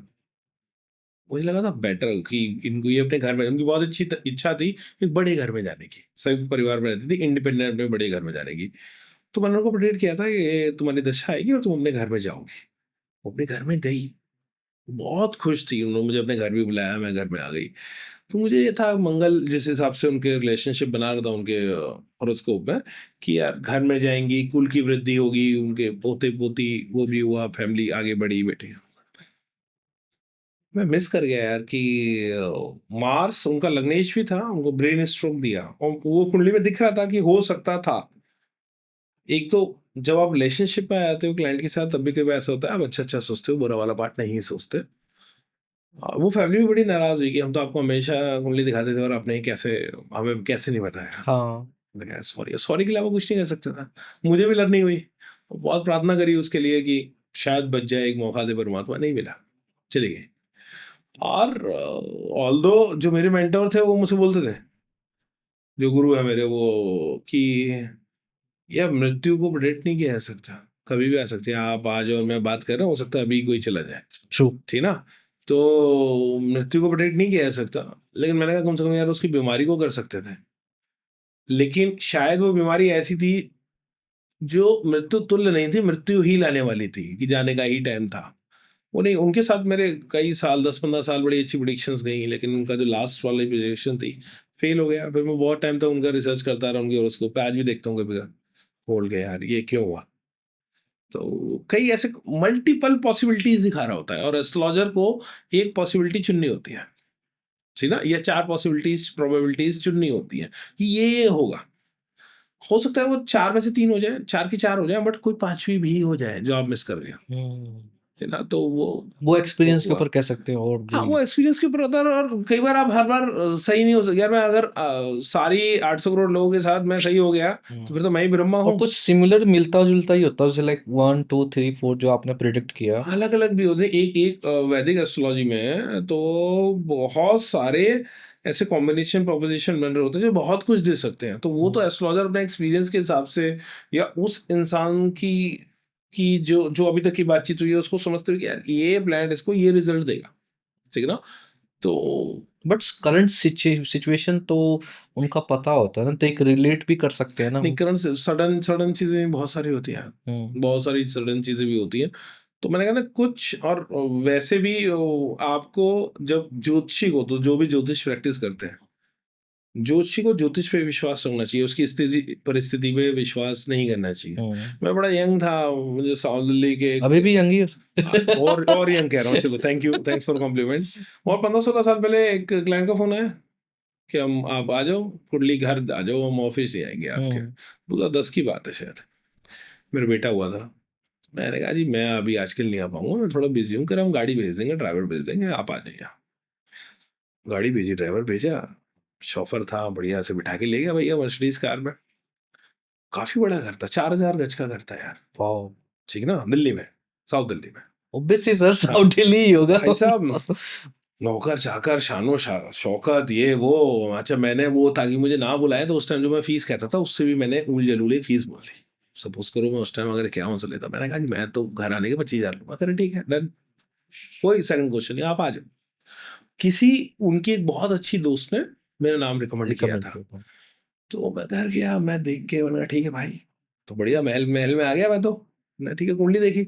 मुझे लगा था बेटर कि इनको ये अपने घर में, उनकी बहुत अच्छी इच्छा थी एक बड़े घर में जाने की, संयुक्त परिवार में रहती थी, इंडिपेंडेंट में बड़े घर में जाने की। तो मैंने उनको प्रेडिक्ट किया था कि ये तुम्हारी दशा आएगी और तुम अपने घर में जाओगी। वो अपने घर में गई, बहुत खुश थी, उन्होंने मुझे अपने घर भी बुलाया, मैं घर में आ गई। तो मुझे ये था मंगल जिस हिसाब से उनके रिलेशनशिप बना रहा था उनके हॉरोस्कोप में, कि यार घर में जाएंगी, कुल की वृद्धि होगी, उनके पोते पोती वो भी हुआ, फैमिली आगे बढ़ी, बेटे। मैं मिस कर गया यार कि मार्स उनका लग्नेश भी था, उनको ब्रेन स्ट्रोक दिया, और वो कुंडली में दिख रहा था कि हो सकता था। एक तो जब आप रिलेशनशिप में आते हो क्लाइंट के साथ, तब भी कभी ऐसा होता है आप अच्छा अच्छा सोचते हो, बुरा वाला पार्ट नहीं सोचते। वो फैमिली भी बड़ी नाराज हुई कि हम तो आपको हमेशा कुंडली दिखाते थे और आपने कैसे, हमें कैसे नहीं बताया। हाँ। मैंने कहा सॉरी, सॉरी के अलावा कुछ नहीं कर सकता था। मुझे भी लर्निंग हुई, बहुत प्रार्थना करी उसके लिए कि शायद बच जाए, एक मौका दे, परमात्मा नहीं मिला, चली गई। और ऑल्दो जो मेरे मेंटोर थे वो मुझसे बोलते थे, जो गुरु है मेरे, वो कि यह मृत्यु को प्रेडिक्ट नहीं किया जा सकता, कभी भी आ सकती है। आप आज और मैं बात कर रहा हूँ, हो सकता है अभी कोई चला जाए, ट्रू। ठीक ना। तो मृत्यु को प्रेडिक्ट नहीं किया जा सकता, लेकिन मैंने कहा कम से कम यार उसकी बीमारी को कर सकते थे। लेकिन शायद वो बीमारी ऐसी थी जो मृत्यु तुल्य नहीं थी, मृत्यु ही लाने वाली थी, कि जाने का ही टाइम था। वो नहीं, उनके साथ मेरे कई साल, 10-15 साल बड़ी अच्छी प्रिडिक्शंस गई, लेकिन उनका जो लास्ट वाली प्रिडिक्शन थी फेल हो गया। फिर मैं बहुत टाइम तक उनका रिसर्च करता रहा, उनके हॉरोस्कोप पे आज भी देखता हूँ कभी, बोल गया यार ये क्यों हुआ। तो कई ऐसे मल्टीपल पॉसिबिलिटीज दिखा रहा होता है, और एस्ट्रोलॉजर को एक पॉसिबिलिटी चुननी होती है, ठीक ना, या 4 पॉसिबिलिटीज, प्रोबेबिलिटीज चुननी होती है कि ये होगा। हो सकता है वो 4 में से 3 हो जाए, 4 की 4 हो जाए, बट कोई 5वीं भी हो जाए जो आप मिस कर गए, हम्म। है ना। तो वो वो एक्सपीरियंस के हुआ। ऊपर कह सकते हैं और हाँ, भी। वो एक्सपीरियंस के ऊपर होता है, और कई बार आप हर बार सही नहीं हो सकते। यार मैं अगर सारी 800 करोड़ लोगों के साथ मैं सही हो गया, तो फिर तो मैं ही ब्रह्मा और हूँ। कुछ सिमिलर मिलता जुलता ही होता है जैसे लाइक 1 2 3 4 जो आपने प्रिडिक्ट किया। अलग अलग भी होते हैं, एक एक वैदिक एस्ट्रोलॉजी में तो बहुत सारे ऐसे कॉम्बिनेशन प्रोपोजिशन बन रहे होते हैं जो बहुत कुछ दे सकते हैं। तो वो तो एस्ट्रोलॉजर अपने एक्सपीरियंस के हिसाब से, या उस इंसान की जो जो अभी तक की बातचीत हुई है उसको समझते हुए कि यार ये प्लैनेट इसको ये रिजल्ट देगा, ठीक है ना। तो बट करंट सिचुएशन तो उनका पता होता है ना, तो एक रिलेट भी कर सकते हैं ना नहीं, हम। करंट सडन सडन चीजें बहुत सारी होती हैं, हम्म। बहुत सारी सडन चीजें भी होती हैं। तो मैंने कहा ना कुछ, और वैसे भी आपको जब ज्योतिषी को, तो जो भी ज्योतिष प्रैक्टिस करते हैं, ज्योतिषी को ज्योतिष पे विश्वास रखना चाहिए, उसकी स्थिति परिस्थिति पे विश्वास नहीं करना चाहिए। मैं बड़ा यंग था, मुझे साउथ दिल्ली के अभी भी यंग ही हो। और यंग कह रहा हूँ, चलो thank you, thanks for compliment. और 15-16 साल पहले एक क्लाइंट का फोन आया कि हम आप आ जाओ कुंडली घर आ जाओ, हम ऑफिस ले आएंगे आपके। बोला 10 की बात है शायद, मेरा बेटा हुआ था। मैंने कहा जी मैं अभी आजकल नहीं आ पाऊंगा, मैं थोड़ा बिजी हूँ, कर हम गाड़ी भेज देंगे, ड्राइवर भेज देंगे, आप आ जाइए। गाड़ी भेजी, ड्राइवर भेजा, शॉफर था, बढ़िया से बिठा के ले गया भैया मर्सिडीज कार में। काफी बड़ा घर था, 4000 गज का घर था यार, वाओ। ठीक ना, दिल्ली में, साउथ दिल्ली में। ऑब्वियसली सर, हाँ, साउथ दिल्ली ही होगा। भाई साहब नौकर चाकर शानो शौकत ये वो। अच्छा मैंने वो ताकि मुझे ना बुलाए तो उस टाइम जो मैं फीस कहता था उससे भी मैंने उल जलूल फीस बोल दी। सपोज करो मैं उस टाइम अगर क्या से लेता, मैंने कहा जी मैं तो घर आने के 25,000 लूंगा। अरे ठीक है डन, कोई सेकंड क्वेश्चन नहीं, आप आ जाओ। किसी उनकी एक बहुत अच्छी दोस्त ने मेरा नाम रिकमेंड किया था, तो मैं घर गया, मैं देख के मैंने कहा ठीक है भाई, तो बढ़िया महल महल में आ गया मैं तो। मैं ठीक है, कुंडली देखी,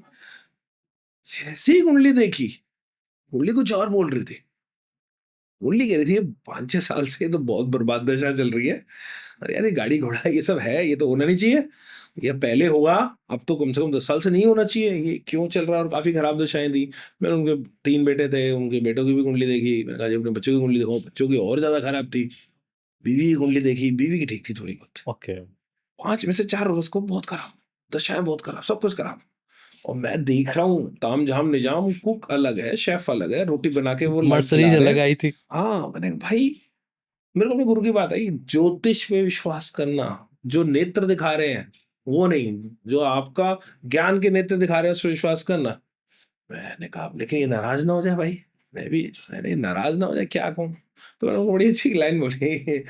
जैसी ही कुंडली देखी, कुंडली कुछ और बोल रही थी। कुंडली कह रही थी 5-6 साल से ये तो बहुत बर्बाद दशा चल रही है, अरे यार ये गाड़ी घोड़ा ये सब है, ये तो होना नहीं चाहिए, ये पहले होगा, अब तो कम से कम 10 साल से नहीं होना चाहिए, ये क्यों चल रहा है। और काफी खराब दशाएं थी। मैंने उनके 3 बेटे थे, उनके बेटों की भी कुंडली देखी, मैंने कहा जी अपने बच्चों की कुंडली देखो, बच्चों की और ज्यादा खराब थी। बीवी की कुंडली देखी, बीवी की ठीक थी थोड़ी बहुत। ओके। 5 में से 4 उसको बहुत खराब, दशाएं बहुत खराब, सब कुछ खराब। और मैं देख रहा हूँ ताम झाम निजाम, कुक अलग है, शेफ अलग है, रोटी बना के वो लाइव खिला मर्सरीज रहे अलग हैं। आई थी। हाँ मैंने कहा, भाई मेरे को अपने गुरु की बात है, ज्योतिष पे विश्वास करना, जो नेत्र दिखा रहे हैं वो नहीं, जो आपका ज्ञान के नेत्र दिखा रहे हैं उस पर विश्वास करना। मैंने कहा लेकिन ये नाराज ना हो जाए भाई, मैंने नाराज ना हो जाए, क्या कहूँ। तो मैंने उनको बड़ी अच्छी लाइन बोली,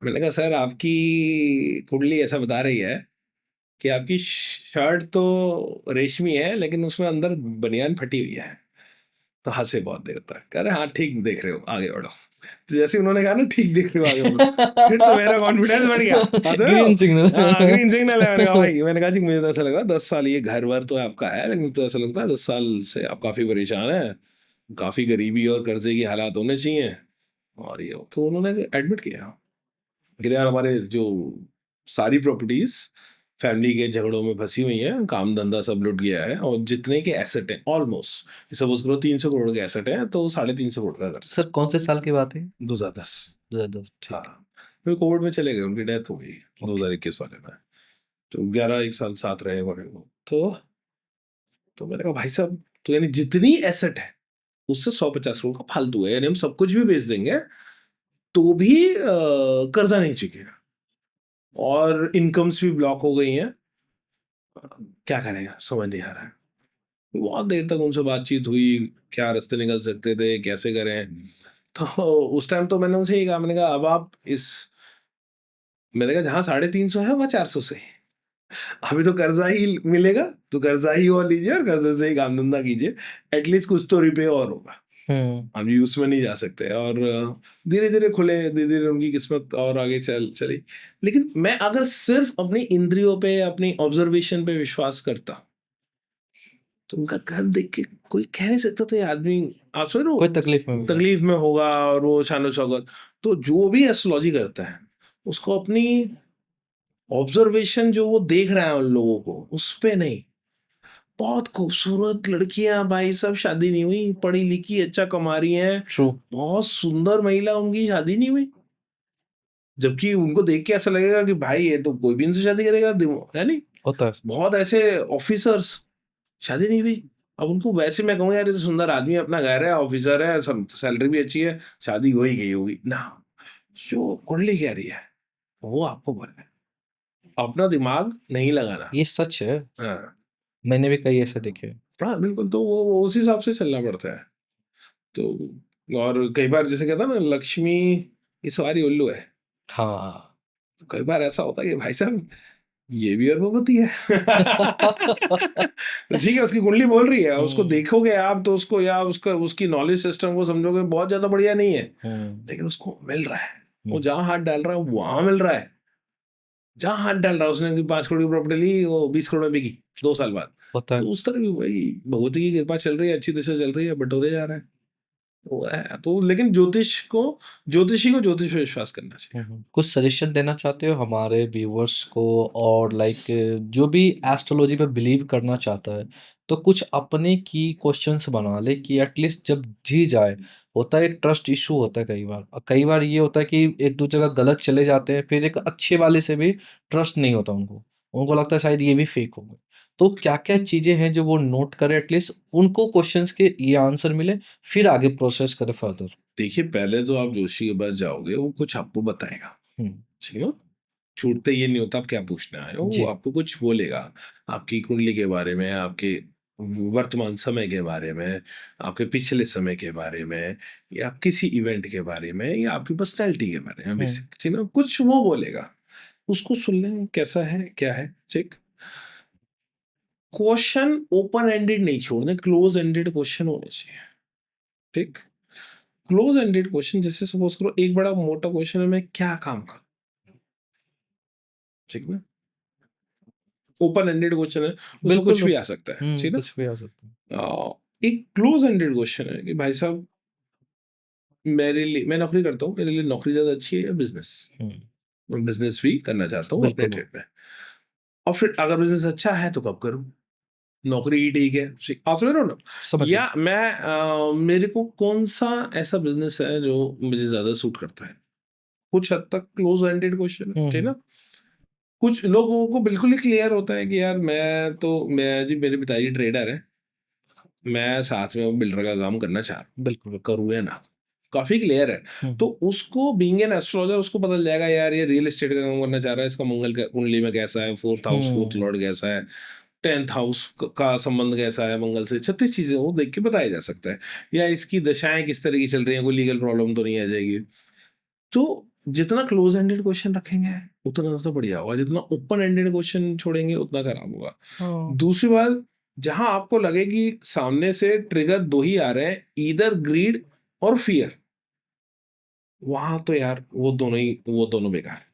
मैंने कहा सर आपकी कुंडली ऐसा बता रही है कि आपकी शर्ट तो रेशमी है लेकिन उसमें अंदर बनियान फटी हुई है। तो हंसे बहुत देर तक, कह रहे हाँ ठीक देख रहे हो, आगे बढ़ो। तो जैसे उन्होंने कहा ना ठीक देख रहे हो, आगे बढ़ो, फिर तो मेरा कॉन्फिडेंस बढ़ गया। समझ रहे हो? Green signal. हाँ ग्रीन सिग्नल है। मैंने कहा भाई, मैंने कहा जी मुझे तो ऐसा लग रहा है 10 साल ये घर वर तो आपका है, लेकिन तो ऐसा लगता है 10 साल से आप काफी परेशान हैं, काफी गरीबी और कर्जे की हालात होने चाहिए। और ये तो उन्होंने एडमिट किया कि यार हमारे जो सारी प्रॉपर्टीज फैमिली के झगड़ों में फंसी हुई हैं, काम धंधा सब लुट गया है, और जितने के एसेट हैं ऑलमोस्ट सपोज करो 300 करोड़ के एसेट हैं, तो 350 करोड़ का खर्चा। सर कौन से साल की बात है? 2010। 2010, ठीक। हाँ फिर कोविड में चले गए, उनकी डेथ हो गई 2021 वाले में। तो 11 एक साल साथ रहे बड़े वो। तो मैंने कहा भाई साहब, तो यानी जितनी एसेट है उससे 150 करोड़ का फालतू है, यानी हम सब कुछ भी बेच देंगे तो भी कर्जा नहीं चुकेगा, और इनकम्स भी ब्लॉक हो गई हैं, क्या करेगा समझ नहीं आ रहा है। बहुत देर तक उनसे बातचीत हुई, क्या रास्ते निकल सकते थे, कैसे करें। तो उस टाइम तो मैंने उनसे ये कहा, मैंने कहा अब आप इस, मैंने कहा जहाँ 350 है वहाँ 400 से, अभी तो कर्जा ही मिलेगा, तो कर्जा ही और लीजिए और कर्जे से ही काम धंधा कीजिए, एटलीस्ट कुछ तो रिपे और होगा। हम यूज में नहीं जा सकते। और धीरे धीरे खुले, धीरे धीरे उनकी किस्मत और आगे चली। लेकिन मैं अगर सिर्फ अपनी इंद्रियों पे, अपनी ऑब्जर्वेशन पे विश्वास करता, तो उनका घर देख के कोई कह नहीं सकता था ये आदमी, आप समझ रहे हो, कोई तकलीफ में होगा। तकलीफ में होगा, और वो शानो शौकत। तो जो भी एस्ट्रोलॉजी करता है उसको अपनी ऑब्जर्वेशन जो वो देख रहा है उन लोगों को, उस पे नहीं। बहुत खूबसूरत लड़कियां भाई, सब शादी नहीं हुई, पढ़ी लिखी अच्छा कमा रही हैं, ट्रू। बहुत सुंदर महिला, उनकी शादी नहीं हुई, जबकि उनको देख के ऐसा लगेगा कि भाई ये तो कोई भी इनसे शादी करेगा, है नहीं। होता है। बहुत ऐसे ऑफिसर्स, शादी नहीं हुई। अब उनको वैसे मैं कहूँ यार ये तो सुंदर आदमी है, अपना घर है, ऑफिसर है, सब सैलरी भी अच्छी है, शादी हो ही गई होगी ना। जो कुंडली कह रही है वो आपको बोलना है, अपना दिमाग नहीं लगाना। ये सच है, हाँ मैंने भी कई ऐसे देखे। हाँ बिल्कुल, तो वो उस हिसाब से चलना पड़ता है। तो और कई बार जैसे कहता है ना, लक्ष्मी इस बारी उल्लू है। हाँ। तो कई बार ऐसा होता है कि भाई साहब ये भी गर्भवती है। तो ठीक है, उसकी कुंडली बोल रही है, उसको देखोगे आप तो उसको, या उसका उसकी नॉलेज सिस्टम को समझोगे बहुत ज्यादा बढ़िया नहीं है, लेकिन उसको मिल रहा है, वो जहां हाथ डाल रहा है वहां मिल रहा है। जहां हाथ डाल रहा है, उसने 5 करोड़ की प्रॉपर्टी ली, वो 20 करोड़ में बिकी 2 साल बाद। होता है। तो उस तरह की भाई भगवती की कृपा चल रही है, अच्छी दिशा चल रही है, बटोरे जा रहा है। वो है तो, लेकिन ज्योतिषी को ज्योतिष पे विश्वास करना चाहिए। कुछ सजेशन देना चाहते हो हमारे व्यूअर्स को, और लाइक जो भी एस्ट्रोलॉजी पे बिलीव करना चाहता है तो कुछ अपने की क्वेश्चंस बना ले कि एटलीस्ट जब जी जाए। होता है एक ट्रस्ट इशू होता है कई बार, और कई बार ये होता है कि एक दो जगह गलत चले जाते हैं, फिर एक अच्छे वाले से भी ट्रस्ट नहीं होता उनको, उनको लगता है शायद ये भी फेक होंगे। तो क्या क्या चीजें हैं जो वो नोट करे, एटलीस्ट उनको क्वेश्चंस के ये आंसर मिले, फिर आगे प्रोसेस करे फर्दर। देखिए, पहले तो आप जोशी के पास जाओगे, वो कुछ आपको बताएगा, हम्म। ठीक है। छूटते ये नहीं होता आप क्या पूछने आए हो, वो जी। आपको कुछ बोलेगा, आपकी कुंडली के बारे में, आपके वर्तमान समय के बारे में, आपके पिछले समय के बारे में, या किसी इवेंट के बारे में, या आपकी पर्सनैलिटी के बारे में, बेसिक, ठीक ना, कुछ वो बोलेगा, उसको सुन लें कैसा है क्या है, ठीक। क्वेश्चन ओपन एंडेड नहीं छोड़ने, क्लोज एंडेड क्वेश्चन होने चाहिए, ठीक। क्लोज एंडेड क्वेश्चन, जैसे सपोज करो एक बड़ा मोटा क्वेश्चन है, मैं क्या काम करूं, ठीक है। ओपन एंडेड क्वेश्चन है, उसमें बिल्कुल। कुछ भी आ सकता है, ठीक कुछ भी आ सकता है। ना। एक क्लोज एंडेड क्वेश्चन है कि भाई साहब, मेरे लिए, मैं नौकरी करता हूँ, मेरे लिए नौकरी ज्यादा अच्छी है या बिजनेस, हुँ, मैं बिजनेस भी करना चाहता हूँ अपने बिल्कुल। ट्रेड में, और फिर अगर बिजनेस अच्छा है तो कब करूँ, नौकरी ही ठीक है, आप समझ रहे हो ना। समझ गया। या मैं मेरे को कौन सा ऐसा बिजनेस है जो मुझे ज्यादा सूट करता है, कुछ हद तक क्लोज एंडेड क्वेश्चन है, हुँ, ठीक हुँ, ना। कुछ लोगों को बिल्कुल ही क्लियर होता है कि यार मैं जी, मेरे पिताजी ट्रेडर है, मैं साथ में बिल्डर का काम करना चाह रहा हूँ, बिल्कुल, बिल्कुल। करूँ या ना, काफी क्लियर है। हुँ, तो उसको बीइंग एन एस्ट्रोलॉजर उसको पता चल जाएगा, यार ये रियल एस्टेट का काम करना चाह रहा है, इसका मंगल का कुंडली में कैसा है, फोर्थ हाउस फोर्थ हुँ, लॉर्ड कैसा है, 10th हाउस का संबंध कैसा है मंगल से, 36 चीजें वो देख के बताया जा सकता है। या इसकी दशाएं किस तरह की चल रही हैं, कोई लीगल प्रॉब्लम तो नहीं आ जाएगी। तो जितना क्लोज एंडेड क्वेश्चन रखेंगे उतना ज्यादा बढ़िया होगा, जितना ओपन एंडेड क्वेश्चन छोड़ेंगे उतना खराब होगा। हाँ, दूसरी बात, जहां आपको लगे कि सामने से ट्रिगर दो ही आ रहे हैं, ईदर ग्रीड और फियर, वहां तो यार वो दोनों बेकार है।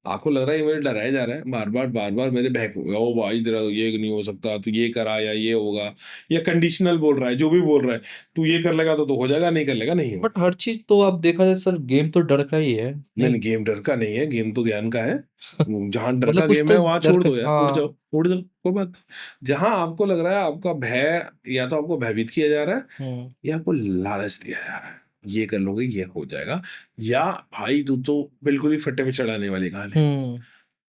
आपको लग रहा है ये मेरे डराया जा रहा है, बार बार मेरे बहक हो गया, ओ भाई तेरा ये नहीं हो सकता, तू ये करा या ये होगा, या कंडीशनल बोल रहा है, जो भी बोल रहा है, तू ये कर लेगा तो हो जाएगा, नहीं कर लेगा नहीं बट होगा। हर चीज़ तो आप देखा जाए सर, गेम तो डर का ही है, नहीं नहीं? नहीं, गेम डर का नहीं है, गेम तो ज्ञान का है। जहां डर मतलब का कुछ गेम तो है वहां डर छोड़ का, दो यार, हाँ, उड़ जाओ, कोई बात नहीं। जहां आपको लग रहा है आपका भय, या तो आपको भयभीत किया जा रहा है, हुँ, या आपको लालच दिया जा रहा है, ये कर लोगे ये हो जाएगा, या भाई तू तो बिल्कुल ही फट्टे पे चढ़ाने वाली कहानी है। हुँ,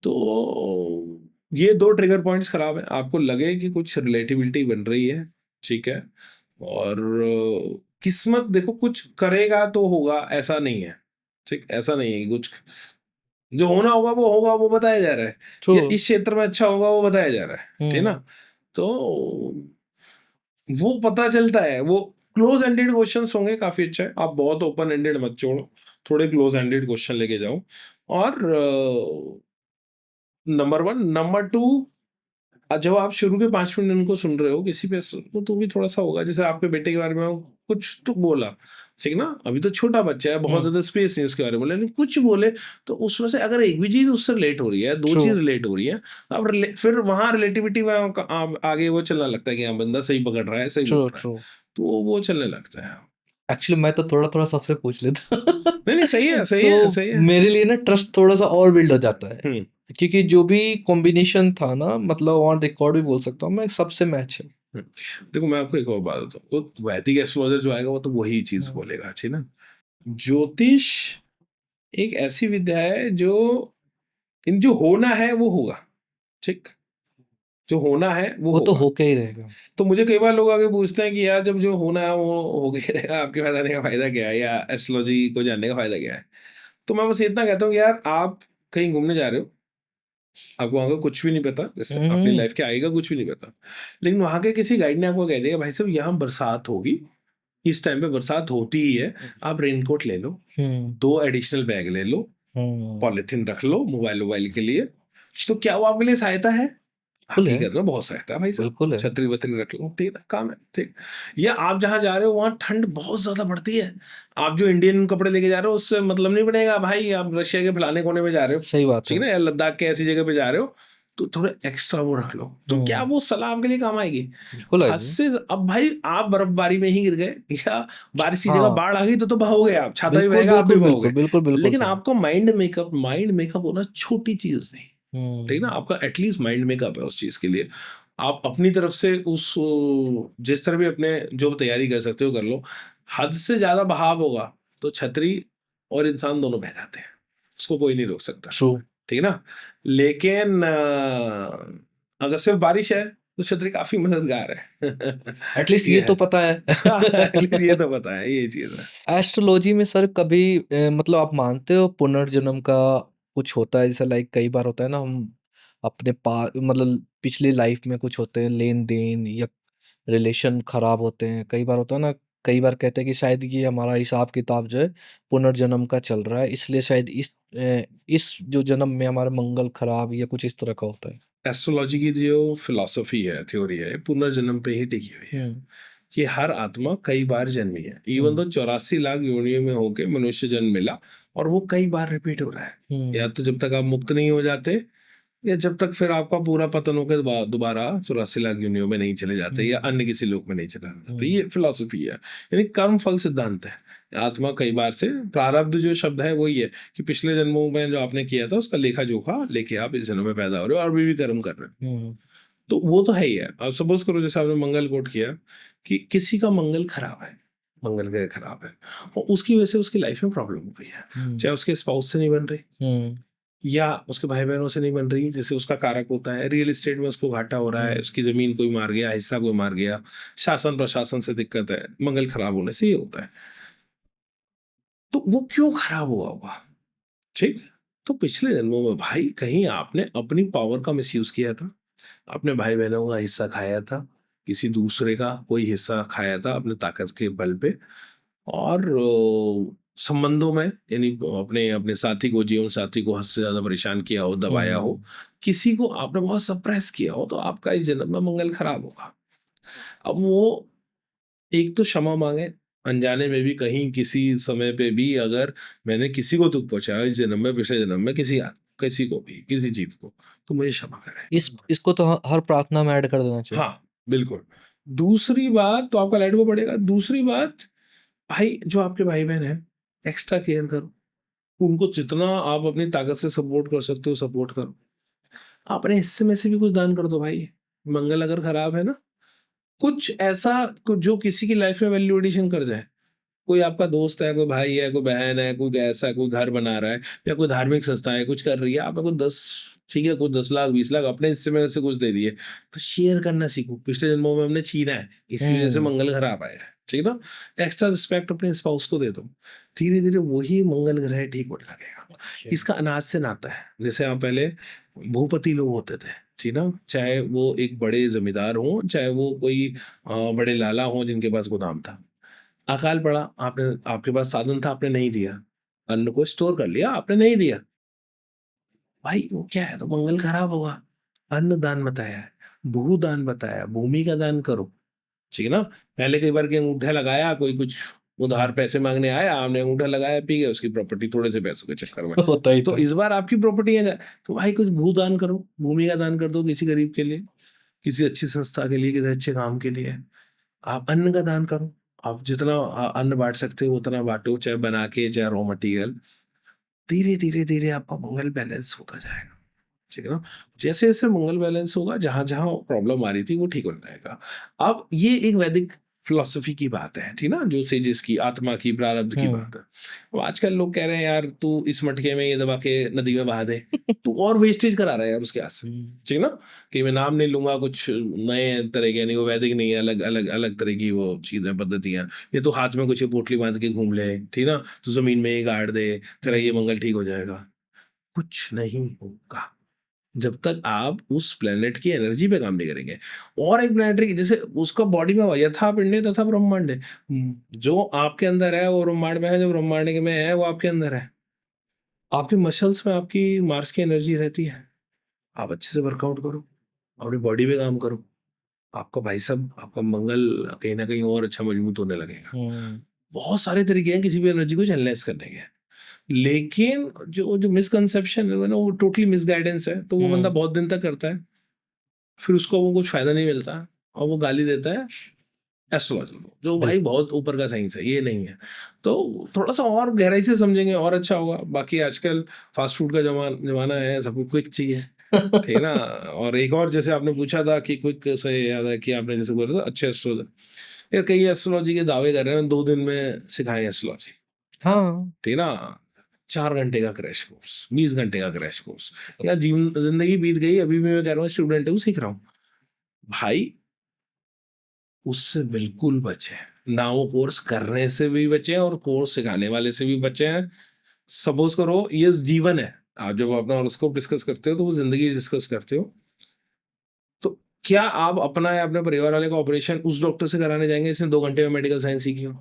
तो ये दो ट्रिगर पॉइंट्स खराब है, आपको लगे कि कुछ रिलेटिविटी बन रही है, ठीक है। और किस्मत देखो, कुछ करेगा तो होगा ऐसा नहीं है, ठीक, ऐसा नहीं है कि कुछ जो होगा वो बताया जा रहा है, ट्रू, या इस क्षेत्र में अच्छा होगा वो बताया जा रहा है, ठीक है ना। हुँ, तो वो पता चलता है, वो क्लोज एंडेड क्वेश्चंस होंगे काफी अच्छा है, आप बहुत ओपन एंडेड मत छोड़ो, थोड़े क्लोज एंडेड क्वेश्चन लेके जाओ। और नंबर वन, नंबर टू, जब आप शुरू के 5 मिनट उनको सुन रहे हो किसी पे तो भी थोड़ा सा होगा, जैसे आपके बेटे के बारे में कुछ तो बोला, ठीक ना, अभी तो छोटा बच्चा है, बहुत हुँ, ज्यादा स्पेस नहीं उसके बारे में, लेकिन कुछ बोले तो उसमें से अगर एक भी चीज उससे रिलेट हो रही है, दो ट्रू। चीज रिलेट हो रही है, अब फिर वहां रिलेटिविटी में आगे वो चलना लगता है कि हाँ बंदा सही पकड़ रहा है, सही ट्रू, बोल रहा है, ट्रू। तो वो चलने लगता है। एक्चुअली मैं तो थोड़ा-थोड़ा सबसे पूछ लेता। नहीं नहीं, सही है सही तो है सही है। मेरे लिए ना ट्रस्ट थोड़ा-सा और बिल्ड हो जाता है। हम्म क्योंकि जो भी कॉम्बिनेशन था ना, मतलब ऑन रिकॉर्ड भी बोल सकता हूँ मैं, सबसे मैच है। हम्म। देखो मैं आपको एक और बात बताऊँ, तो वैदिक एस्ट्रोलॉजर जो आएगा वो तो वही चीज हुँ, बोलेगा, ठीक ना। ज्योतिष एक ऐसी विद्या है जो, इन जो होना है वो होगा, ठीक, जो होना है वो वो तो होगा। होके ही रहेगा। तो मुझे कई बार लोग आगे पूछते हैं कि यार जब जो होना है वो हो गया रहेगा, आपके पास आने का फायदा क्या है, या एस्ट्रोलॉजी को जानने का फायदा क्या है। तो मैं बस इतना कहता हूँ कि यार आप कहीं घूमने जा रहे हो, आपको वहां का कुछ भी नहीं पता, जैसे हुँ, अपनी हुँ, लाइफ के आगे का कुछ भी नहीं पता, लेकिन वहां के किसी गाइड ने आपको कह दिया भाई साहब यहाँ बरसात होगी, इस टाइम पे बरसात होती ही है, आप रेनकोट ले लो, हुँ, 2 एडिशनल बैग ले लो, हुँ। पॉलिथीन रख लो मोबाइल वोबाइल के लिए, तो क्या वो आपके लिए सहायता है? बिल्कुल है, हकीकत में बहुत सहायता है भाई साहब। बिल्कुल है। छतरी वतरी रख लो, ठीक है, काम है, ठीक। या आप जहाँ जा रहे हो वहाँ ठंड बहुत ज्यादा बढ़ती है, आप जो इंडियन कपड़े लेके जा रहे हो उससे मतलब नहीं बनेगा भाई, आप रशिया के फलाने कोने में जा रहे हो, सही बात ठीक है। है ना, या लद्दाख के ऐसी जगह पे जा रहे हो, तो थोड़ा एक्स्ट्रा वो रख लो, तो क्या वो सलाह आपके लिए काम आएगी। बिल्कुल हद आएगी। से अब भाई आप बर्फबारी में ही गिर गए या बारिश की जगह हाँ, बाढ़ आ गई तो बहाओगे आप, छाता भी बिल्कुल, बहेगा आप भी बिल्कुल, बिल्कुल, बहोगे। बिल्कुल, बिल्कुल लेकिन सही। आपको माइंड मेकअप होना छोटी चीज नहीं, ठीक ना, आपका एटलीस्ट माइंड मेकअप है उस चीज के लिए। आप अपनी तरफ से उस जिस तरह भी अपने जो तैयारी कर सकते हो कर लो। हद से ज्यादा बहाव होगा तो छतरी और इंसान दोनों बह जाते हैं, उसको कोई नहीं रोक सकता, ट्रू। ठीक ना। लेकिन अगर सिर्फ बारिश है तो छतरी काफी मददगार है। एटलीस्ट ये ये है। तो पता है। एटलीस्ट ये तो पता है, ये चीज है। एस्ट्रोलॉजी में सर कभी मतलब आप मानते हो पुनर्जन्म का कुछ होता है? जैसे लाइक कई बार होता है ना, हम अपने मतलब पिछली लाइफ में कुछ होते हैं, लेन देन या रिलेशन खराब होते हैं, कई बार होता है ना, कई बार कहते हैं कि शायद ये हमारा हिसाब किताब जो है पुनर्जन्म का चल रहा है, इसलिए शायद इस जो जन्म में हमारा मंगल खराब या कुछ इस तरह का होता है। एस्ट्रोलॉजी की जो फिलॉसफी है, थ्योरी है, पुनर्जन्म पे ही टिकी हुई है हम्म। कि हर आत्मा कई बार जन्मी है। इवन हम्म। तो 84 लाख योनियों में होके मनुष्य जन्म मिला और वो कई बार रिपीट हो रहा है। या हम्म। तो जब तक आप मुक्त नहीं हो जाते, या जब तक फिर आपका पूरा पतन होकर दोबारा 84 लाख योनियों में नहीं चले जाते या हम्म। अन्य किसी लोक में नहीं चले जाते। हम्म। ये फिलॉसफी है, यानी कर्म फल सिद्धांत है। आत्मा कई बार से, प्रारब्ध जो शब्द है वही है कि पिछले जन्मों में जो आपने किया था उसका लेखा जोखा लेके आप इस जन्म में पैदा हो रहे हो और अभी भी कर्म कर रहे हो। हम्म। तो वो तो है ही है। अब सपोज करो जैसे आपने मंगल कोट किया कि किसी का मंगल खराब है, मंगल ग्रह खराब है और उसकी वजह से उसकी लाइफ में प्रॉब्लम हो गई है, हम्म। चाहे उसके स्पाउस से नहीं बन रही हम्म। या उसके भाई बहनों से नहीं बन रही, जैसे उसका कारक होता है रियल एस्टेट में उसको घाटा हो रहा है, हम्म। उसकी जमीन कोई मार गया, हिस्सा कोई मार गया, शासन प्रशासन से दिक्कत है, मंगल खराब होने से ये होता है। तो वो क्यों खराब हुआ होगा, ठीक। तो पिछले जन्मों में भाई कहीं आपने अपनी पावर का मिसयूज किया था, अपने भाई बहनों का हिस्सा खाया था, किसी दूसरे का कोई हिस्सा खाया था अपने ताकत के बल पे, और संबंधों में यानी अपने अपने साथी को, जीवन साथी को हद से ज्यादा परेशान किया हो, दबाया हो, हम्म। किसी को आपने बहुत सप्रेस किया हो, तो आपका इस जन्म में मंगल खराब होगा। अब वो एक तो क्षमा मांगे, अनजाने में भी कहीं किसी समय पे भी अगर मैंने किसी को दुख पहुंचाया इस जन्म में, पिछले जन्म में, किसी को भी, किसी जीव को, तो मुझे क्षमा करें। इसको तो हर प्रार्थना में ऐड कर देना चाहिए। हाँ, बिल्कुल। दूसरी बात तो आपका लाइट को पड़ेगा। दूसरी बात, भाई जो आपके भाई बहन है, एक्स्ट्रा केयर करो, उनको जितना आप अपनी ताकत से सपोर्ट कर सकते हो सपोर्ट करो। अपने हिस्से में से भी कुछ दान कर दो भाई। मंगल अगर खराब है ना, कुछ ऐसा जो किसी की लाइफ में वैल्यू एडिशन कर जाए। कोई आपका दोस्त है, कोई भाई है, कोई बहन है, कोई ऐसा कोई घर बना रहा है या कोई धार्मिक संस्था है कुछ कर रही है, आपने कुछ 10, ठीक है, कुछ 10 लाख 20 लाख अपने हिस्से में से कुछ दे दिए, तो शेयर करना सीखो। पिछले जन्मों में हमने छीना है, इसी वजह से हम्म। मंगल खराब आया है, ठीक है ना। एक्स्ट्रा रिस्पेक्ट अपने स्पाउस को दे दो, धीरे धीरे वही मंगल ग्रह ठीक होने लगेगा। अच्छा। इसका अनाज से नाता है। जैसे आप पहले भूपति लोग होते थे, ठीक ना, चाहे वो एक बड़े जमींदार हों, चाहे वो कोई बड़े लाला हों जिनके पास गोदाम था। अकाल पड़ा, आपने, आपके पास साधन था, आपने नहीं दिया, अन्न को स्टोर कर लिया, आपने नहीं दिया, भाई वो क्या है, तो मंगल खराब होगा। अन्न दान बताया है, भू दान बताया, भूमि का दान करो, ठीक है ना। पहले कई बार के अंगूठा लगाया, कोई कुछ उधार पैसे मांगने आया, आपने अंगूठा लगाया, पी गया उसकी प्रॉपर्टी थोड़े से पैसों के चक्कर में। होता ही तो था। इस बार आपकी प्रॉपर्टी है, तो भाई कुछ भू दान करो, भूमि का दान कर दो किसी गरीब के लिए, किसी अच्छी संस्था के लिए, किसी अच्छे काम के लिए। आप अन्न का दान करो, आप जितना अन्न बांट सकते हो उतना बांटो, चाहे बना के चाहे रॉ मटेरियल। धीरे धीरे धीरे आपका मंगल बैलेंस होता जाएगा, ठीक है ना। जैसे जैसे मंगल बैलेंस होगा, जहां जहां प्रॉब्लम आ रही थी वो ठीक हो जाएगा। अब ये एक वैदिक फिलोसफी की बात है, ठीक ना, जो सेजिस की, आत्मा की, प्रारब्ध की हम्म। बात है। अब आजकल लोग कह रहे हैं यार तू इस मटके में ये दबा के नदी में बहा दे, तू और वेस्टेज करा रहा है यार उसके हाथ से, हम्म। ठीक ना। कि मैं नाम नहीं लूंगा, कुछ नए तरह के, नहीं वो वैदिक नहीं है, अलग अलग अलग तरह की वो चीजें पद्धतियां। ये तो हाथ में कुछ पोटली बांध के घूम ले, ठीक ना, तो जमीन में ही गाड़ दे, तेरा ये हम्म। मंगल ठीक हो जाएगा। कुछ नहीं होगा जब तक आप उस प्लेनेट की एनर्जी पे काम नहीं करेंगे। और एक प्लेनेटरी जैसे उसका बॉडी में यथा पिंडे तथा ब्रह्मांड है, जो आपके अंदर है वो ब्रह्मांड में है, जो ब्रह्मांड में है वो आपके अंदर है। आपके मसल्स में आपकी मार्स की एनर्जी रहती है। आप अच्छे से वर्कआउट करो, अपनी बॉडी पे काम करो, आपका भाई साहब, आपका मंगल कहीं ना कहीं और अच्छा मजबूत होने लगेगा। हम्म। बहुत सारे तरीके हैं किसी भी एनर्जी को चैनलाइज करने के। लेकिन जो मिसकंसेप्शन है ना, वो टोटली मिसगाइडेंस है, तो वो बंदा बहुत दिन तक करता है, फिर उसको वो कुछ फायदा नहीं मिलता और वो गाली देता है एस्ट्रोलॉजी को, जो भाई बहुत ऊपर का साइंस है, ये नहीं है। तो थोड़ा सा और गहराई से समझेंगे और अच्छा होगा। बाकी आजकल फास्ट फूड का जमाना है, सबको क्विक चाहिए, ठीक है ना। और एक और जैसे आपने पूछा था कि क्विक से याद है कि आपने जैसे बोला था अच्छे एस्ट्रोलॉजर, यार कई एस्ट्रोलॉजी के दावे कर रहे हैं 2 दिन में सिखाएं एस्ट्रोलॉजी, हाँ, ठीक है ना। 4 घंटे का क्रैश कोर्स, 20 घंटे का क्रैश कोर्स, या जीवन जिंदगी बीत गई, अभी भी मैं कह रहा हूँ स्टूडेंट हूँ, सीख रहा हूँ भाई, उससे बिल्कुल बचे। ना वो कोर्स करने से भी बचे और कोर्स सिखाने वाले से भी बचे हैं। सपोज करो ये जीवन है, आप जब अपना हॉरोस्कोप डिस्कस करते हो तो वो जिंदगी डिस्कस करते हो, तो क्या आप अपना या अपने परिवार वाले का ऑपरेशन उस डॉक्टर से कराने जाएंगे जिसने 2 घंटे में मेडिकल साइंस सीखी हो,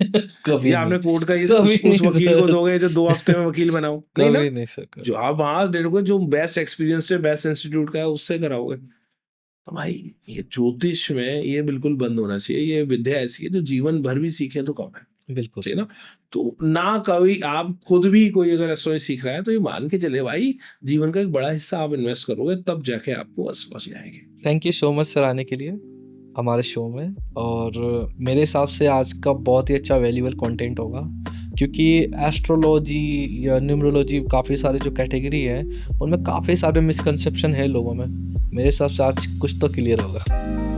कभी या नहीं, आपने कोर्ट का कभी उस नहीं वकील को सर, दोगे जो 2 हफ्ते में वकील बनाओ, नहीं ना। कभी नहीं सर, जो कभी। आप वहां देखोगे जो बेस्ट एक्सपीरियंस से बेस्ट इंस्टीट्यूट का है उससे कराओगे। तो भाई ये ज्योतिष में ये बिल्कुल बंद होना चाहिए, ये विद्या ऐसी है जो जीवन भर भी सीखे तो कम है, बिल्कुल ठीक है सर। ना। तो ना कभी आप खुद भी कोई अगर एस्ट्रोलॉजी सीख रहा है तो ये मान के चले भाई, जीवन का एक बड़ा हिस्सा आप इन्वेस्ट करोगे तब जाके आपको एस्ट्रोलॉजी आएगी। Thank you so much sir आने के लिए हमारे शो में, और मेरे हिसाब से आज का बहुत ही अच्छा वैल्यूबल कंटेंट होगा, क्योंकि एस्ट्रोलॉजी या न्यूमरोलॉजी काफ़ी सारे जो कैटेगरी है उनमें काफ़ी सारे मिसकंसेप्शन है लोगों में। मेरे हिसाब से आज कुछ तो क्लियर होगा।